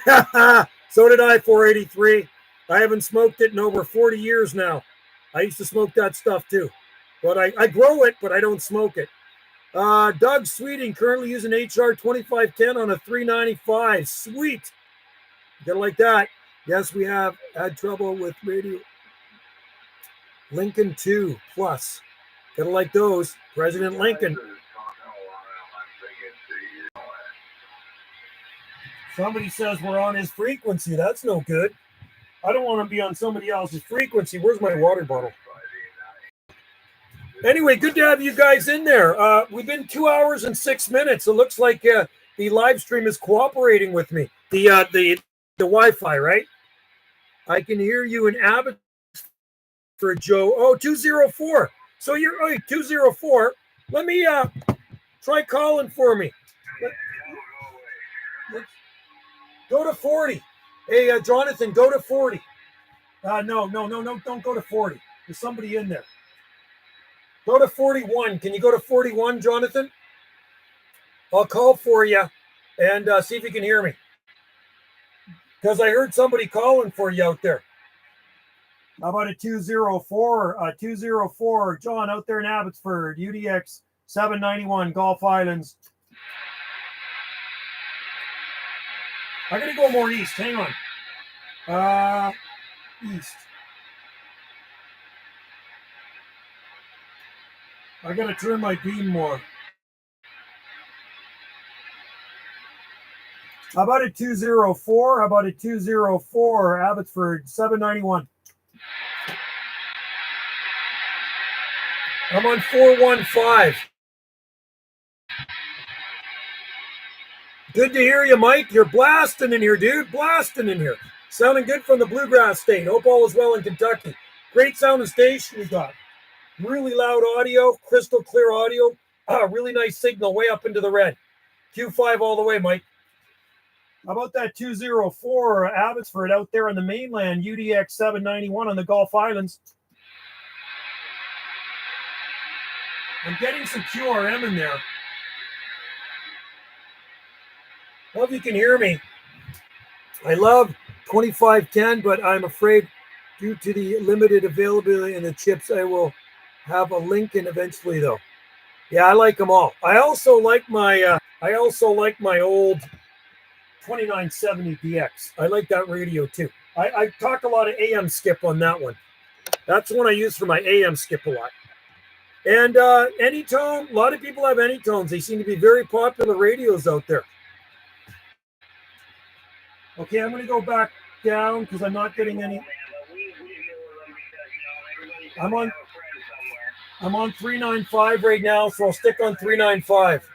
So did I, 483. I haven't smoked it in over 40 years now. I used to smoke that stuff too. But I grow it, but I don't smoke it. Doug Sweeting currently using HR 2510 on a 395. Sweet. Gotta like that. Yes, we have had trouble with radio. Lincoln 2 Plus. Gotta like those. President Lincoln. Somebody says we're on his frequency. That's no good. I don't want to be on somebody else's frequency. Where's my water bottle? Anyway, good to have you guys in there. We've been 2 hours and 6 minutes. It looks like the live stream is cooperating with me. The Wi-Fi, right? I can hear you in Abbotsford, Joe. Oh, 204. So you're 204. Let me try calling for me. Let's go to 40. Hey, Jonathan, go to 40. No, don't go to 40. There's somebody in there. Go to 41. Can you go to 41, Jonathan? I'll call for you and see if you can hear me. Because I heard somebody calling for you out there. How about a 204? 204, John, out there in Abbotsford, UDX 791, Gulf Islands. I'm going to go more east. Hang on. East. I got to turn my beam more. How about a 204? How about a 204, Abbotsford 791? I'm on 415. Good to hear you, Mike. You're blasting in here, dude. Blasting in here. Sounding good from the Bluegrass State. Hope all is well in Kentucky. Great sound and station we got. Really loud audio, crystal clear audio. Really nice signal way up into the red. Q5 all the way, Mike. How about that 204 Abbotsford out there on the mainland, UDX 791 on the Gulf Islands? I'm getting some QRM in there. Hope you can hear me. I love 2510, but I'm afraid due to the limited availability in the chips, I will have a Lincoln eventually, though. Yeah, I like them all. I also like my old 2970 DX. I like that radio too. I talk a lot of AM skip on that one. That's the one I use for my AM skip a lot. And Anytone, a lot of people have Anytones. They seem to be very popular radios out there. Okay, I'm going to go back down because I'm not getting any. I'm on 395 right now, so I'll stick on 395.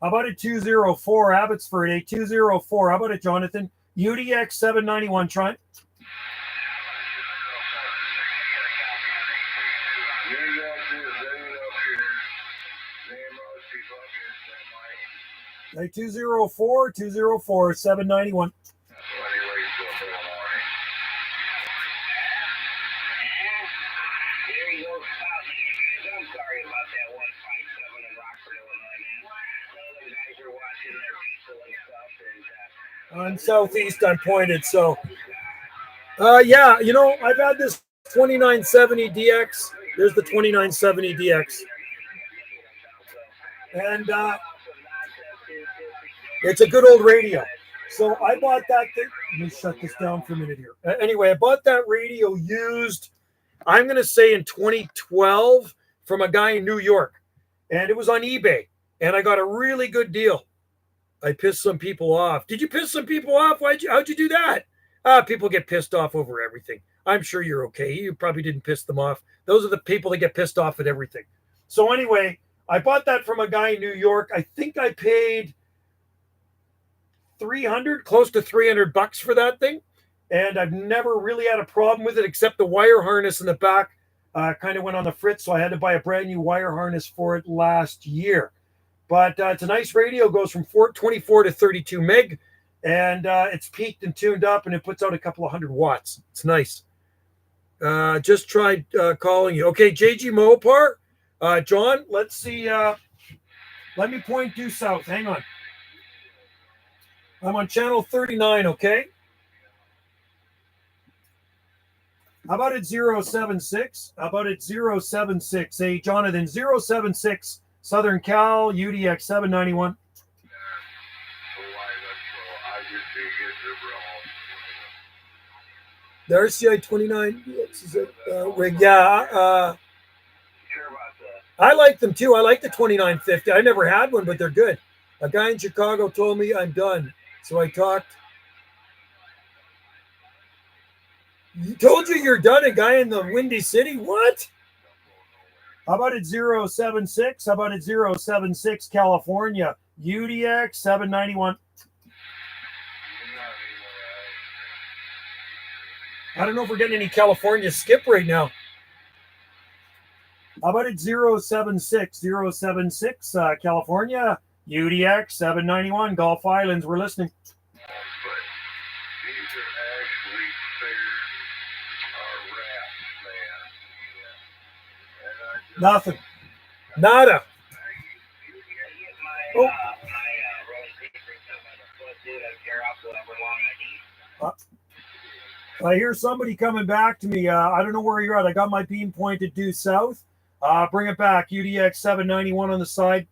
How about a 204 Abbotsford, a 204? How about it, Jonathan? UDX 791, try. A 204, 791. On southeast, I'm pointed. So, yeah, you know, I've had this 2970 DX. There's the 2970 DX. And it's a good old radio. So I bought that thing. Let me shut this down for a minute here. Anyway, I bought that radio used, I'm going to say in 2012 from a guy in New York. And it was on eBay. And I got a really good deal. I pissed some people off. Did you piss some people off? How'd you do that? People get pissed off over everything. I'm sure you're okay. You probably didn't piss them off. Those are the people that get pissed off at everything. So anyway, I bought that from a guy in New York. I think I paid close to $300 for that thing. And I've never really had a problem with it, except the wire harness in the back kind of went on the fritz. So I had to buy a brand new wire harness for it last year. But it's a nice radio, goes from 24 to 32 meg, and it's peaked and tuned up, and it puts out a couple of 100 watts. It's nice. Just tried calling you. Okay, JG Mopar. John, let's see. Let me point due south. Hang on. I'm on channel 39, okay? How about it 076? How about it 076? Hey, Jonathan, 076. Southern Cal, UDX 791. The RCI 29 rig, yeah. I like them too. I like the 2950. I never had one, but they're good. A guy in Chicago told me I'm done. So I talked You told you you're done, a guy in the Windy City? What? How about it 076? How about it 076 California? UDX 791. I don't know if we're getting any California skip right now. How about it 076? 076 California? UDX 791 Gulf Islands. We're listening. Nothing. Nada. Oh. I hear somebody coming back to me. I don't know where you're at. I got my beam pointed due south. Bring it back. UDX 791 on the side.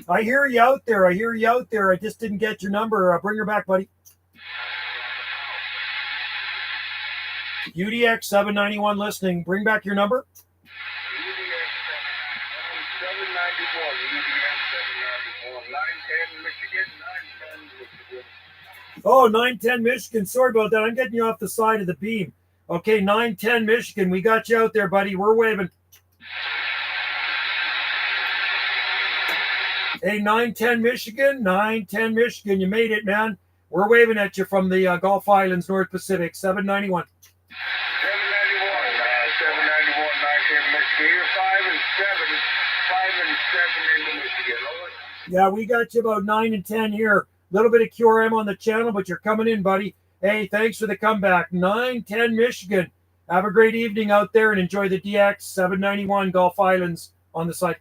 I hear you out there. I hear you out there. I just didn't get your number. Bring her back, buddy. UDX 791 listening. Bring back your number. Oh, 910 Michigan. Sorry about that. I'm getting you off the side of the beam. Okay, 910 Michigan. We got you out there, buddy. We're waving. Hey, 910 Michigan. 910 Michigan. You made it, man. We're waving at you from the Gulf Islands, North Pacific. 791. 791, 910 Michigan. You're 5 and 7 into Michigan. Yeah, we got you about 9 and 10 here. A little bit of QRM on the channel, but you're coming in, buddy. Hey, thanks for the comeback. 910 Michigan. Have a great evening out there and enjoy the DX 791 Gulf Islands on the site.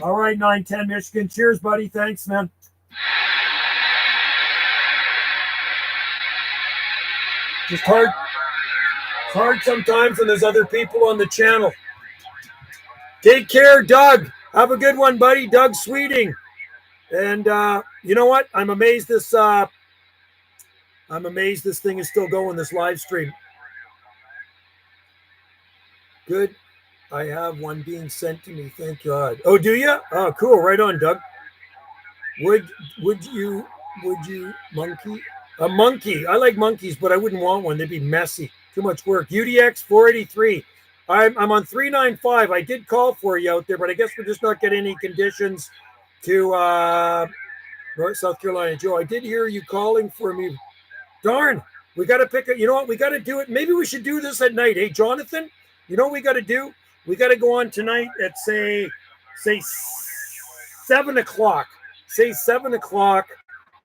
All right, 910 Michigan. Cheers, buddy. Thanks, man. Just hard. It's hard sometimes when there's other people on the channel. Take care, Doug. Have a good one, buddy. Doug Sweeting. And you know what? I'm amazed this thing is still going, this live stream. Good. I have one being sent to me. Thank God. Oh, do you? Oh, cool. Right on, Doug. Would you monkey? A monkey. I like monkeys, but I wouldn't want one. They'd be messy. Too much work. UDX 483. I'm on 395. I did call for you out there, but I guess we're just not getting any conditions to North South Carolina. Joe, I did hear you calling for me. Darn. We got to pick it. You know what? We got to do it. Maybe we should do this at night. Hey, Jonathan, you know what we got to do? We got to go on tonight at say 7 o'clock. Say 7 o'clock.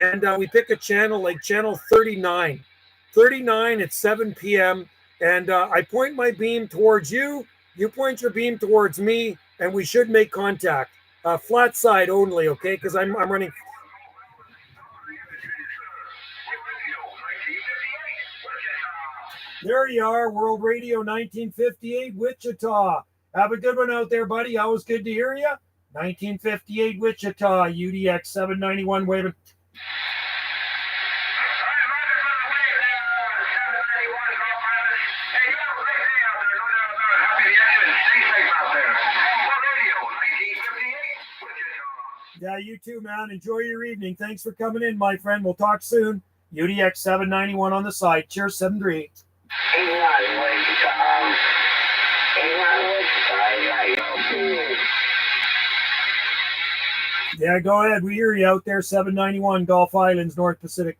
And we pick a channel like channel 39. 39 at 7 p.m. And I point my beam towards you. You point your beam towards me. And we should make contact. Flat side only, okay? Because I'm running. There you are, World Radio 1958, Wichita. Have a good one out there, buddy. Always good to hear you. 1958, Wichita, UDX 791 waving. Yeah, you too, man. Enjoy your evening. Thanks for coming in, my friend. We'll talk soon. UDX 791 on the side. Cheers, 738. Yeah, go ahead. We hear you out there. 791 Gulf Islands, North Pacific.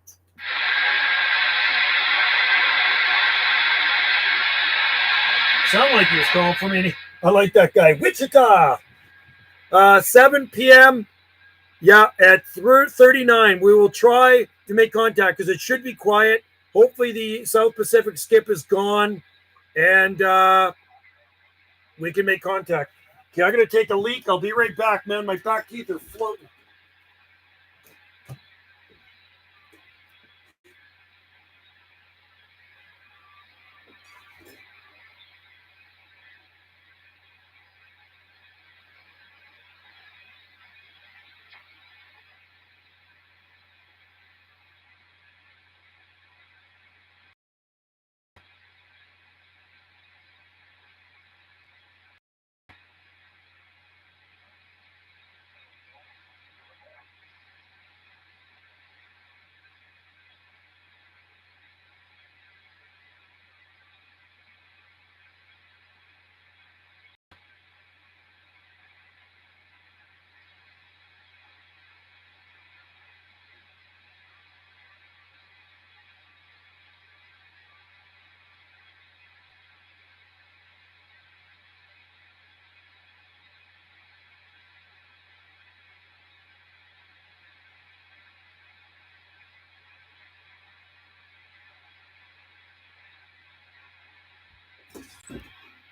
Sound like he was calling for me. I like that guy. Wichita. 7 p.m. Yeah, at 39, we will try to make contact because it should be quiet. Hopefully the South Pacific skip is gone and we can make contact. Okay, I'm going to take a leak. I'll be right back, man. My back teeth are floating.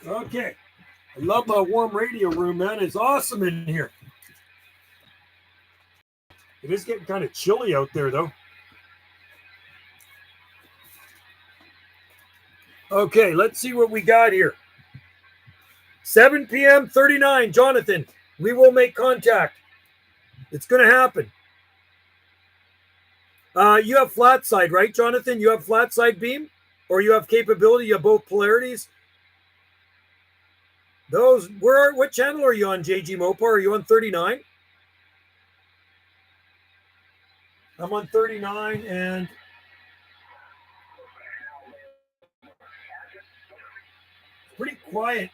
Okay. I love my warm radio room, man. It's awesome in here. It is getting kind of chilly out there, though. Okay, let's see what we got here. 7 p.m. 39. Jonathan, we will make contact. It's going to happen. You have flat side, right, Jonathan? You have flat side beam? Or you have capability? You have both polarities? Those, what channel are you on, JG Mopar? Are you on 39? I'm on 39 and pretty quiet.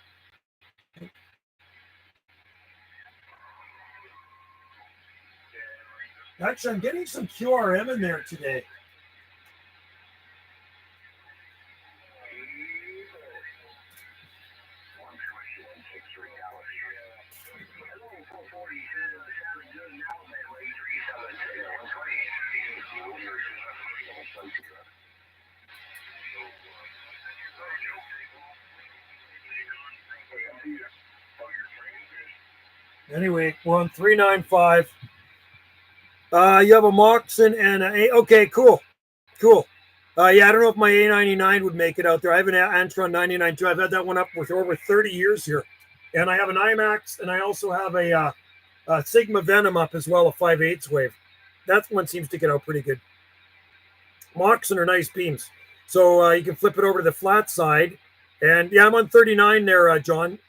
Actually, I'm getting some QRM in there today. Anyway, we're on 395. You have a Moxon and a. Okay, cool. Cool. Yeah, I don't know if my A99 would make it out there. I have an Antron 99 too. I've had that one up for over 30 years here. And I have an IMAX, and I also have a Sigma Venom up as well, a 5/8 wave. That one seems to get out pretty good. Moxon are nice beams. So you can flip it over to the flat side. And yeah, I'm on 39 there, John.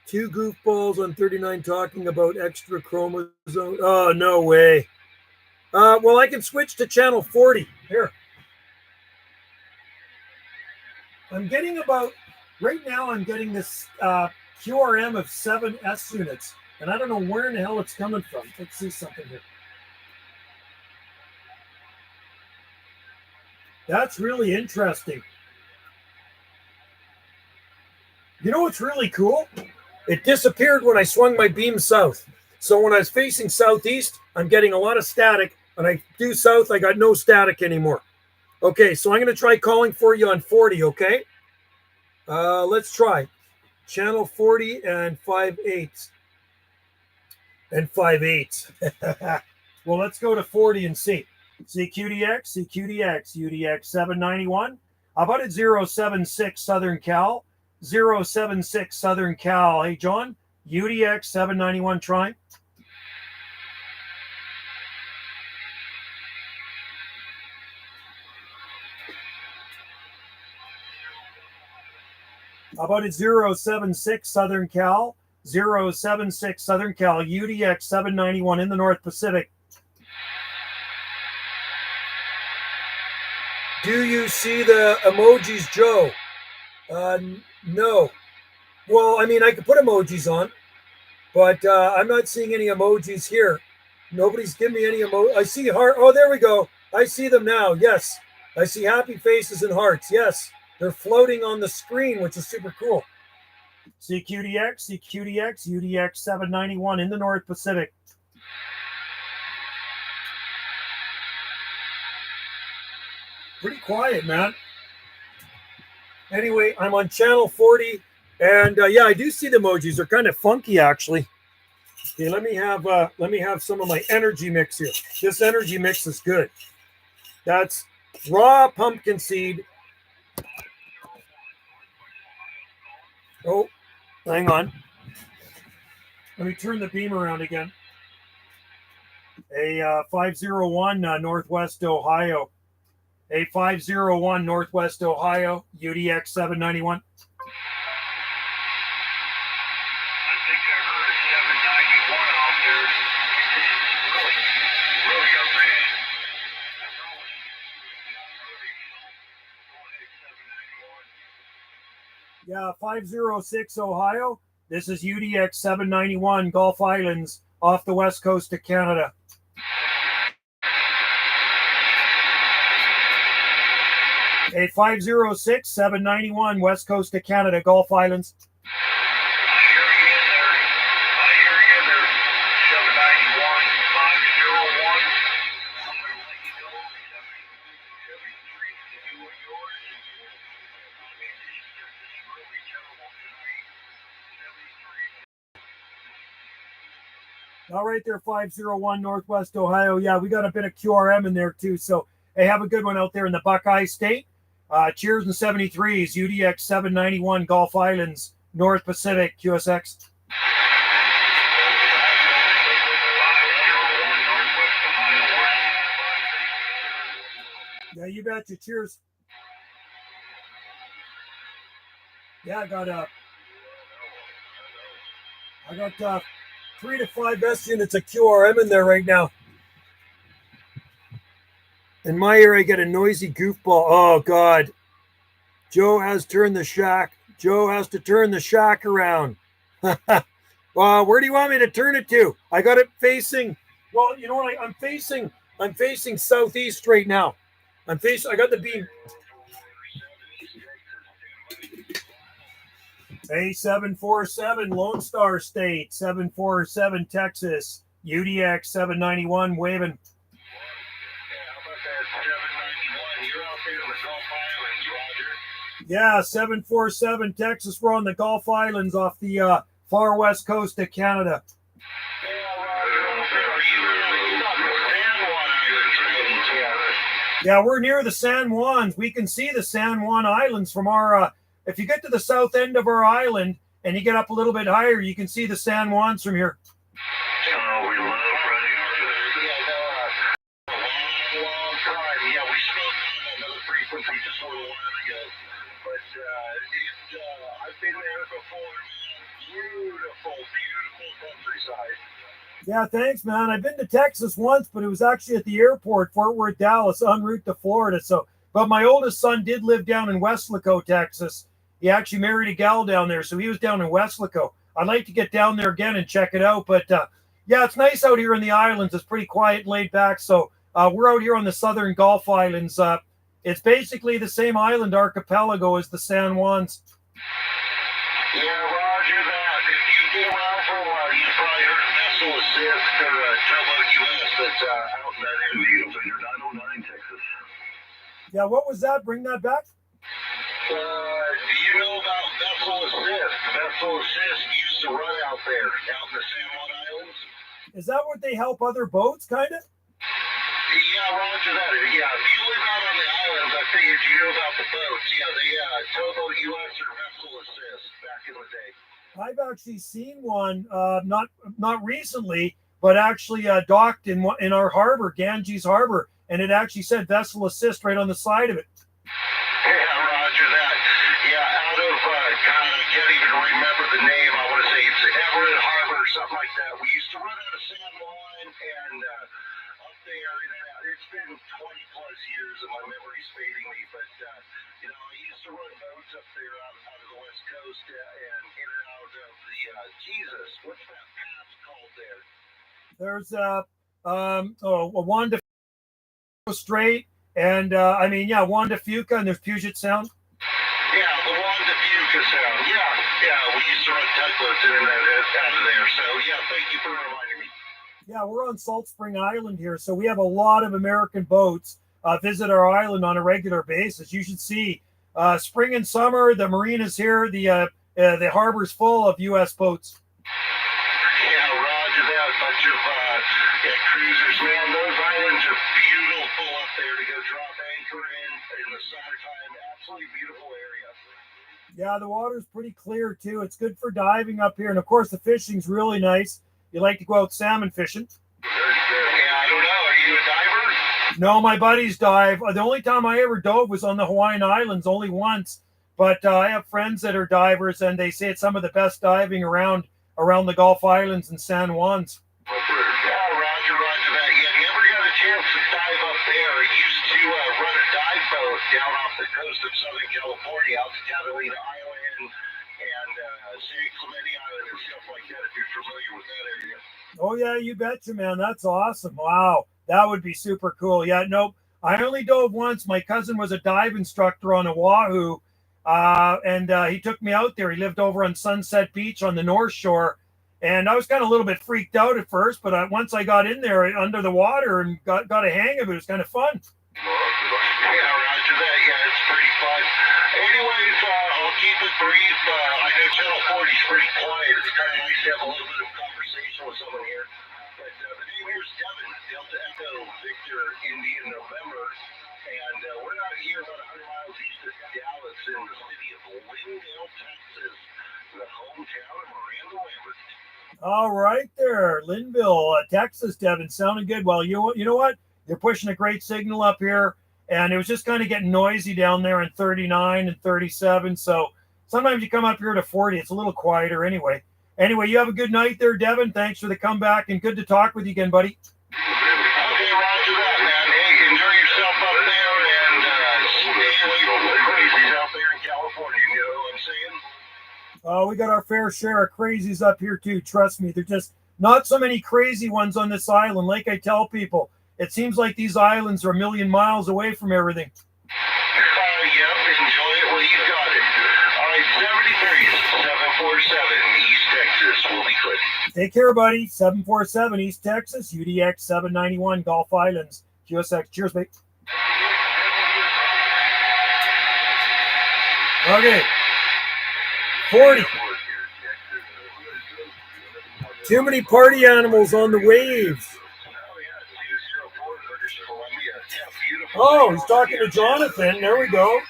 Two goofballs on 39 talking about extra chromosome. Oh, no way. Well, I can switch to channel 40. Here. I'm getting about, right now I'm getting this QRM of 7 S units. And I don't know where in the hell it's coming from. Let's see something here. That's really interesting. You know what's really cool? It disappeared when I swung my beam south. So when I was facing southeast, I'm getting a lot of static. When I do south, I got no static anymore. Okay, so I'm going to try calling for you on 40, okay? Let's try. Channel 40 and 5/8. And 5/8. Well, let's go to 40 and see. CQDX, CQDX, UDX 791. How about it 076 Southern Cal? 076 Southern Cal. Hey, John, UDX 791 trying. How about it 076 Southern Cal? 076 Southern Cal, UDX 791 in the North Pacific. Do you see the emojis, Joe? No. Well, I mean, I could put emojis on, but I'm not seeing any emojis here. Nobody's giving me any emoji. I see heart. Oh, there we go. I see them now. Yes. I see happy faces and hearts. Yes. They're floating on the screen, which is super cool. CQDX, CQDX, UDX 791 in the North Pacific. Pretty quiet, man. Anyway, I'm on channel 40, and yeah, I do see the emojis. They're kind of funky, actually. Okay, let me have some of my energy mix here. This energy mix is good. That's raw pumpkin seed. Oh, hang on. Let me turn the beam around again. A 501 Northwest Ohio. A 501 Northwest Ohio, UDX 791. Yeah, 506 Ohio. This is UDX 791 Gulf Islands off the west coast of Canada. A 506 791 west coast of Canada, Gulf Islands. All right there, 501 Northwest Ohio. Yeah, we got a bit of QRM in there too. So, hey, have a good one out there in the Buckeye State. Cheers in 73s, UDX 791 Gulf Islands, North Pacific, QSX. Yeah, you betcha. Cheers. Yeah, I got 3 to 5 S units of QRM in there right now. In my area, I get a noisy goofball. Oh God, Joe has turned the shack. Joe has to turn the shack around. Well, where do you want me to turn it to? I got it facing. Well, you know what? I'm facing southeast right now. I got the beam. A747 Lone Star State, 747 Texas, UDX 791 waving. Yeah, 747 Texas. We're on the Gulf Islands off the far west coast of Canada. Yeah, we're near the San Juans. We can see the San Juan Islands from our. If you get to the south end of our island and you get up a little bit higher, you can see the San Juans from here. Yeah, thanks, man. I've been to Texas once, but it was actually at the airport, Fort Worth, Dallas, en route to Florida. So, but my oldest son did live down in Weslaco, Texas. He actually married a gal down there, so he was down in Weslaco. I'd like to get down there again and check it out. But yeah, it's nice out here in the islands. It's pretty quiet, laid back. So we're out here on the southern Gulf Islands. It's basically the same island archipelago as the San Juans. Yeah, roger that. If you've been around for a while, you've probably heard of Vessel Assist or Towboat US that's out in that area of your 909, Texas. Yeah, what was that? Bring that back. Do you know about Vessel Assist? Vessel Assist used to run out there, out in the San Juan Islands. Is that what they help other boats, kind of? Yeah, roger that. Yeah, if you live out on the islands, I figured you knew about the boats. Yeah, they Towboat US or Vessel Assist back in the day. I've actually seen one, not recently, but actually docked in our harbor, Ganges Harbor, and it actually said Vessel Assist right on the side of it. Yeah, roger that. Yeah, out of God, I can't even remember the name. I want to say it's Everett Harbor or something like that. We used to run out of San Juan and up there. It's been 20 plus years and my memory's fading me, but you know, I used to run boats up there out of the west coast and in and out of the Jesus. What's that pass called there? There's a Wanda Strait, and I mean, yeah, Wanda Fuca, and there's Puget Sound. Yeah, the Wanda Fuca Sound. Yeah, we used to run tugboats in and out of there. So yeah, thank you for reminding me. Yeah, we're on Salt Spring Island here, so we have a lot of American boats visit our island on a regular basis. You should see spring and summer, the marinas here, the harbor's full of U.S. boats. Yeah, roger that. Bunch of cruisers, man. Those islands are beautiful up there to go drop anchor in the summertime. Absolutely beautiful area. Yeah, the water's pretty clear too. It's good for diving up here, and of course the fishing's really nice. You like to go out salmon fishing? Yeah, I don't know. Are you a diver? No, my buddies dive. The only time I ever dove was on the Hawaiian Islands, only once. But I have friends that are divers, and they say it's some of the best diving around the Gulf Islands and San Juans. Yeah, roger that. Yeah, you ever got a chance to dive up there? I used to run a dive boat down off the coast of Southern California out to Catalina Island and San Clemente Island and stuff like that, if you're familiar with that area. Oh, yeah, you betcha, man. That's awesome. Wow, that would be super cool. Yeah, nope. I only dove once. My cousin was a dive instructor on Oahu, and he took me out there. He lived over on Sunset Beach on the North Shore, and I was kind of a little bit freaked out at first, but once I got in there under the water and got a hang of it, it was kind of fun. Yeah, roger that. Yeah, it's pretty fun. Anyways, I'll keep it brief. I know Channel 40 is pretty quiet. It's kind of nice to have a little bit of conversation with someone here. All right there, Linville, Texas, Devin, sounding good. Well, you know what? You're pushing a great signal up here, and it was just kind of getting noisy down there in 39 and 37. So sometimes you come up here to 40. It's a little quieter anyway. Anyway, you have a good night there, Devin. Thanks for the comeback, and good to talk with you again, buddy. Okay, roger that, man. Hey, enjoy yourself up there and stay away from the crazies out there in California. You know what I'm saying? Oh, we got our fair share of crazies up here too. Trust me, there's just not so many crazy ones on this island. Like I tell people, it seems like these islands are a million miles away from everything. Yep, enjoy it while you got it. All right, 73, 747, East Texas, will be quick. Take care, buddy. 747 East Texas, UDX 791 Gulf Islands, QSX. Cheers, mate. Okay. 40. Too many party animals on the waves. Oh, he's talking to Jonathan. There we go.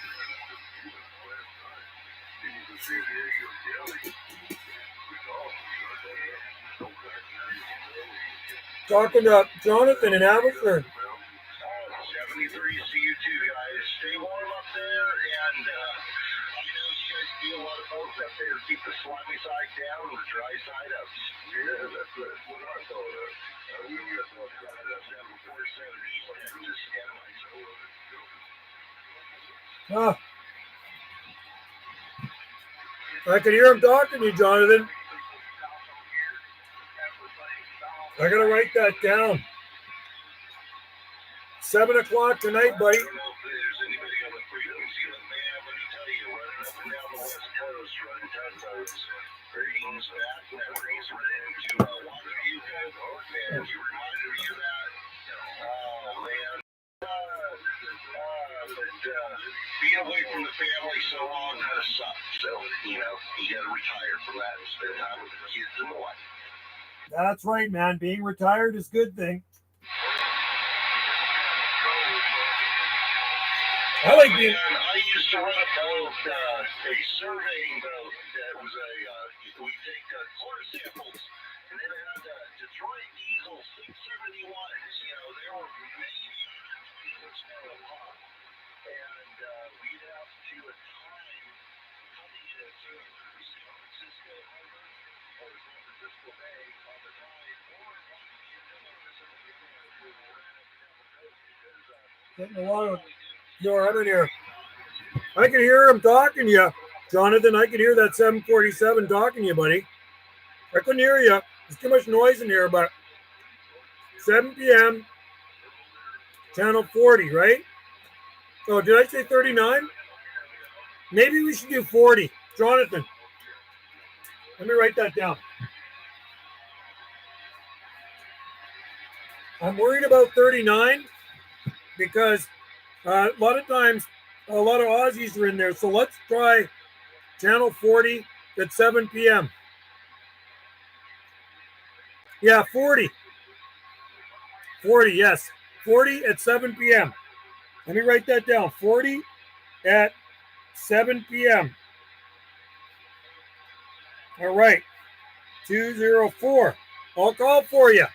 Talking to Jonathan in Abbotsford. 73, see you too, guys. Stay warm up there, and I know you guys do a lot of folks up there. Keep the slimy side down and the dry side up. Yeah, that's what I thought of. We got folks out of that 747 East Texas, Ah. I can hear him talking to you, Jonathan. I gotta write that down. 7 o'clock tonight, buddy. I don't know if there's anybody on the frequency, but man, let me tell you, running up and down the West Coast, running tugboats, brings back memories. Running into Wichita, man, you reminded me of that. Oh, man. But being away from the family so long kind of sucks. So, you know, you got to retire from that and spend time with the kids and the wife. That's right, man. Being retired is a good thing. I like being. I used to run a boat, a surveying boat that was we take core samples, and then it had Detroit diesel 671s. You know, they were maybe and we'd have to time cutting it to San Francisco Harbor or San Francisco Bay on the drive, or Getting a lot of your other here. I can hear him talking to you, Jonathan. I can hear that 747 talking to you, buddy. I couldn't hear you. There's too much noise in here, but 7 p.m. Channel 40, right? Oh, did I say 39? Maybe we should do 40. Jonathan, let me write that down. I'm worried about 39 because a lot of times a lot of Aussies are in there. So let's try channel 40 at 7 p.m. Yeah, 40. 40, yes. 40 at 7 p.m. Let me write that down. 40 at 7 p.m. All right. 204. I'll call for you.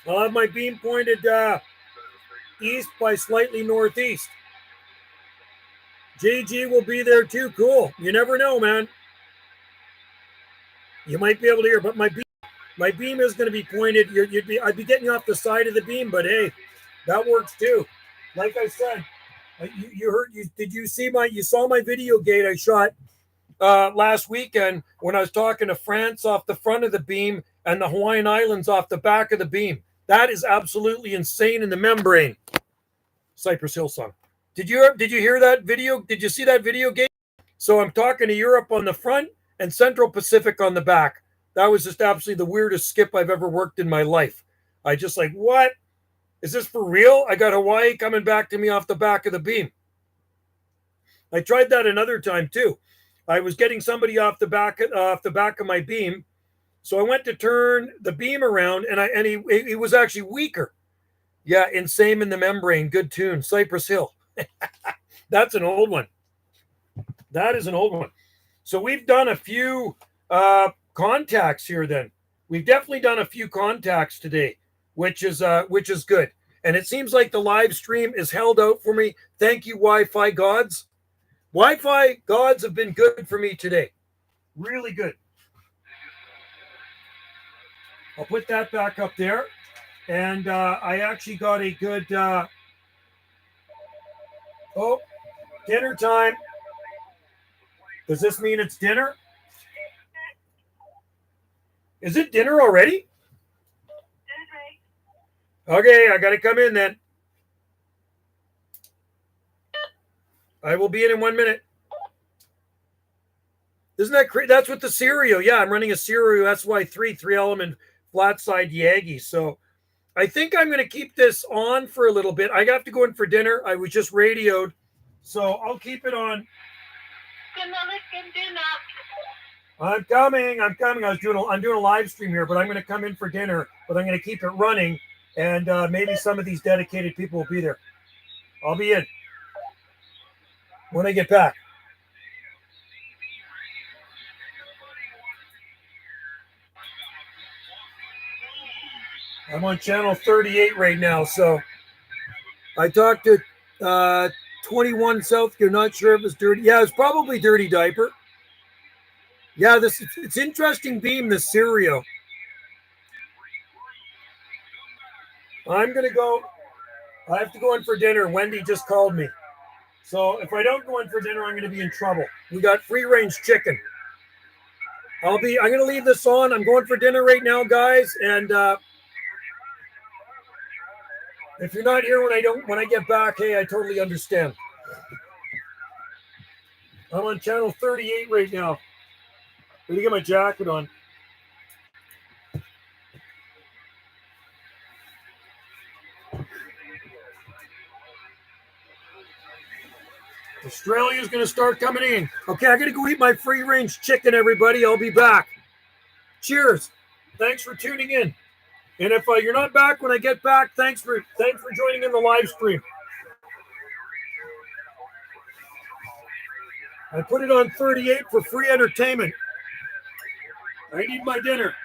I'll have my beam pointed east by slightly northeast. JG will be there too. Cool. You never know, man. You might be able to hear, but my beam is going to be pointed. I'd be getting you off the side of the beam, but hey, that works too. Like I said, you saw my video gate I shot last weekend when I was talking to France off the front of the beam and the Hawaiian Islands off the back of the beam. That is absolutely insane in the membrane. Cypress Hill song. Did you hear that video? Did you see that video gate? So I'm talking to Europe on the front and Central Pacific on the back. That was just absolutely the weirdest skip I've ever worked in my life. I just like, what? Is this for real? I got Hawaii coming back to me off the back of the beam. I tried that another time too. I was getting somebody off the back of my beam. So I went to turn the beam around and he was actually weaker. Yeah, Insane in the Membrane. Good tune. Cypress Hill. That's an old one. That is an old one. So we've done a few contacts here then. We've definitely done a few contacts today, which is good. And it seems like the live stream is held out for me. Thank you, Wi-Fi gods. Wi-Fi gods have been good for me today. Really good. I'll put that back up there. And I actually got a good... oh, dinner time. Does this mean it's dinner? Is it dinner already? Okay, I got to come in then. I will be in 1 minute. Isn't that crazy? That's with the cereal. Yeah, I'm running a cereal SY3 3-element flat side Yagi. So I think I'm going to keep this on for a little bit. I have to go in for dinner. I was just radioed. So I'll keep it on. I'm coming. I'm doing a live stream here, but I'm going to come in for dinner. But I'm going to keep it running, and maybe some of these dedicated people will be there. I'll be in when I get back. I'm on channel 38 right now, so I talked to 21 South. You're not sure if it's dirty. Yeah, it's probably Dirty Diaper. Yeah, it's interesting beam, this cereal. I'm going to go. I have to go in for dinner. Wendy just called me. So if I don't go in for dinner, I'm going to be in trouble. We got free-range chicken. I'm going to leave this on. I'm going for dinner right now, guys. And if you're not here when I get back, hey, I totally understand. I'm on channel 38 right now. Let me get my jacket on. Australia's going to start coming in. Okay, I got to go eat my free-range chicken, everybody. I'll be back. Cheers. Thanks for tuning in. And if you're not back when I get back, thanks for joining in the live stream. I put it on 38 for free entertainment. I need my dinner.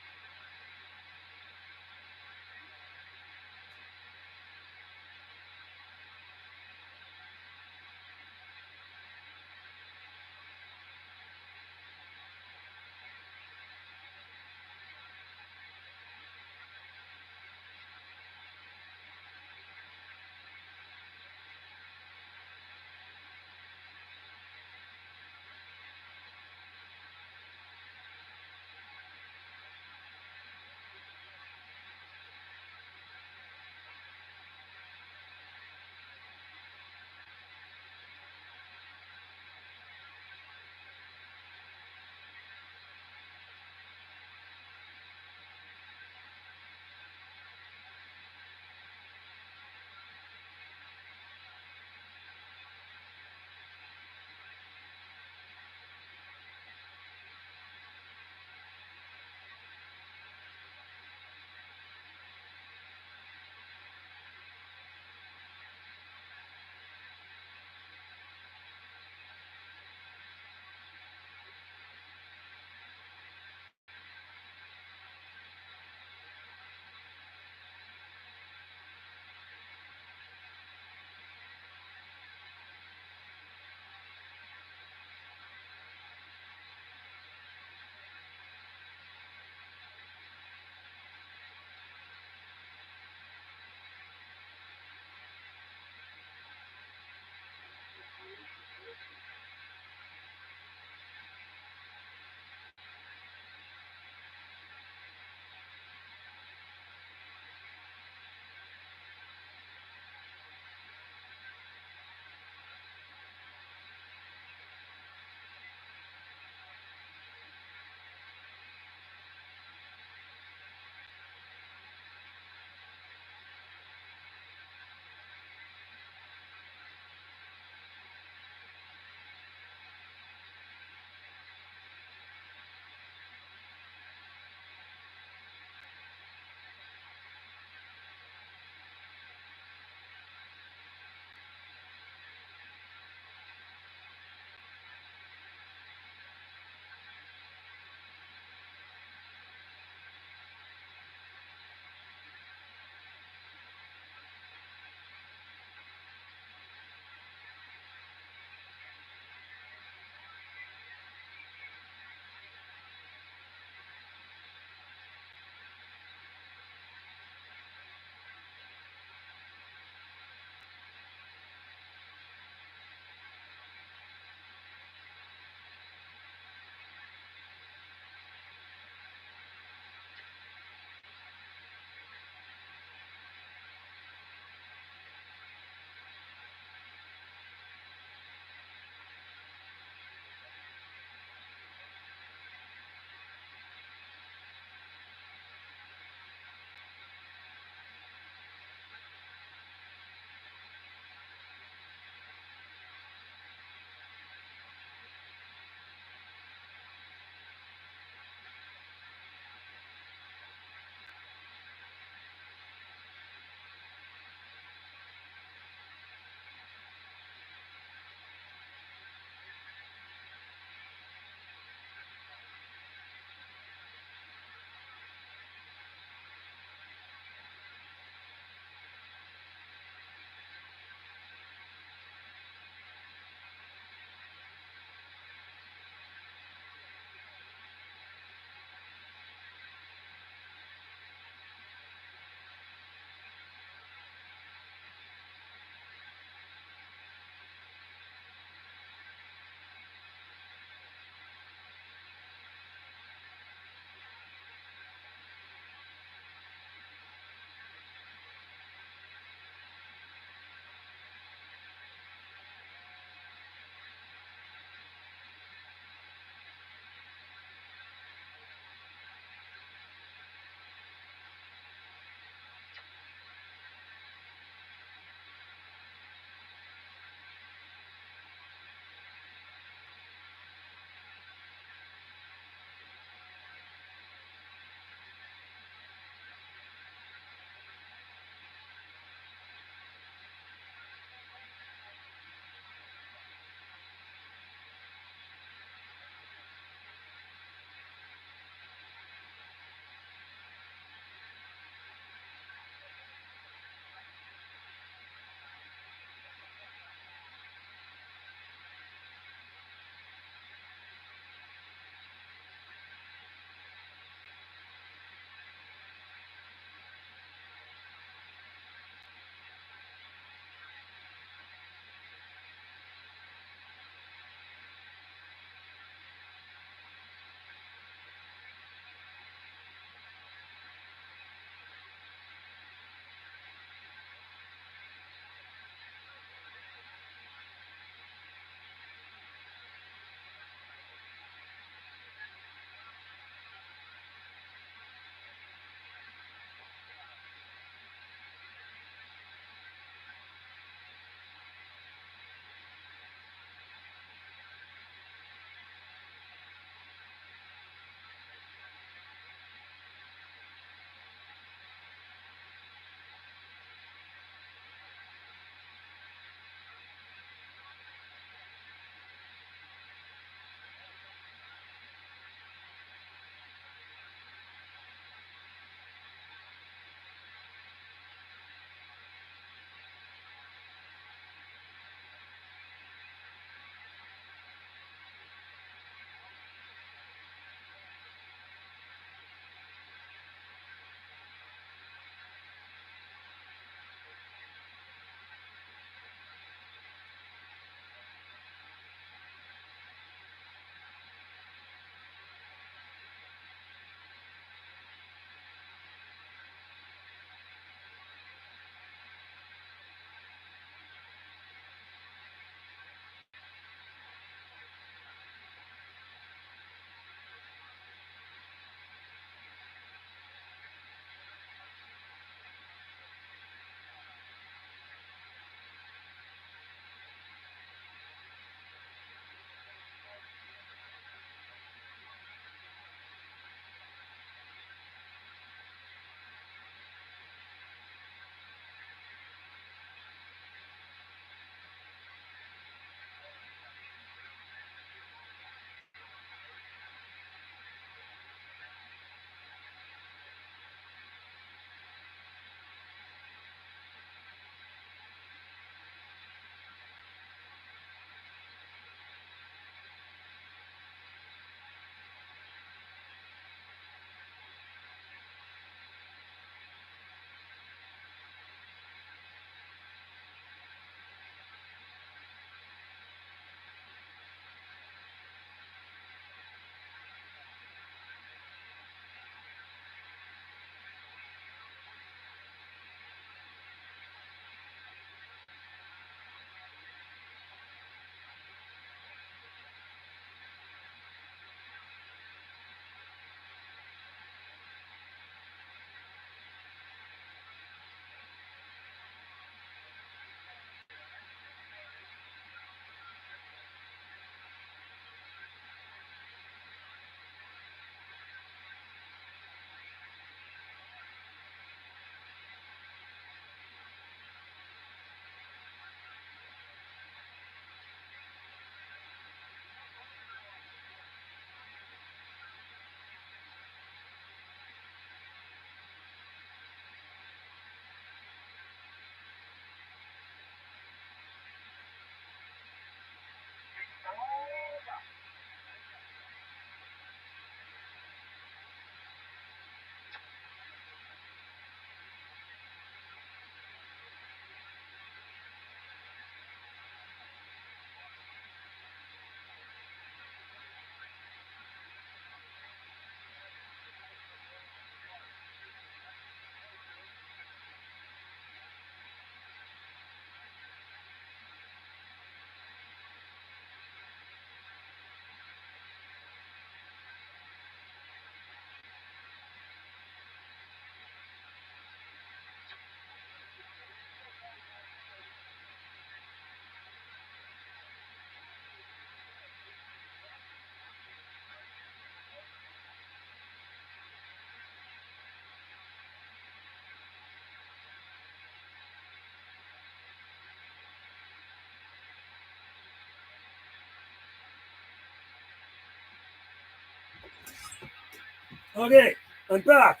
Okay, I'm back.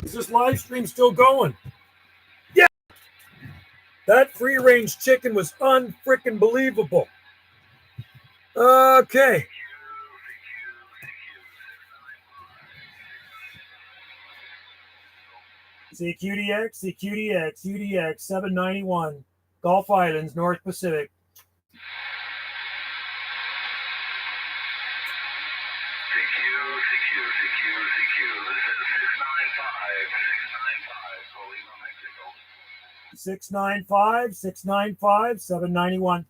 Is this live stream still going? Yeah. That free range chicken was unfreaking believable. Okay. CQDX, CQDX, UDX 791, Gulf Islands, North Pacific. This is 695, 695, 791.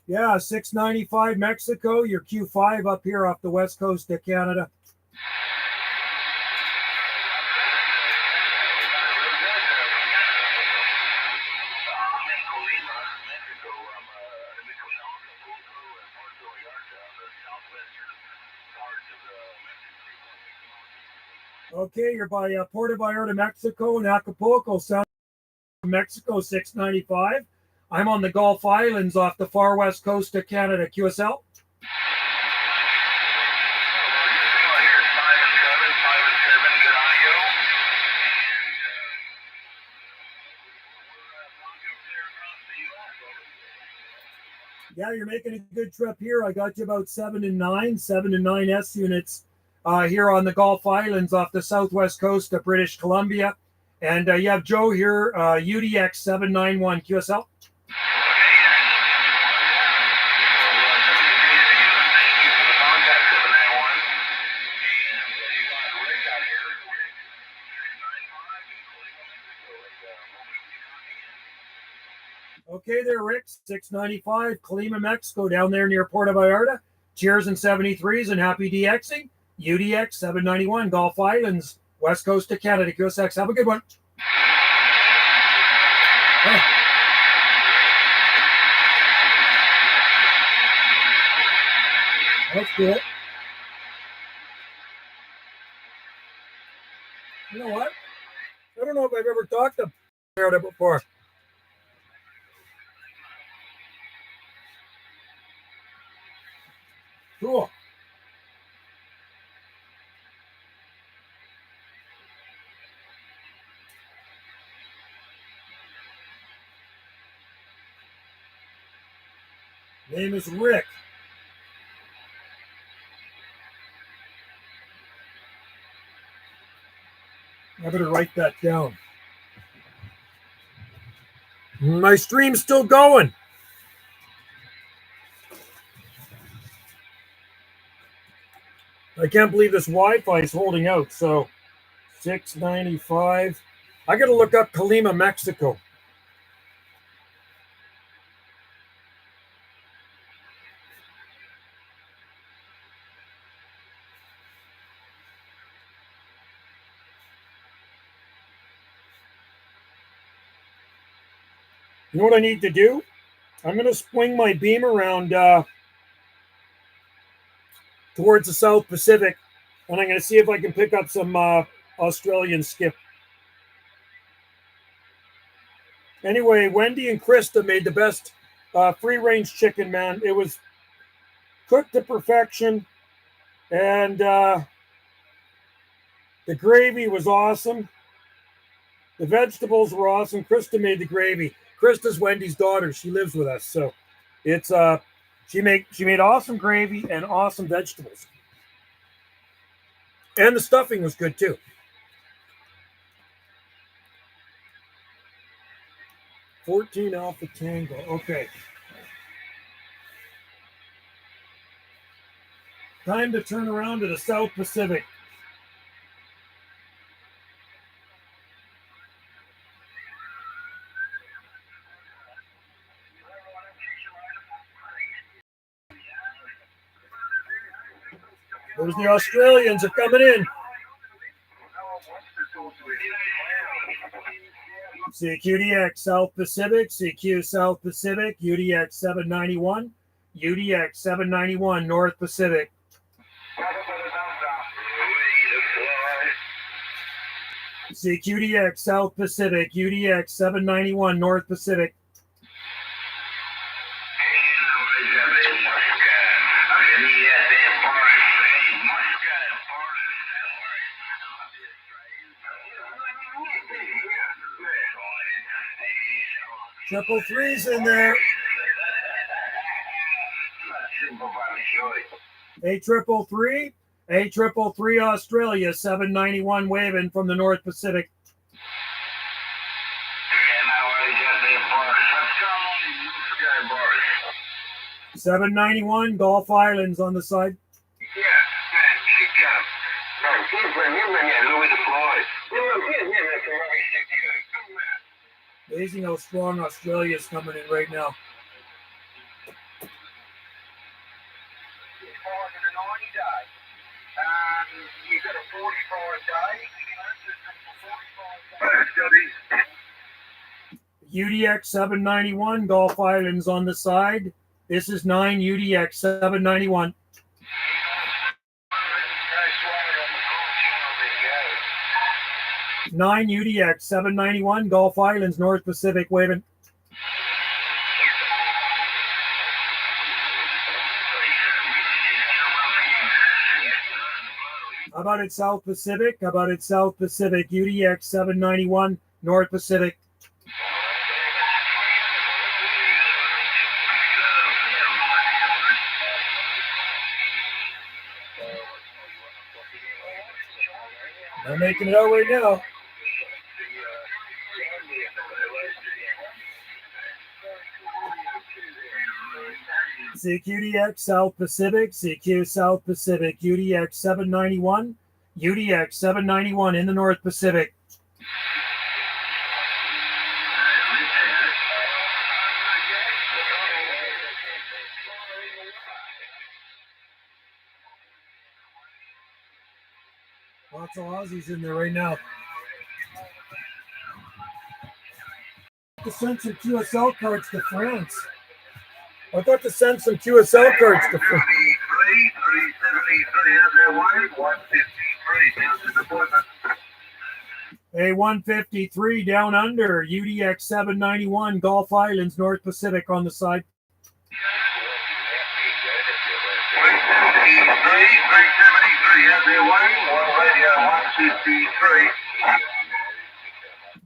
Yeah, 695 Mexico, your Q5 up here off the west coast of Canada. Okay, you're by Puerto Vallarta, Mexico, and Acapulco, South Mexico, 695. I'm on the Gulf Islands off the far west coast of Canada, QSL. Yeah, you're making a good trip here. I got you about 7 and 9 S units here on the Gulf Islands off the southwest coast of British Columbia. And you have Joe here, UDX 791 QSL. Okay there, Rick, 695, Calima, Mexico, down there near Puerto Vallarta. Cheers and 73s and happy DXing. UDX 791, Gulf Islands, west coast of Canada, QSX. Have a good one. Oh. That's good. You know what? I don't know if I've ever talked to Vallarta before. Cool. Name is Rick. I better write that down. My stream's still going. I can't believe this Wi-Fi is holding out. So 695. I got to look up Calima, Mexico. You know what I need to do? I'm going to swing my beam around towards the South Pacific, and I'm going to see if I can pick up some Australian skip. Anyway, Wendy and Krista made the best free-range chicken, man. It was cooked to perfection, and the gravy was awesome. The vegetables were awesome. Krista made the gravy. Krista's Wendy's daughter. She lives with us, so it's she made awesome gravy and awesome vegetables, and the stuffing was good too. $14 Alpha Tango. Okay. Time to turn around to the South Pacific. There's the Australians are coming in. CQDX South Pacific, CQ South Pacific, UDX 791, UDX 791 North Pacific. CQDX South Pacific, UDX 791 North Pacific. Triple threes in there. A triple three Australia, 791 waving from the North Pacific. 791 Gulf Islands on the side. Amazing how strong Australia is coming in right now. You got a 45 day. UDX 791 Gulf Islands on the side. This is 9 UDX 791. Nine UDX 791 Gulf Islands, North Pacific, waving. How about it South Pacific? How about it South Pacific? UDX 791 North Pacific. I'm making it out right now. CQDX South Pacific, CQ South Pacific, UDX 791, UDX 791 in the North Pacific. Lots of Aussies in there right now. To send some QSL cards to France. I thought to send some QSL cards to France. A 153 down under, UDX 791, Gulf Islands, North Pacific on the side.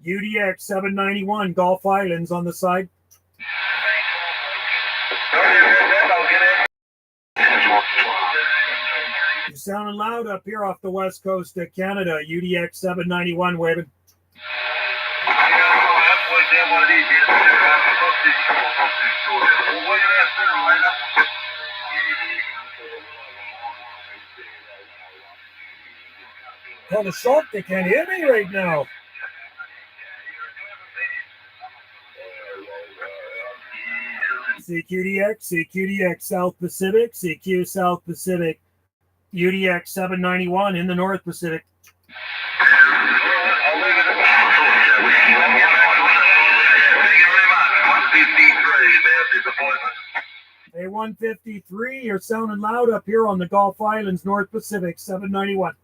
UDX 791, Gulf Islands on the side. You're sounding loud up here off the west coast of Canada. UDX 791 waving. Kind of shocked they can't hear me right now. CQDX South Pacific, CQ South Pacific, UDX 791 in the North Pacific. A 153, you're sounding loud up here on the Gulf Islands, North Pacific, 791.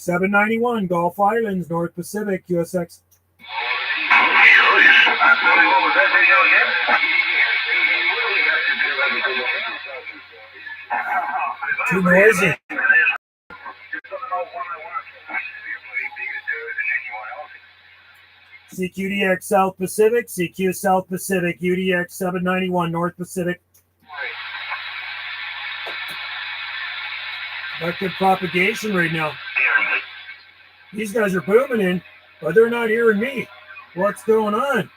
791 Gulf Islands, North Pacific, USX. Too noisy. CQDX South Pacific, CQ South Pacific, UDX 791 North Pacific. Vector propagation right now. These guys are booming in, but they're not hearing me. What's going on?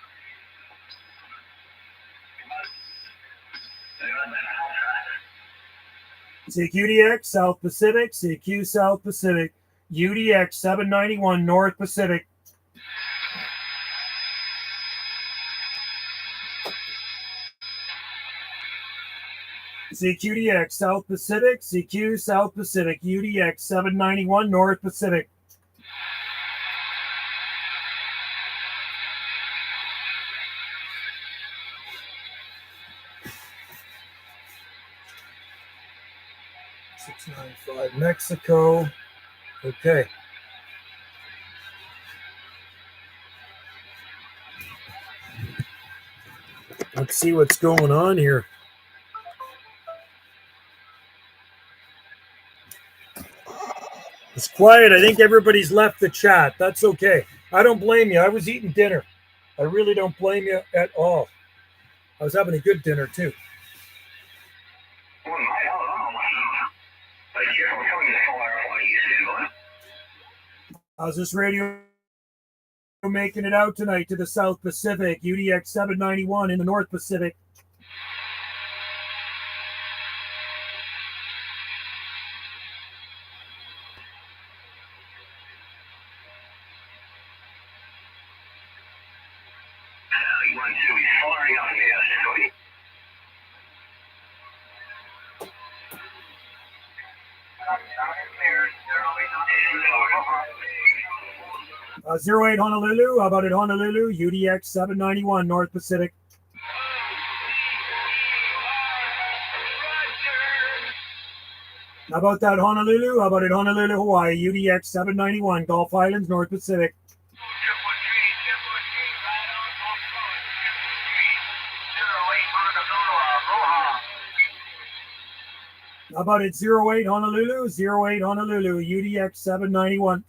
CQDX South Pacific, CQ South Pacific, UDX 791 North Pacific. CQDX South Pacific, CQ South Pacific, UDX 791 North Pacific. Mexico. Okay. Let's see what's going on here. It's quiet. I think everybody's left the chat. That's okay. I don't blame you. I was eating dinner. I really don't blame you at all. I was having a good dinner too. How's this radio making it out tonight to the South Pacific? UDX 791 in the North Pacific. Zero 08 Honolulu. How about it, Honolulu? UDX 791 North Pacific. How about that, Honolulu? How about it, Honolulu, Hawaii? UDX 791 Gulf Islands, North Pacific. How about it, 08 Honolulu? 08 Honolulu, UDX 791.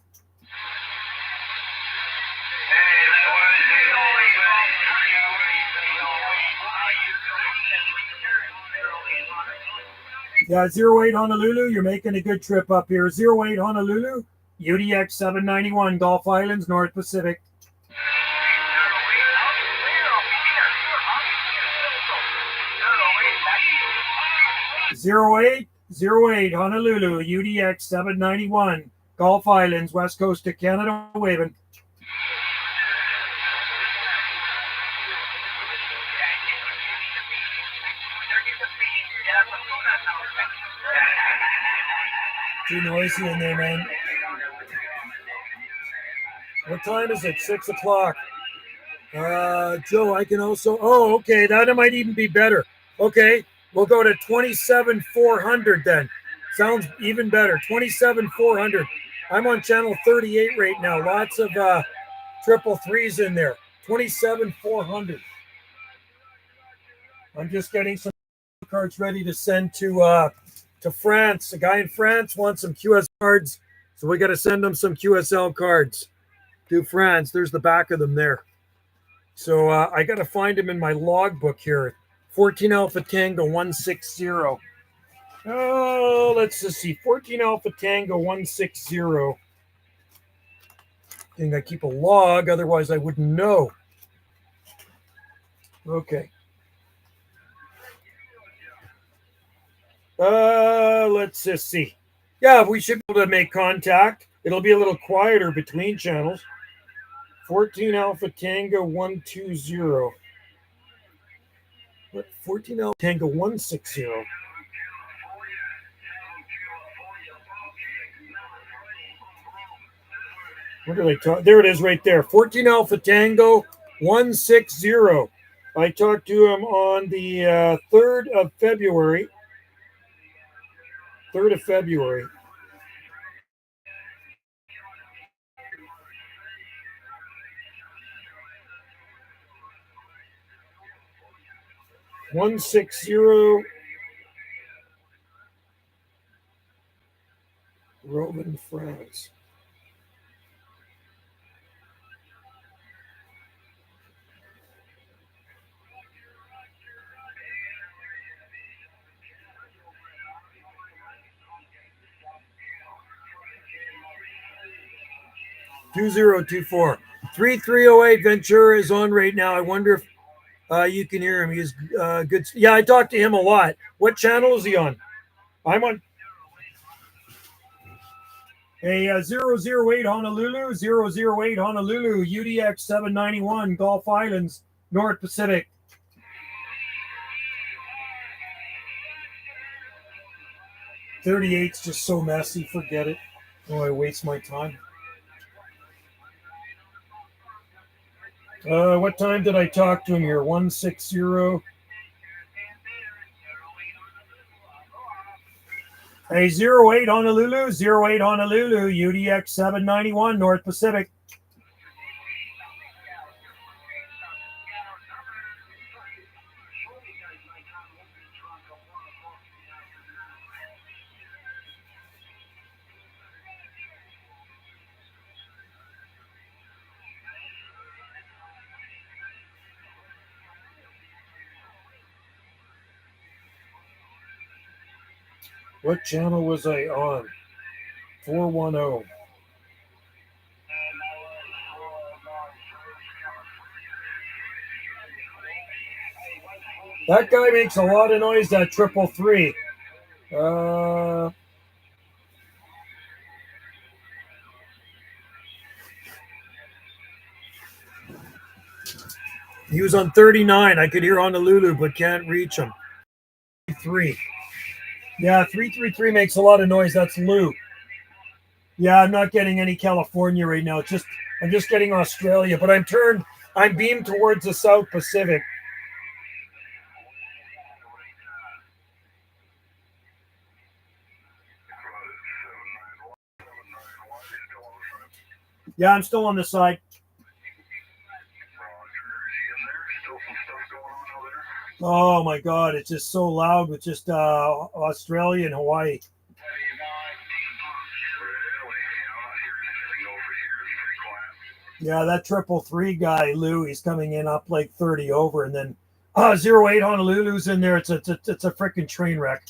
Yeah, 08 Honolulu, you're making a good trip up here. 08 Honolulu, UDX 791, Gulf Islands, North Pacific. Zero eight Honolulu, UDX 791, Gulf Islands, West Coast of Canada, waving. Too noisy in there, man. What time is it? 6 o'clock. Joe, I can also. Oh, okay. That might even be better. Okay. We'll go to 27,400 then. Sounds even better. 27,400. I'm on channel 38 right now. Lots of triple threes in there. 27,400. I'm just getting some cards ready to send to France. A guy in France wants some QS cards, so we got to send him some QSL cards to France. There's the back of them there. So I got to find him in my logbook here. 14 Alpha Tango 160. Oh, let's just see. 14 Alpha Tango 160. I think I keep a log, otherwise I wouldn't know. Okay. Let's just see. Yeah, we should be able to make contact. It'll be a little quieter between channels. 14 Alpha Tango 120. 14 Alpha Tango 160. What did I talk? There it is right there. 14 Alpha Tango 160. I talked to him on the 3rd of February. 3rd of February. $160 Roman francs. $2024. 3308 Ventura is on right now. I wonder if you can hear him. He's good. Yeah, I talked to him a lot. What channel is he on? I'm on. Hey, 008 Honolulu, 008 Honolulu, UDX 791, Gulf Islands, North Pacific. .38's just so messy. Forget it. Oh, I waste my time. What time did I talk to him here? 160. Hey, 08 Honolulu, 08 Honolulu, UDX 791, North Pacific. What channel was I on? 410. That guy makes a lot of noise, that 333. He was on 39. I could hear Honolulu, but can't reach him. 3. Yeah, 333 makes a lot of noise. That's Lou. Yeah, I'm not getting any California right now. I'm just getting Australia, but I'm beamed towards the South Pacific. Yeah, I'm still on the side. Oh my God, it's just so loud with just Australia and Hawaii. Yeah, that 333 guy, Lou, he's coming in up like 30 over, and then 08 Honolulu's in there. It's a freaking train wreck.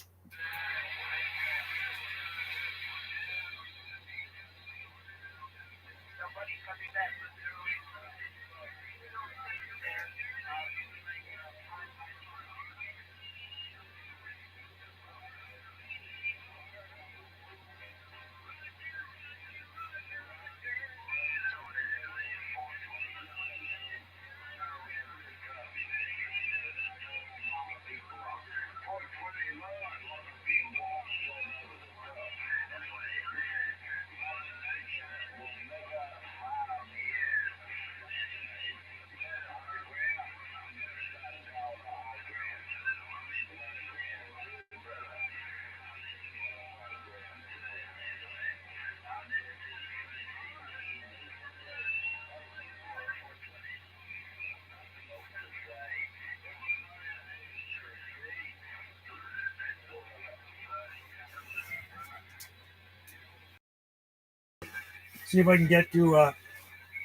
See if I can get to a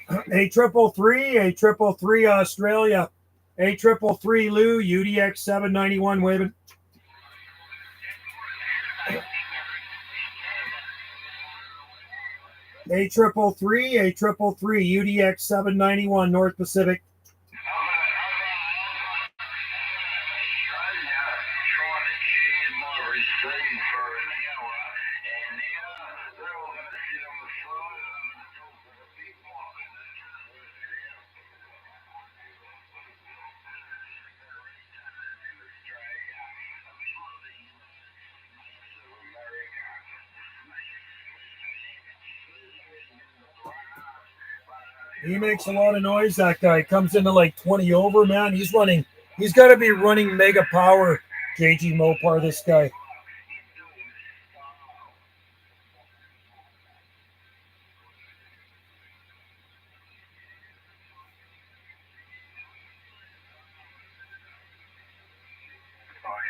333 Australia, 333 Lou, UDX 791 waving. A 333 UDX 791 North Pacific. He makes a lot of noise, that guy. Comes into like 20 over, man. He's got to be running mega power, JG Mopar, this guy. He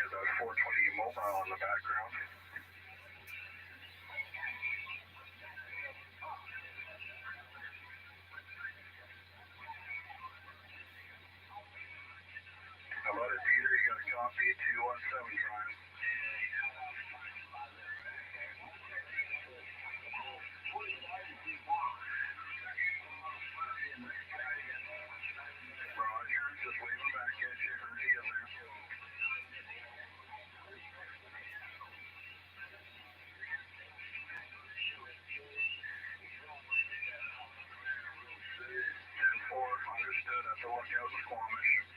has a 420 mobile in the background. How about it, Peter? You got a copy? 217 trying. Roger, just waving back at you. Heard you in there. Understood. That's a lookout in Squamish.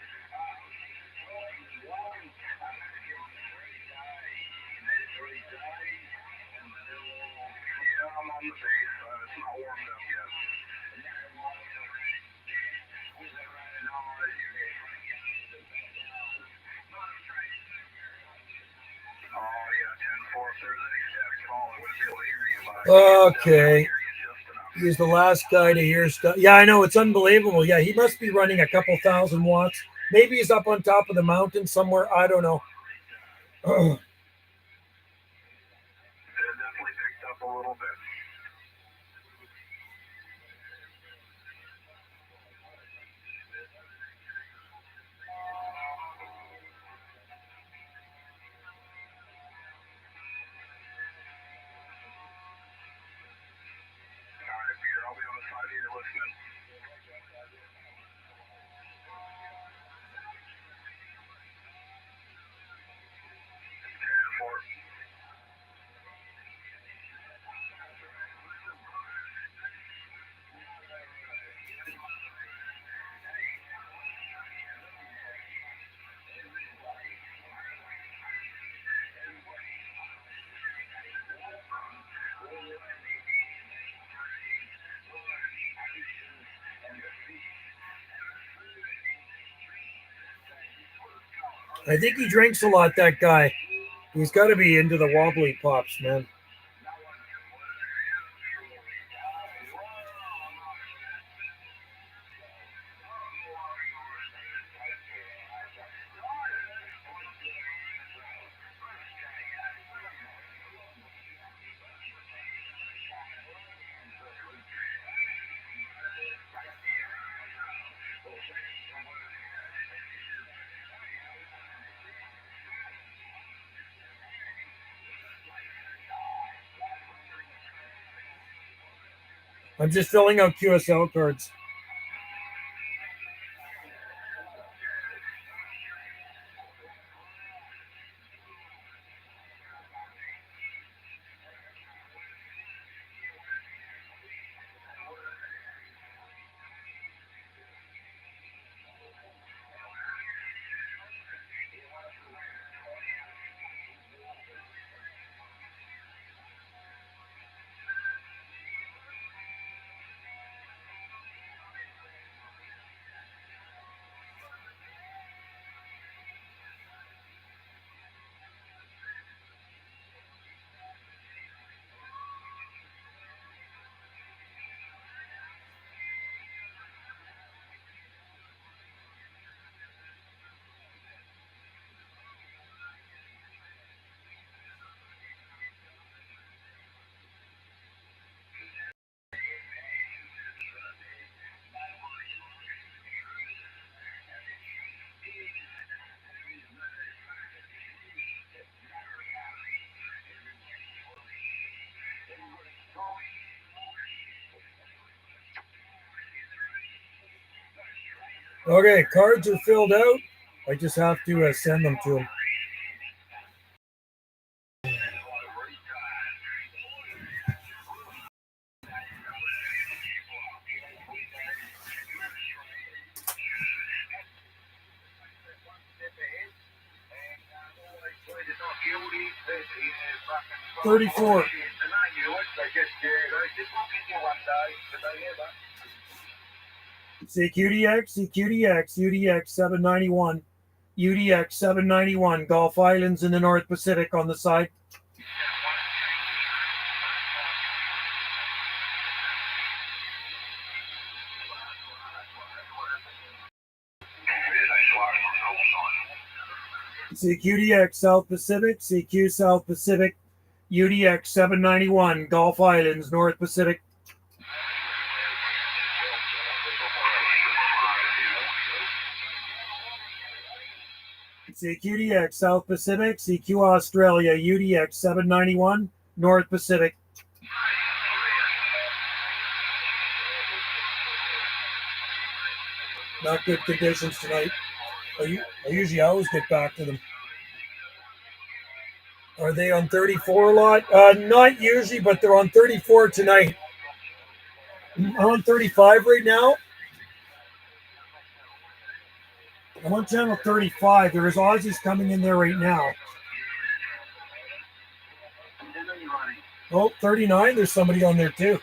Yeah, I'm on the base. It's not warmed up yet. Oh, yeah, 10-4. If there's any static call, I wouldn't be able to hear you. Okay. He's the last guy to hear stuff. Yeah, I know. It's unbelievable. Yeah, he must be running a couple thousand watts. Maybe he's up on top of the mountain somewhere. I don't know. It definitely picked up a little bit. I think he drinks a lot, that guy. He's got to be into the wobbly pops, man. I'm just filling out QSL cards. Okay, cards are filled out. I just have to send them to him. $34. CQDX, CQDX, UDX 791, UDX 791, Gulf Islands in the North Pacific on the side. CQDX South Pacific, CQ South Pacific, UDX 791, Gulf Islands, North Pacific. CQDX South Pacific, CQ Australia, UDX 791, North Pacific. Not good conditions tonight. I usually always get back to them. Are they on 34 a lot? Not usually, but they're on 34 tonight. I'm on 35 right now. I'm on channel 35. There's Aussies coming in there right now. Oh, 39. There's somebody on there too.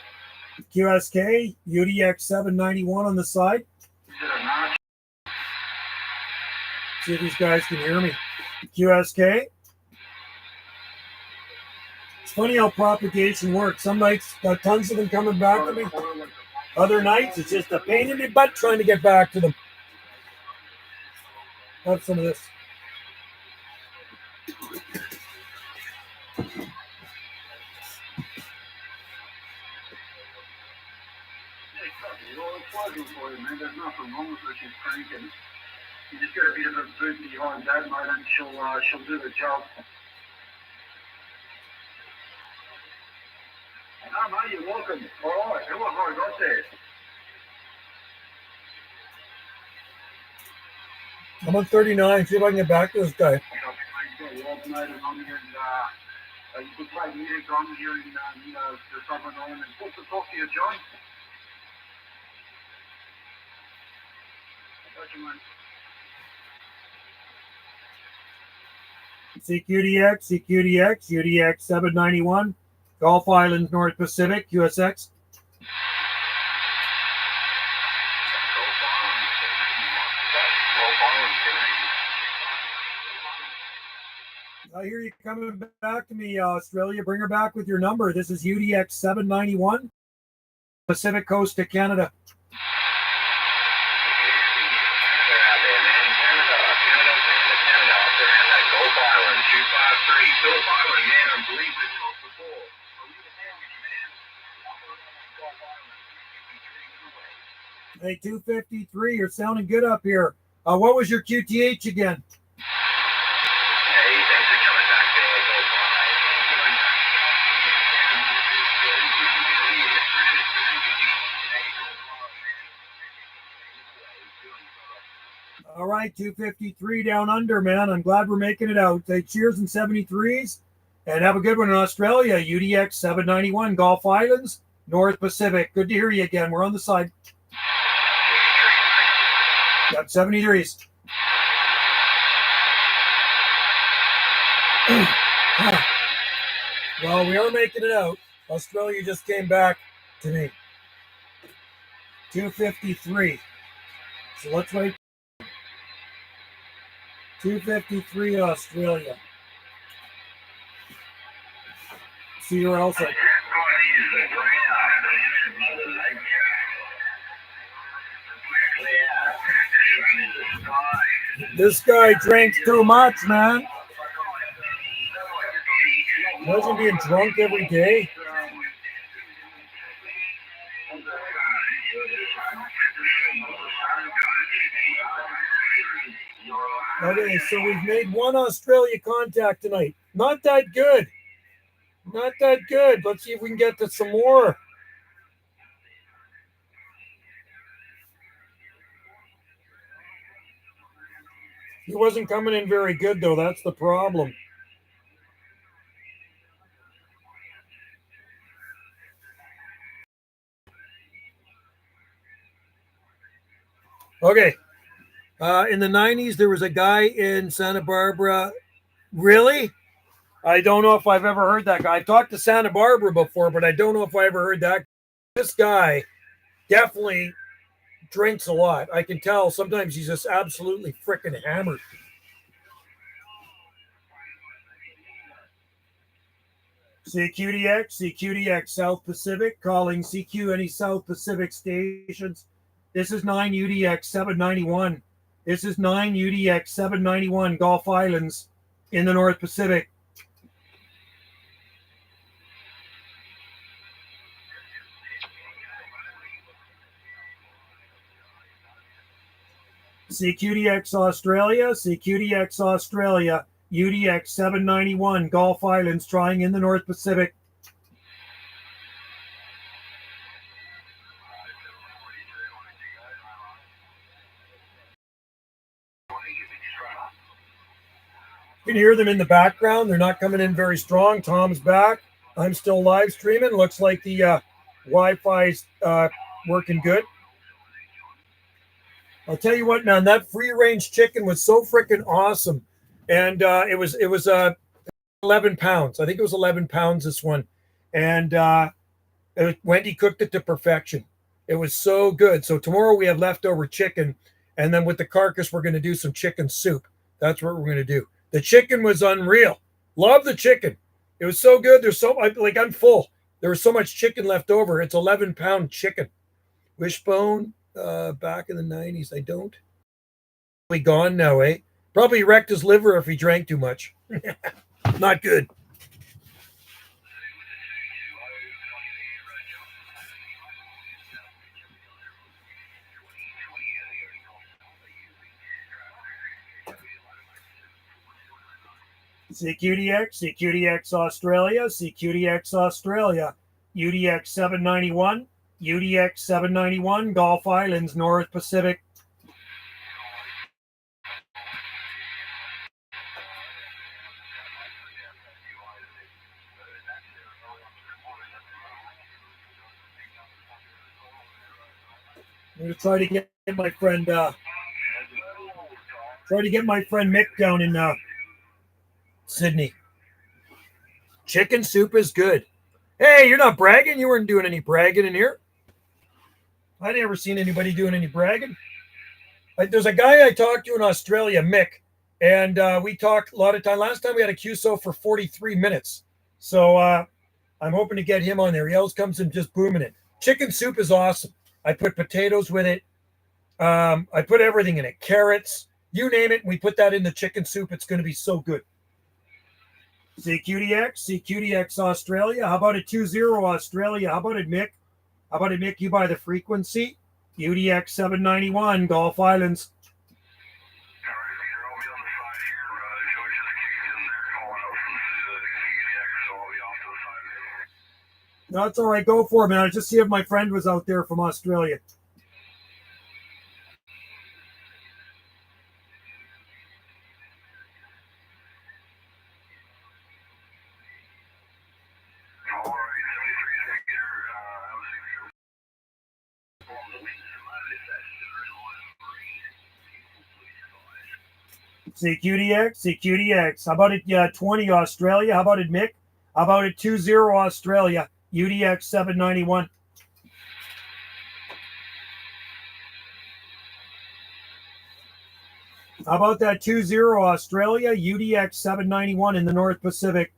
QSK, UDX 791 on the side. See if these guys can hear me. QSK. It's funny how propagation works. Some nights got tons of them coming back to me. Other nights it's just a pain in the butt trying to get back to them. Have some of this. For you, man. There's nothing wrong with her. She's cranking. You just get a bit of a boot behind that, mate, and she'll do the job. No, mate, you're welcome. All right, who have I got there? I'm on 39. See if I can get back to this guy. You could play music on here in the Southern Island. What's to talk to you, John? CQDX, CQDX, UDX 791, Gulf Islands, North Pacific, USX. I hear you coming back to me, Australia. Bring her back with your number. This is UDX 791, Pacific Coast of Canada. Hey, 253, you're sounding good up here. What was your QTH again? All right, 253 down under, man. I'm glad we're making it out. Say cheers in 73s and have a good one in Australia. UDX 791, Gulf Islands, North Pacific. Good to hear you again. We're on the side. Yep, 70 degrees. Well, we are making it out. Australia just came back to me. 253. So let's wait. 253 Australia. See where else. This guy drinks too much, man. Imagine being drunk every day. Okay, so we've made one Australia contact tonight. Not that good. Not that good. Let's see if we can get to some more. He wasn't coming in very good, though. That's the problem. Okay. In the 90s, there was a guy in Santa Barbara. Really? I don't know if I've ever heard that guy. I talked to Santa Barbara before, but I don't know if I ever heard that. This guy definitely drinks a lot. I can tell sometimes he's just absolutely freaking hammered. CQDX South Pacific, calling CQ any South Pacific stations. This is 9 UDX 791. This is 9 UDX 791, Gulf Islands in the North Pacific. CQDX Australia, UDX 791, Gulf Islands, trying in the North Pacific. You can hear them in the background. They're not coming in very strong. Tom's back. I'm still live streaming. Looks like the Wi-Fi's working good. I'll tell you what, man, that free-range chicken was so freaking awesome. And it was 11 pounds. I think it was 11 pounds, this one. And Wendy cooked it to perfection. It was so good. So tomorrow we have leftover chicken. And then with the carcass, we're going to do some chicken soup. That's what we're going to do. The chicken was unreal. Love the chicken. It was so good. There's so much, like, I'm full. There was so much chicken left over. It's 11-pound chicken. Wishbone, back in the 90s. I don't. Probably gone now, eh? Probably wrecked his liver if he drank too much. Not good. CQDX Australia, UDX 791, Gulf Islands, North Pacific. I'm going to try to get my friend Mick down in Sydney. Chicken soup is good. Hey, you're not bragging? You weren't doing any bragging in here. I never seen anybody doing any bragging. There's a guy I talked to in Australia, Mick. And we talked a lot of time. Last time we had a QSO for 43 minutes. So I'm hoping to get him on there. He always comes in just booming it. Chicken soup is awesome. I put potatoes with it. I put everything in it. Carrots, you name it. We put that in the chicken soup. It's going to be so good. CQDX Australia. How about a 2-0 Australia? How about it, Mick? How about it, Mick? You buy the frequency. UDX 791, Gulf Islands. No, it's all right. Go for it, man. I just see if my friend was out there from Australia. CQDX. How about it 20 Australia? How about it, Mick? How about it 2-0 Australia? UDX 791. How about that 2-0 Australia? UDX 791 in the North Pacific.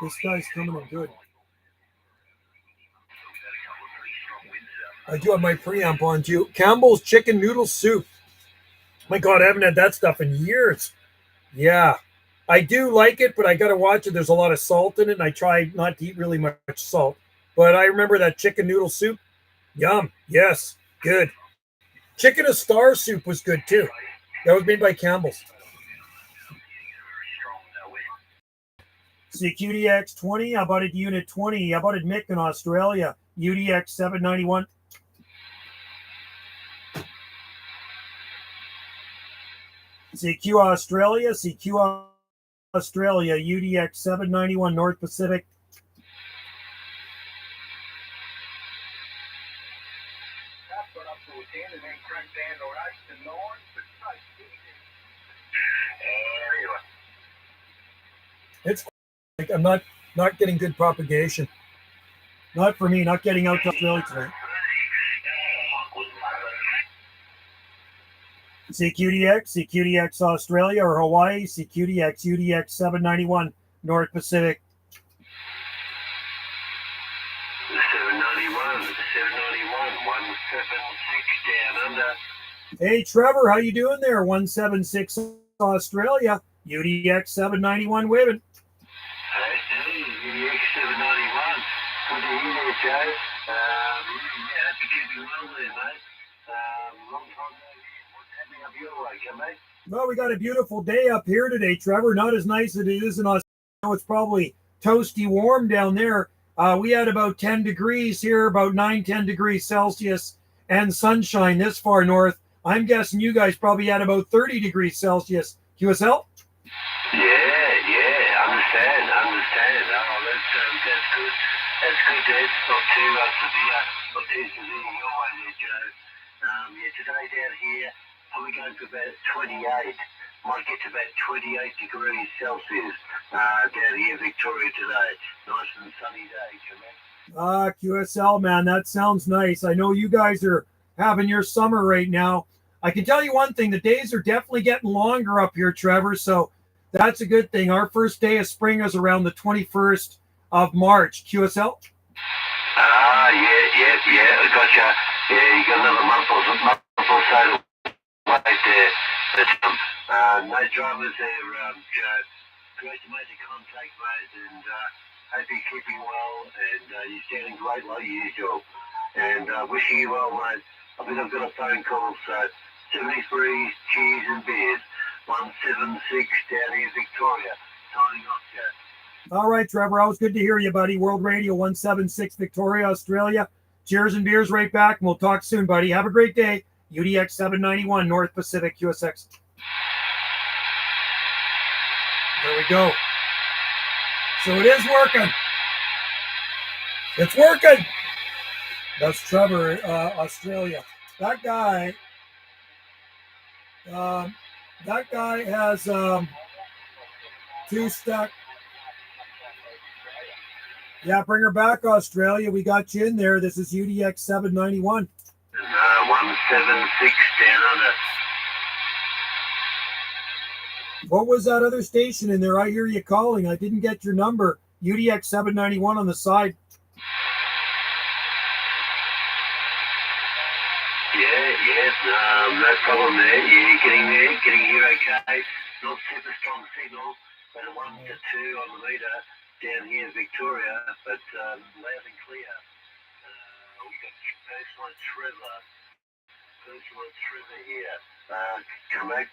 This guy's coming in good. I do have my preamp on too. Campbell's chicken noodle soup. My God, I haven't had that stuff in years. Yeah, I do like it, but I got to watch it. There's a lot of salt in it, and I try not to eat really much salt. But I remember that chicken noodle soup. Yum. Yes. Good. Chicken a star soup was good too. That was made by Campbell's. CQDX 20. How about it Unit 20? How about it Mick in Australia? UDX 791. CQ Australia, UDX 791 North Pacific. It's like I'm not getting good propagation. Not for me, not getting out to Australia tonight. CQDX Australia or Hawaii, CQDX UDX 791 North Pacific. 176 down under. Hey Trevor, how you doing there? 176 Australia, UDX 791 Women. Hey, UDX 791. Good to hear you, Joe. Happy to keep you well there, mate. Long time no hear. What's happening up your way, mate? Well, we got a beautiful day up here today, Trevor. Not as nice as it is in Australia. It's probably toasty warm down there. We had about 10 degrees here, about 9-10 degrees Celsius, and sunshine this far north. I'm guessing you guys probably had about 30 degrees Celsius. QSL? Yeah, understand. Oh, that's good. That's good, Dad. Not too severe your way there, Joe. Today down here, probably going to about 28. Might get to about 28 degrees Celsius down here, Victoria today. Nice and sunny day, QSL, man, that sounds nice. I know you guys are having your summer right now. I can tell you one thing, the days are definitely getting longer up here, Trevor, so that's a good thing. Our first day of spring is around the 21st of March. QSL? Yeah, I gotcha. Yeah, you got another month or so wait there. But, no dramas there, Joe. Great to make the contact, mate, and hope you're keeping well, and you're standing great like usual. And wishing you well, mate. I think I've got a phone call, so 73 cheese and beers, 176 down here, Victoria. Signing off, Joe. All right, Trevor. Always good to hear you, buddy. World Radio 176 Victoria, Australia. Cheers and beers right back, and we'll talk soon, buddy. Have a great day. UDX 791 North Pacific, QSX. There we go. So it is working. It's working. That's Trevor, Australia. That guy has two stuck. Yeah, bring her back, Australia. We got you in there. This is UDX 791. 176 down under. What was that other station in there? I hear you calling. I didn't get your number. UDX 791 on the side. No problem there. Yeah, getting here okay. Not super strong signal, but a 1 to 2 on the meter down here in Victoria, but loud and clear. We've got personal Trevor here. Come back.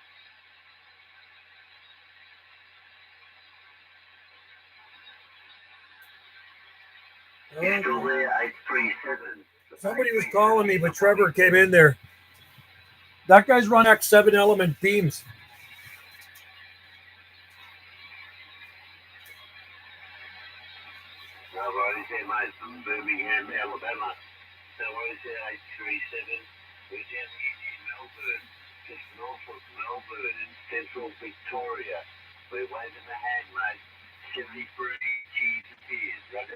He's still there, 837. Somebody was calling me, but Trevor came in there. That guy's run X7 element beams. No worries there, mate, from Birmingham, Alabama. No worries there, 837. We're down here in Melbourne, just north of Melbourne in central Victoria. We're waving the hand, mate. 73 G's and beers, right?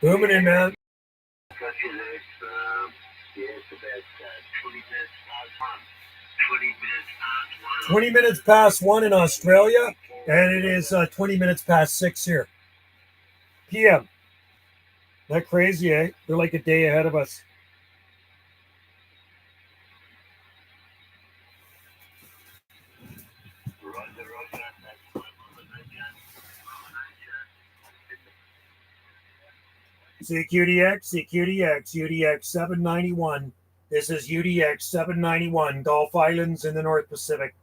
Booming in, man. Got you there. It's about 20 minutes past 1. 20 minutes past 1 in Australia, and it is 20 minutes past 6 here. PM. That crazy, eh? They're like a day ahead of us. CQDX, UDX 791. This is UDX 791, Gulf Islands in the North Pacific.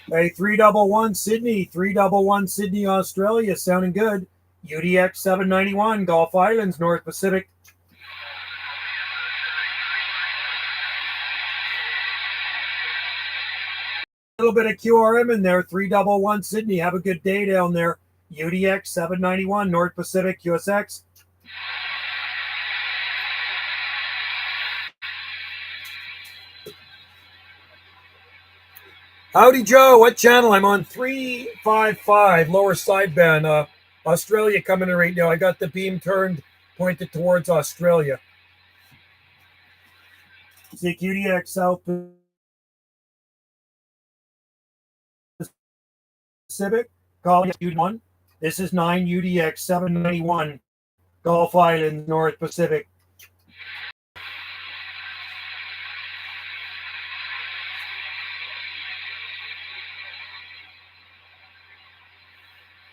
Hey, 311 Sydney, 311 Sydney, Australia, sounding good. UDX 791, Gulf Islands, North Pacific. A little bit of QRM in there, 311 Sydney. Have a good day down there. UDX 791, North Pacific, USX. Howdy, Joe. What channel? I'm on 355, lower sideband. Australia coming in right now. I got the beam turned, pointed towards Australia. CQDX South Pacific, calling UD1. This is 9 UDX 791, Gulf Islands, North Pacific.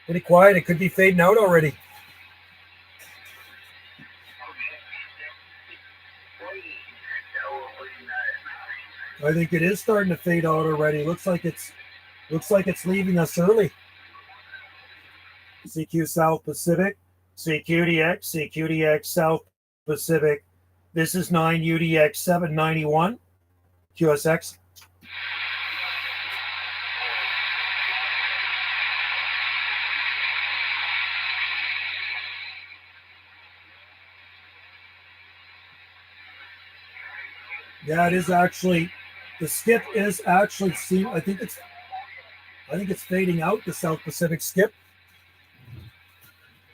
Pretty quiet. It could be fading out already. I think it is starting to fade out already. Looks like it's leaving us early. CQ South Pacific, CQDX South Pacific. This is 9 UDX 791, QSX. Yeah, it is actually. The skip is actually seen. I think it's fading out. The South Pacific skip.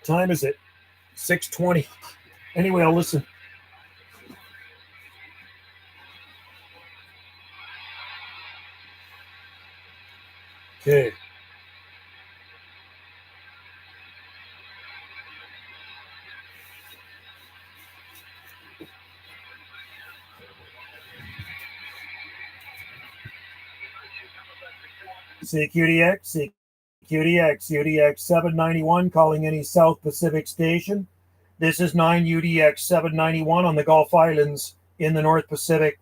Time is it? 6:20. Anyway, I'll listen. Okay. CQDX, UDX 791, calling any South Pacific station. This is 9 UDX 791 on the Gulf Islands in the North Pacific.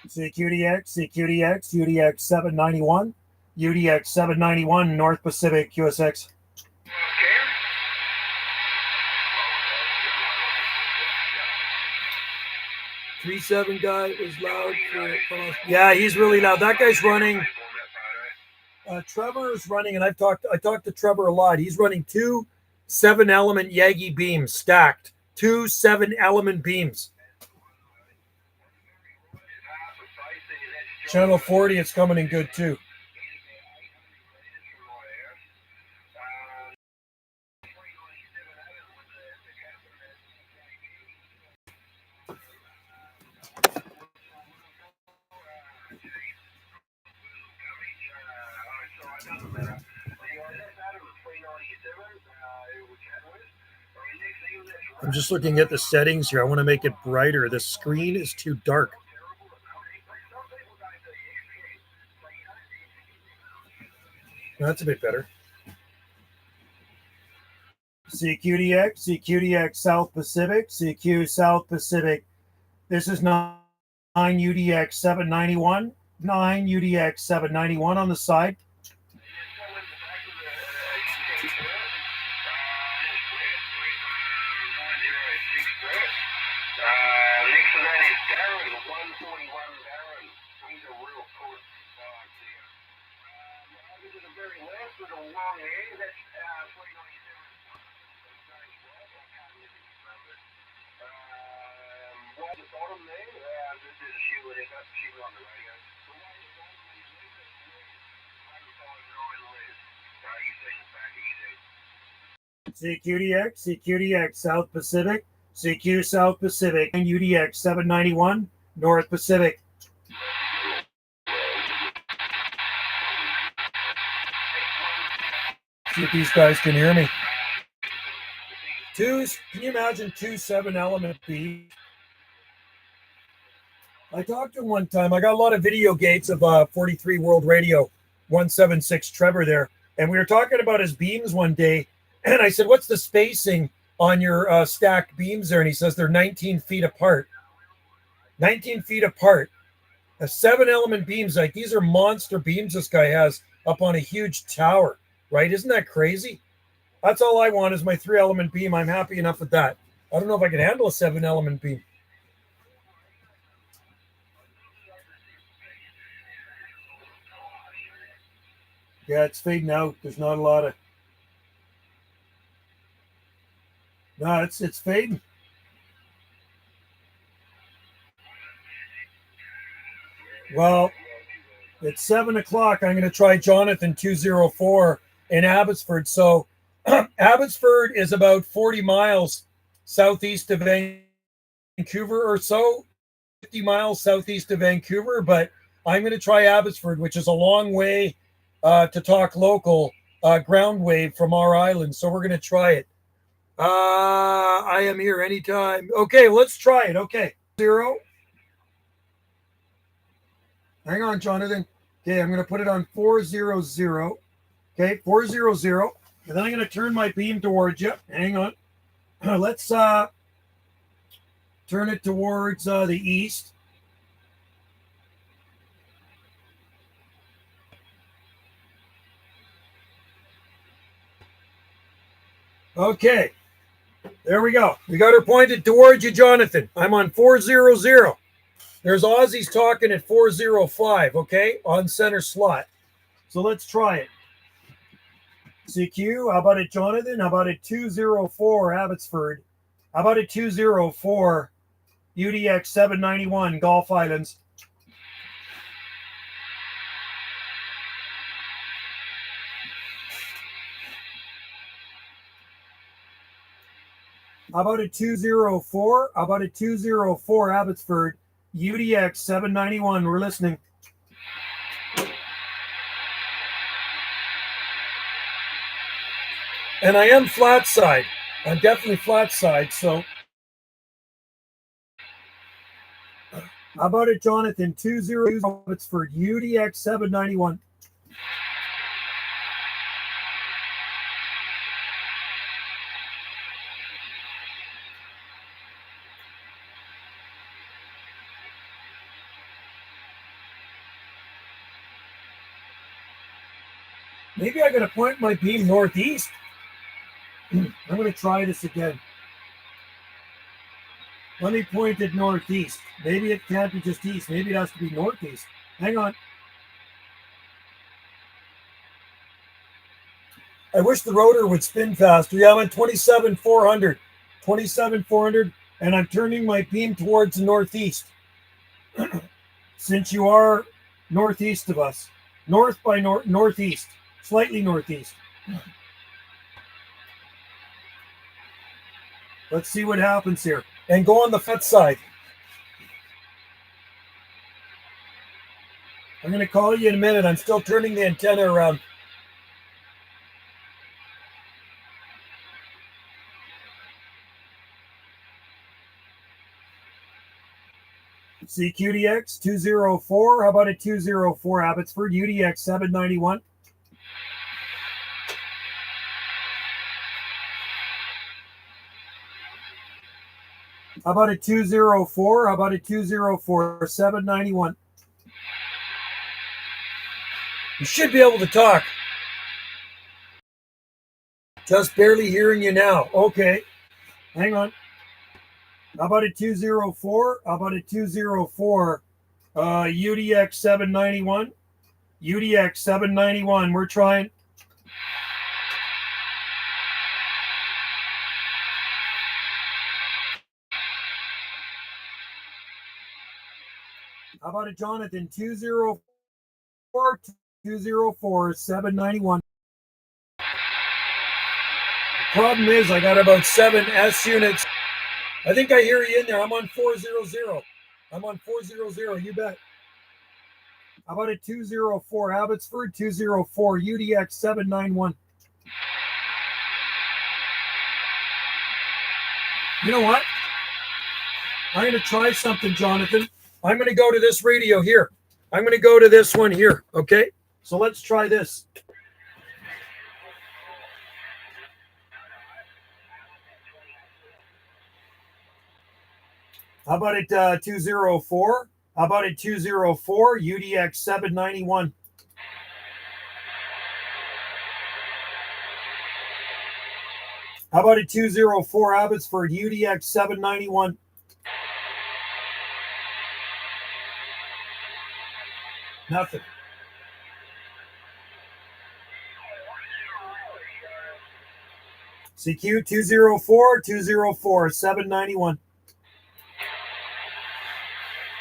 CQDX, CQDX, UDX 791, UDX 791, North Pacific, QSX. 37 guy is loud. Yeah, he's really loud. That guy's running. Trevor is running, and I talked to Trevor a lot. He's running 2 7-element Yagi beams stacked. 2 7-element beams. Channel 40, it's coming in good too. I'm just looking at the settings here. I want to make it brighter. The screen is too dark. That's a bit better. CQDX, CQDX South Pacific, CQ South Pacific. This is 9 UDX 791, 9 UDX 791 on the side. CQDX, CQDX South Pacific, CQ South Pacific, and UDX 791 North Pacific. See if these guys can hear me. Can you imagine 2 7-element beams? I talked to him one time. I got a lot of video gates of 43 World Radio, 176 Trevor there. And we were talking about his beams one day. And I said, what's the spacing on your stacked beams there? And he says they're 19 feet apart. 19 feet apart. A 7-element beams, like these are monster beams this guy has up on a huge tower, right? Isn't that crazy? That's all I want is my 3-element beam. I'm happy enough with that. I don't know if I can handle a 7-element beam. Yeah, it's fading out. There's not a lot of... No, it's fading. Well, it's 7 o'clock. I'm going to try Jonathan 204 in Abbotsford. So Abbotsford is about 40 miles southeast of Vancouver or so, 50 miles southeast of Vancouver. But I'm going to try Abbotsford, which is a long way to talk local ground wave from our island. So we're going to try it. I am here anytime. Okay, let's try it. Okay, 0. Hang on, Jonathan. Okay, I'm going to put it on 400. Okay, 400. And then I'm going to turn my beam towards you. Hang on. Let's turn it towards the east. Okay, there we go. We got her pointed towards you, Jonathan. I'm on 400. There's Aussies talking at 405, okay, on center slot. So let's try it. CQ, how about it, Jonathan? How about it 204, Abbotsford? How about it 204, UDX 791, Gulf Islands? How about a 204? How about a 204 Abbotsford, UDX 791? We're listening. And I am flat side. I'm definitely flat side. So how about it, Jonathan? 202 Abbotsford, UDX 791. Maybe I got to point my beam northeast. I'm going to try this again. Let me point it northeast. Maybe it can't be just east. Maybe it has to be northeast. Hang on. I wish the rotor would spin faster. Yeah, I'm at 27,400. 27,400, and I'm turning my beam towards the northeast. Since you are northeast of us. North by northeast. Slightly northeast. Let's see what happens here. And go on the foot side. I'm going to call you in a minute. I'm still turning the antenna around. CQDX 204. How about a 204 Abbotsford? UDX 791. How about a 204? How about a 204 791? You should be able to talk. Just barely hearing you now. Okay. Hang on. How about a 204? How about a 204? UDX 791. UDX 791. We're trying. How about a Jonathan 204 204 791? The problem is I got about 7 S units. I think I hear you in there. I'm on 400. I'm on 400. You bet. How about a 204 Abbotsford 204 UDX 791? You know what? I'm going to try something, Jonathan. I'm going to go to this radio here. I'm going to go to this one here. Okay. So let's try this. How about it 204? How about it 204 UDX 791? How about a 204 Abbotsford UDX 791? Nothing. CQ 204 204 791.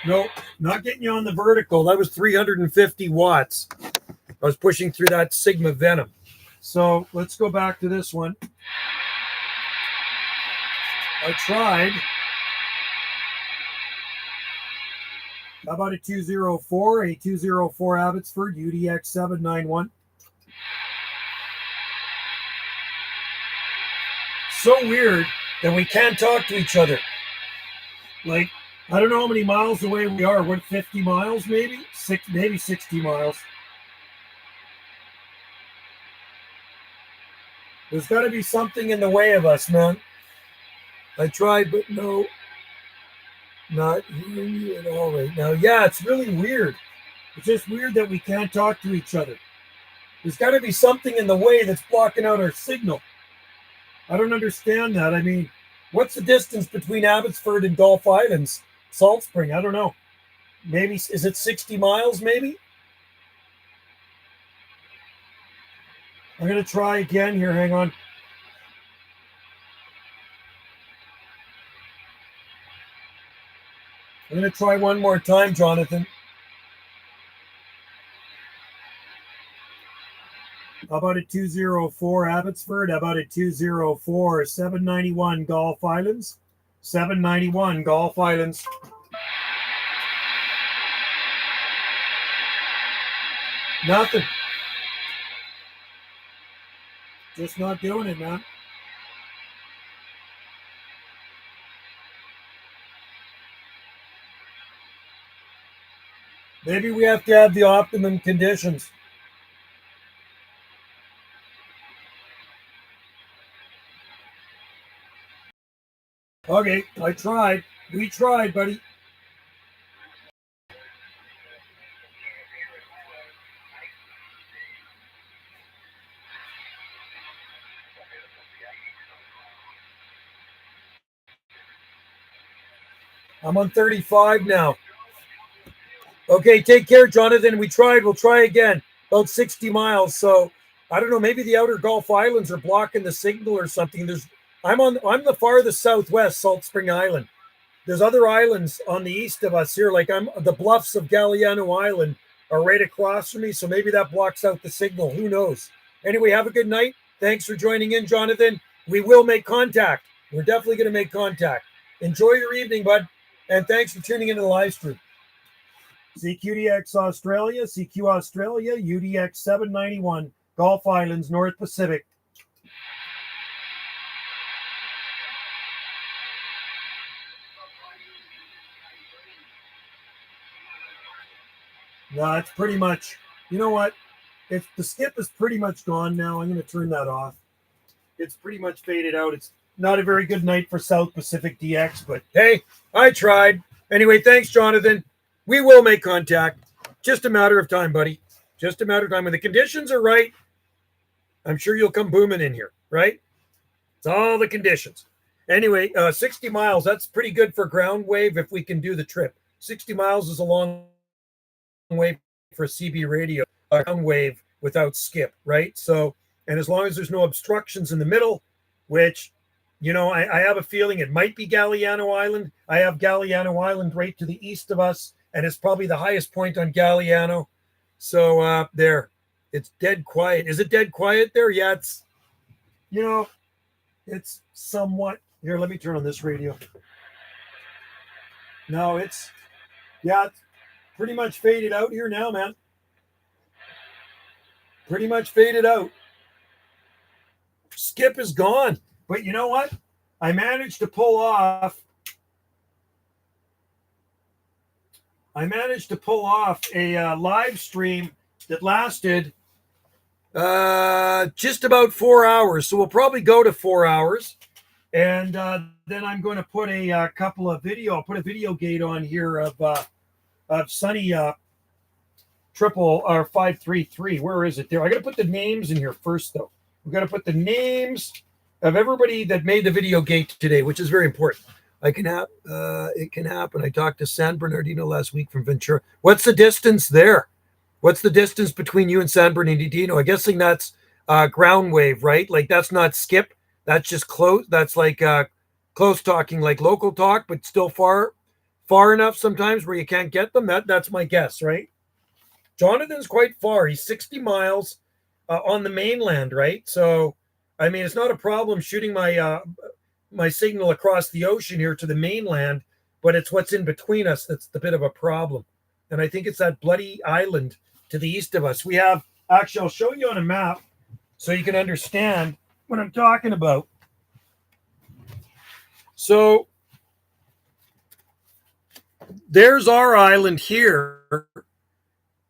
Nope, not getting you on the vertical. That was 350 watts. I was pushing through that Sigma Venom. So let's go back to this one. I tried. How about a 204, a 204 Abbotsford UDX 791? So weird that we can't talk to each other. Like, I don't know how many miles away we are. What, 50 miles maybe? Maybe 60 miles. There's got to be something in the way of us, man. I tried, but no. Not hearing you at all right now. Yeah, it's really weird. It's just weird that we can't talk to each other. There's got to be something in the way that's blocking out our signal. I don't understand that. I mean, what's the distance between Abbotsford and Gulf Islands? Salt Spring, I don't know. Maybe, is it 60 miles maybe? I'm going to try again here. Hang on. I'm going to try one more time, Jonathan. How about a 204 Abbotsford? How about a 204 791 Gulf Islands? 791 Gulf Islands. Nothing. Just not doing it, man. Maybe we have to have the optimum conditions. Okay, I tried. We tried, buddy. I'm on 35 now. Okay, take care, Jonathan. We tried. We'll try again. About 60 miles. So I don't know. Maybe the outer Gulf Islands are blocking the signal or something. I'm the farthest southwest, Salt Spring Island. There's other islands on the east of us here. Like the bluffs of Galliano Island are right across from me. So maybe that blocks out the signal. Who knows? Anyway, have a good night. Thanks for joining in, Jonathan. We will make contact. We're definitely going to make contact. Enjoy your evening, bud. And thanks for tuning into the live stream. CQDX Australia, CQ Australia, UDX 791, Gulf Islands, North Pacific. No, it's pretty much, you know what? The skip is pretty much gone now. I'm going to turn that off. It's pretty much faded out. It's not a very good night for South Pacific DX, but hey, I tried. Anyway, thanks, Jonathan. We will make contact. Just a matter of time, buddy. Just a matter of time. When the conditions are right, I'm sure you'll come booming in here, right? It's all the conditions. Anyway, 60 miles, that's pretty good for ground wave if we can do the trip. 60 miles is a long way for CB radio, ground wave without skip, right? So, and as long as there's no obstructions in the middle, which, you know, I have a feeling it might be Galliano Island. I have Galliano Island right to the east of us, and it's probably the highest point on Galliano. So there, it's dead quiet. Is it dead quiet there? Yeah, it's, you know, it's somewhat. Here, let me turn on this radio. No, it's pretty much faded out here now, man. Pretty much faded out. Skip is gone. But you know what? I managed to pull off a live stream that lasted just about 4 hours. So we'll probably go to 4 hours. And then I'm going to put a couple of I'll put a video gate on here of Sunny triple or 533. Where is it there? I got to put the names in here first, though. We got to put the names of everybody that made the video gate today, which is very important. It can happen. I talked to San Bernardino last week from Ventura. What's the distance there? What's the distance between you and San Bernardino? I'm guessing that's ground wave, right? Like that's not skip. That's just close. That's like close talking, like local talk, but still far enough sometimes where you can't get them. That's my guess, right? Jonathan's quite far. He's 60 miles on the mainland, right? So, I mean, it's not a problem shooting my signal across the ocean here to the mainland, but it's what's in between us that's the bit of a problem. And I think it's that bloody island to the east of us. We have, actually, I'll show you on a map so you can understand what I'm talking about. So there's our island here.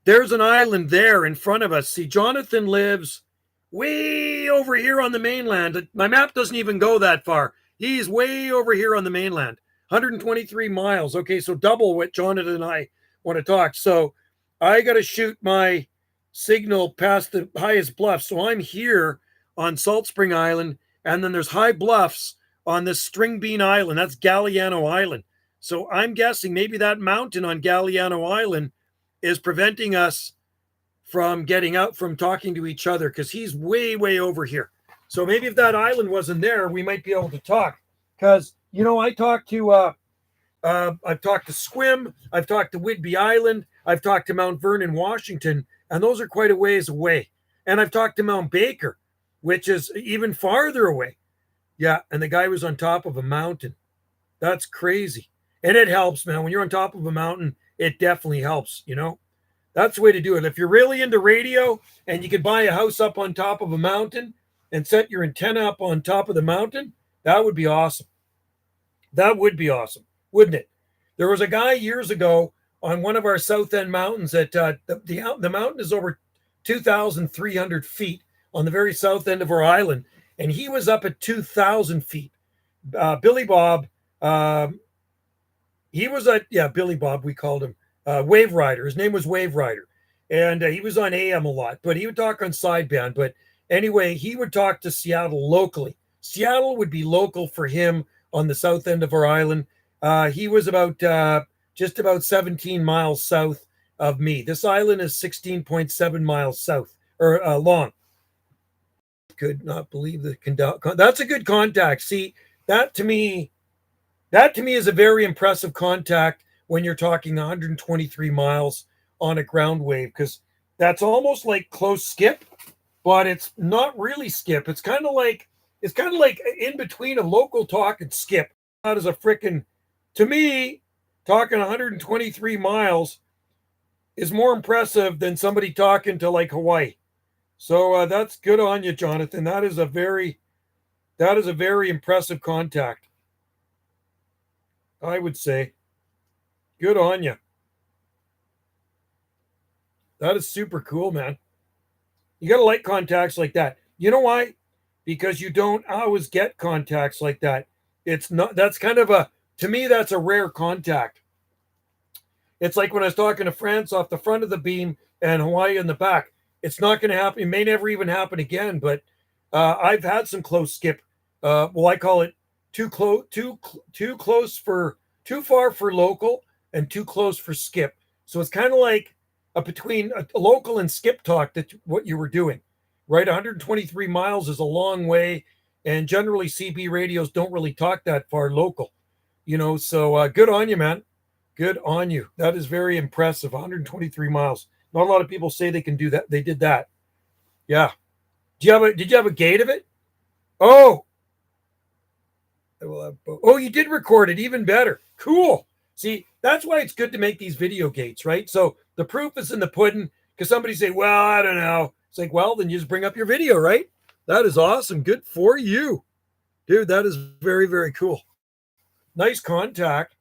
There's an island there in front of us. See, Jonathan lives way over here on the mainland. My map doesn't even go that far. He's way over here on the mainland, 123 miles. Okay, so double what Jonathan and I want to talk. So I got to shoot my signal past the highest bluff. So I'm here on Salt Spring Island, and then there's high bluffs on this String Bean Island. That's Galliano Island. So I'm guessing maybe that mountain on Galliano Island is preventing us from getting out, from talking to each other, because he's way, way over here. So maybe if that island wasn't there, we might be able to talk. Because, you know, I've talked to Squim, I've talked to Whidbey Island, I've talked to Mount Vernon, Washington, and those are quite a ways away. And I've talked to Mount Baker, which is even farther away. Yeah, and the guy was on top of a mountain. That's crazy. And it helps, man. When you're on top of a mountain, it definitely helps, you know. That's the way to do it. If you're really into radio and you could buy a house up on top of a mountain and set your antenna up on top of the mountain, that would be awesome. That would be awesome, wouldn't it? There was a guy years ago on one of our South End mountains that the mountain is over 2,300 feet on the very south end of our island, and he was up at 2,000 feet. Billy Bob, he was Billy Bob, we called him. Wave Rider. His name was Wave Rider. And he was on AM a lot, but he would talk on sideband. But anyway, he would talk to Seattle locally. Seattle would be local for him on the south end of our island. He was about just about 17 miles south of me. This island is 16.7 miles south or long. Could not believe that's a good contact. See, that to me is a very impressive contact when you're talking 123 miles on a ground wave, because that's almost like close skip, but it's not really skip. It's kind of like in between a local talk and skip. That is a freaking, to me, talking 123 miles is more impressive than somebody talking to like Hawaii. So that's good on you, Jonathan. That is a very impressive contact, I would say. Good on you. That is super cool, man. You got to like contacts like that. You know why? Because you don't always get contacts like that. It's not, that's kind of to me, that's a rare contact. It's like when I was talking to France off the front of the beam and Hawaii in the back. It's not going to happen. It may never even happen again, but I've had some close skip. Well, I call it too far for local and too close for skip. So it's kind of like between a local and skip talk, that what you were doing, right? 123 miles is a long way, and generally CB radios don't really talk that far local, so good on you, man. Good on you. That is very impressive. 123 miles. Not a lot of people say they can do that. They did that. Yeah. Did you have a gate of it? Oh, you did record it. Even better. Cool. See, that's why it's good to make these video gates, right? So the proof is in the pudding, because somebody say, well, I don't know. It's like, well, then you just bring up your video, right? That is awesome. Good for you. Dude, that is very, very cool. Nice contact.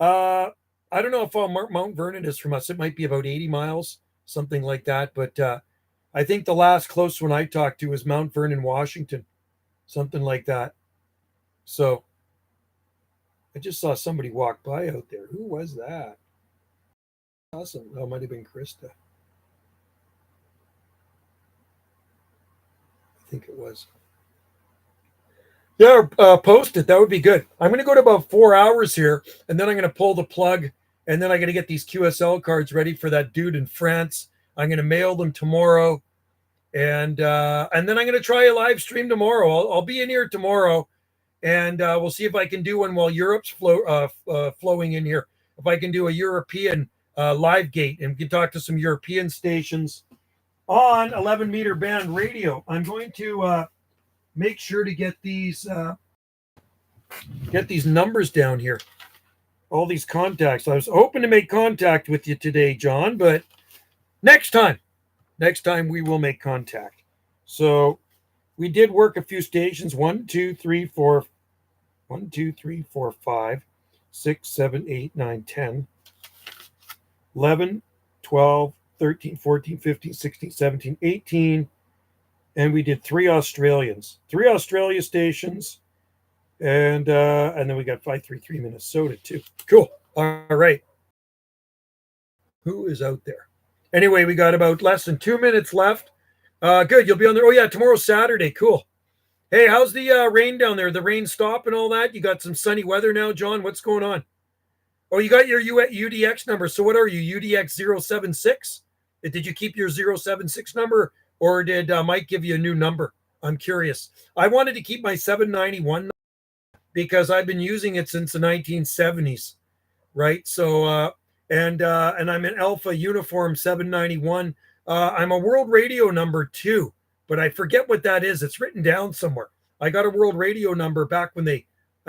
I don't know if Mount Vernon is from us. It might be about 80 miles, something like that. But I think the last close one I talked to was Mount Vernon, Washington, something like that. So I just saw somebody walk by out there. Who was that? Awesome. Oh, it might have been Krista. I think it was. Yeah, post it. That would be good. I'm going to go to about 4 hours here, and then I'm going to pull the plug, and then I'm going to get these QSL cards ready for that dude in France. I'm going to mail them tomorrow, and then I'm going to try a live stream tomorrow. I'll be in here tomorrow, and we'll see if I can do one while Europe's flowing in here. If I can do a European live gate and can talk to some European stations on 11-meter band radio. I'm going to make sure to get these numbers down here, all these contacts. I was hoping to make contact with you today, John, but next time we will make contact. So we did work a few stations. 1 2 3 4 1 2 3 4 5 6 7 8 9 10 11 12 13 14 15 16 17 18, and we did 3 Australia stations, and then we got 533 Minnesota too. Cool. All right. Who is out there? Anyway, we got about less than 2 minutes left. Good. You'll be on there. Oh yeah, tomorrow's Saturday. Cool. Hey, how's the rain down there? The rain stop and all that? You got some sunny weather now, John? What's going on? Oh, you got your UDX number. So what are you, UDX 076? Did you keep your 076 number, or did Mike give you a new number? I'm curious. I wanted to keep my 791 because I've been using it since the 1970s, right? So, and I'm an Alpha Uniform 791. I'm a World Radio number 2, but I forget what that is. It's written down somewhere. I got a World Radio number back when I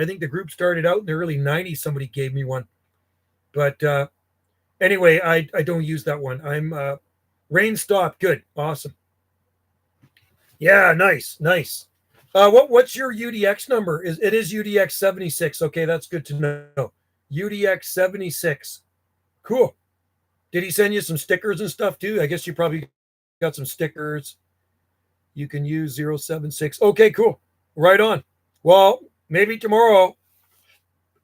think the group started out in the early 90s. Somebody gave me one. But anyway, I don't use that one. I'm rain stop. Good. Awesome. Yeah, nice. What's your UDX number? It is UDX 76. Okay, that's good to know. UDX 76. Cool. Did he send you some stickers and stuff too? I guess you probably got some stickers. You can use 076. Okay, cool. Right on. Well, maybe tomorrow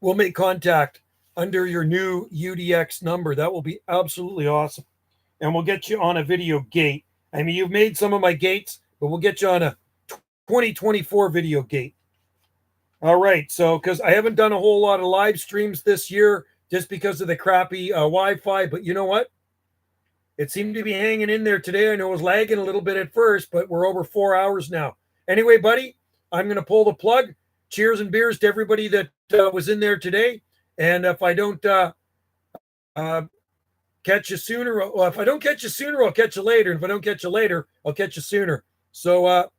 we'll make contact under your new UDX number. That will be absolutely awesome. And we'll get you on a video gate. I mean, you've made some of my gates, but we'll get you on a 2024 video gate. All right. So, because I haven't done a whole lot of live streams this year just because of the crappy Wi-Fi, but you know what? It seemed to be hanging in there today. I know it was lagging a little bit at first, but we're over 4 hours now. Anyway, buddy, I'm going to pull the plug. Cheers and beers to everybody that was in there today. And if I don't uh, catch you sooner, well, if I don't catch you sooner, I'll catch you later. And if I don't catch you later, I'll catch you sooner. So,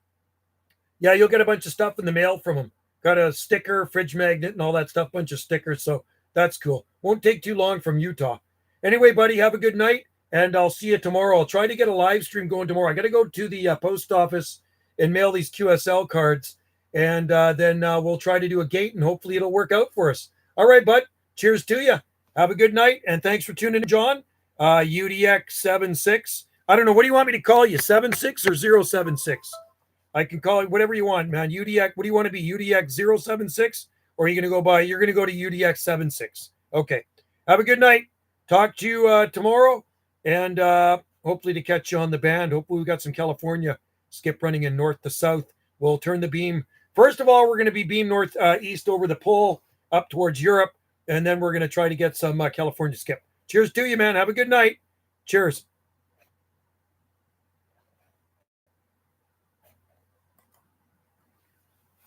yeah, you'll get a bunch of stuff in the mail from them. Got a sticker, fridge magnet, and all that stuff, bunch of stickers. So that's cool. Won't take too long from Utah. Anyway, buddy, have a good night, and I'll see you tomorrow. I'll try to get a live stream going tomorrow. I got to go to the post office and mail these QSL cards, and then we'll try to do a gate, and hopefully it'll work out for us. All right, bud. Cheers to you. Have a good night, and thanks for tuning in, John. UDX76. I don't know. What do you want me to call you, 76 or 076? I can call it whatever you want, man. UDX, what do you want to be? UDX 076? Or are you going to go by, you're going to go to UDX 76. Okay. Have a good night. Talk to you tomorrow. And hopefully to catch you on the band. Hopefully we got some California skip running in north to south. We'll turn the beam. First of all, we're going to be beam north east over the pole up towards Europe. And then we're going to try to get some California skip. Cheers to you, man. Have a good night. Cheers.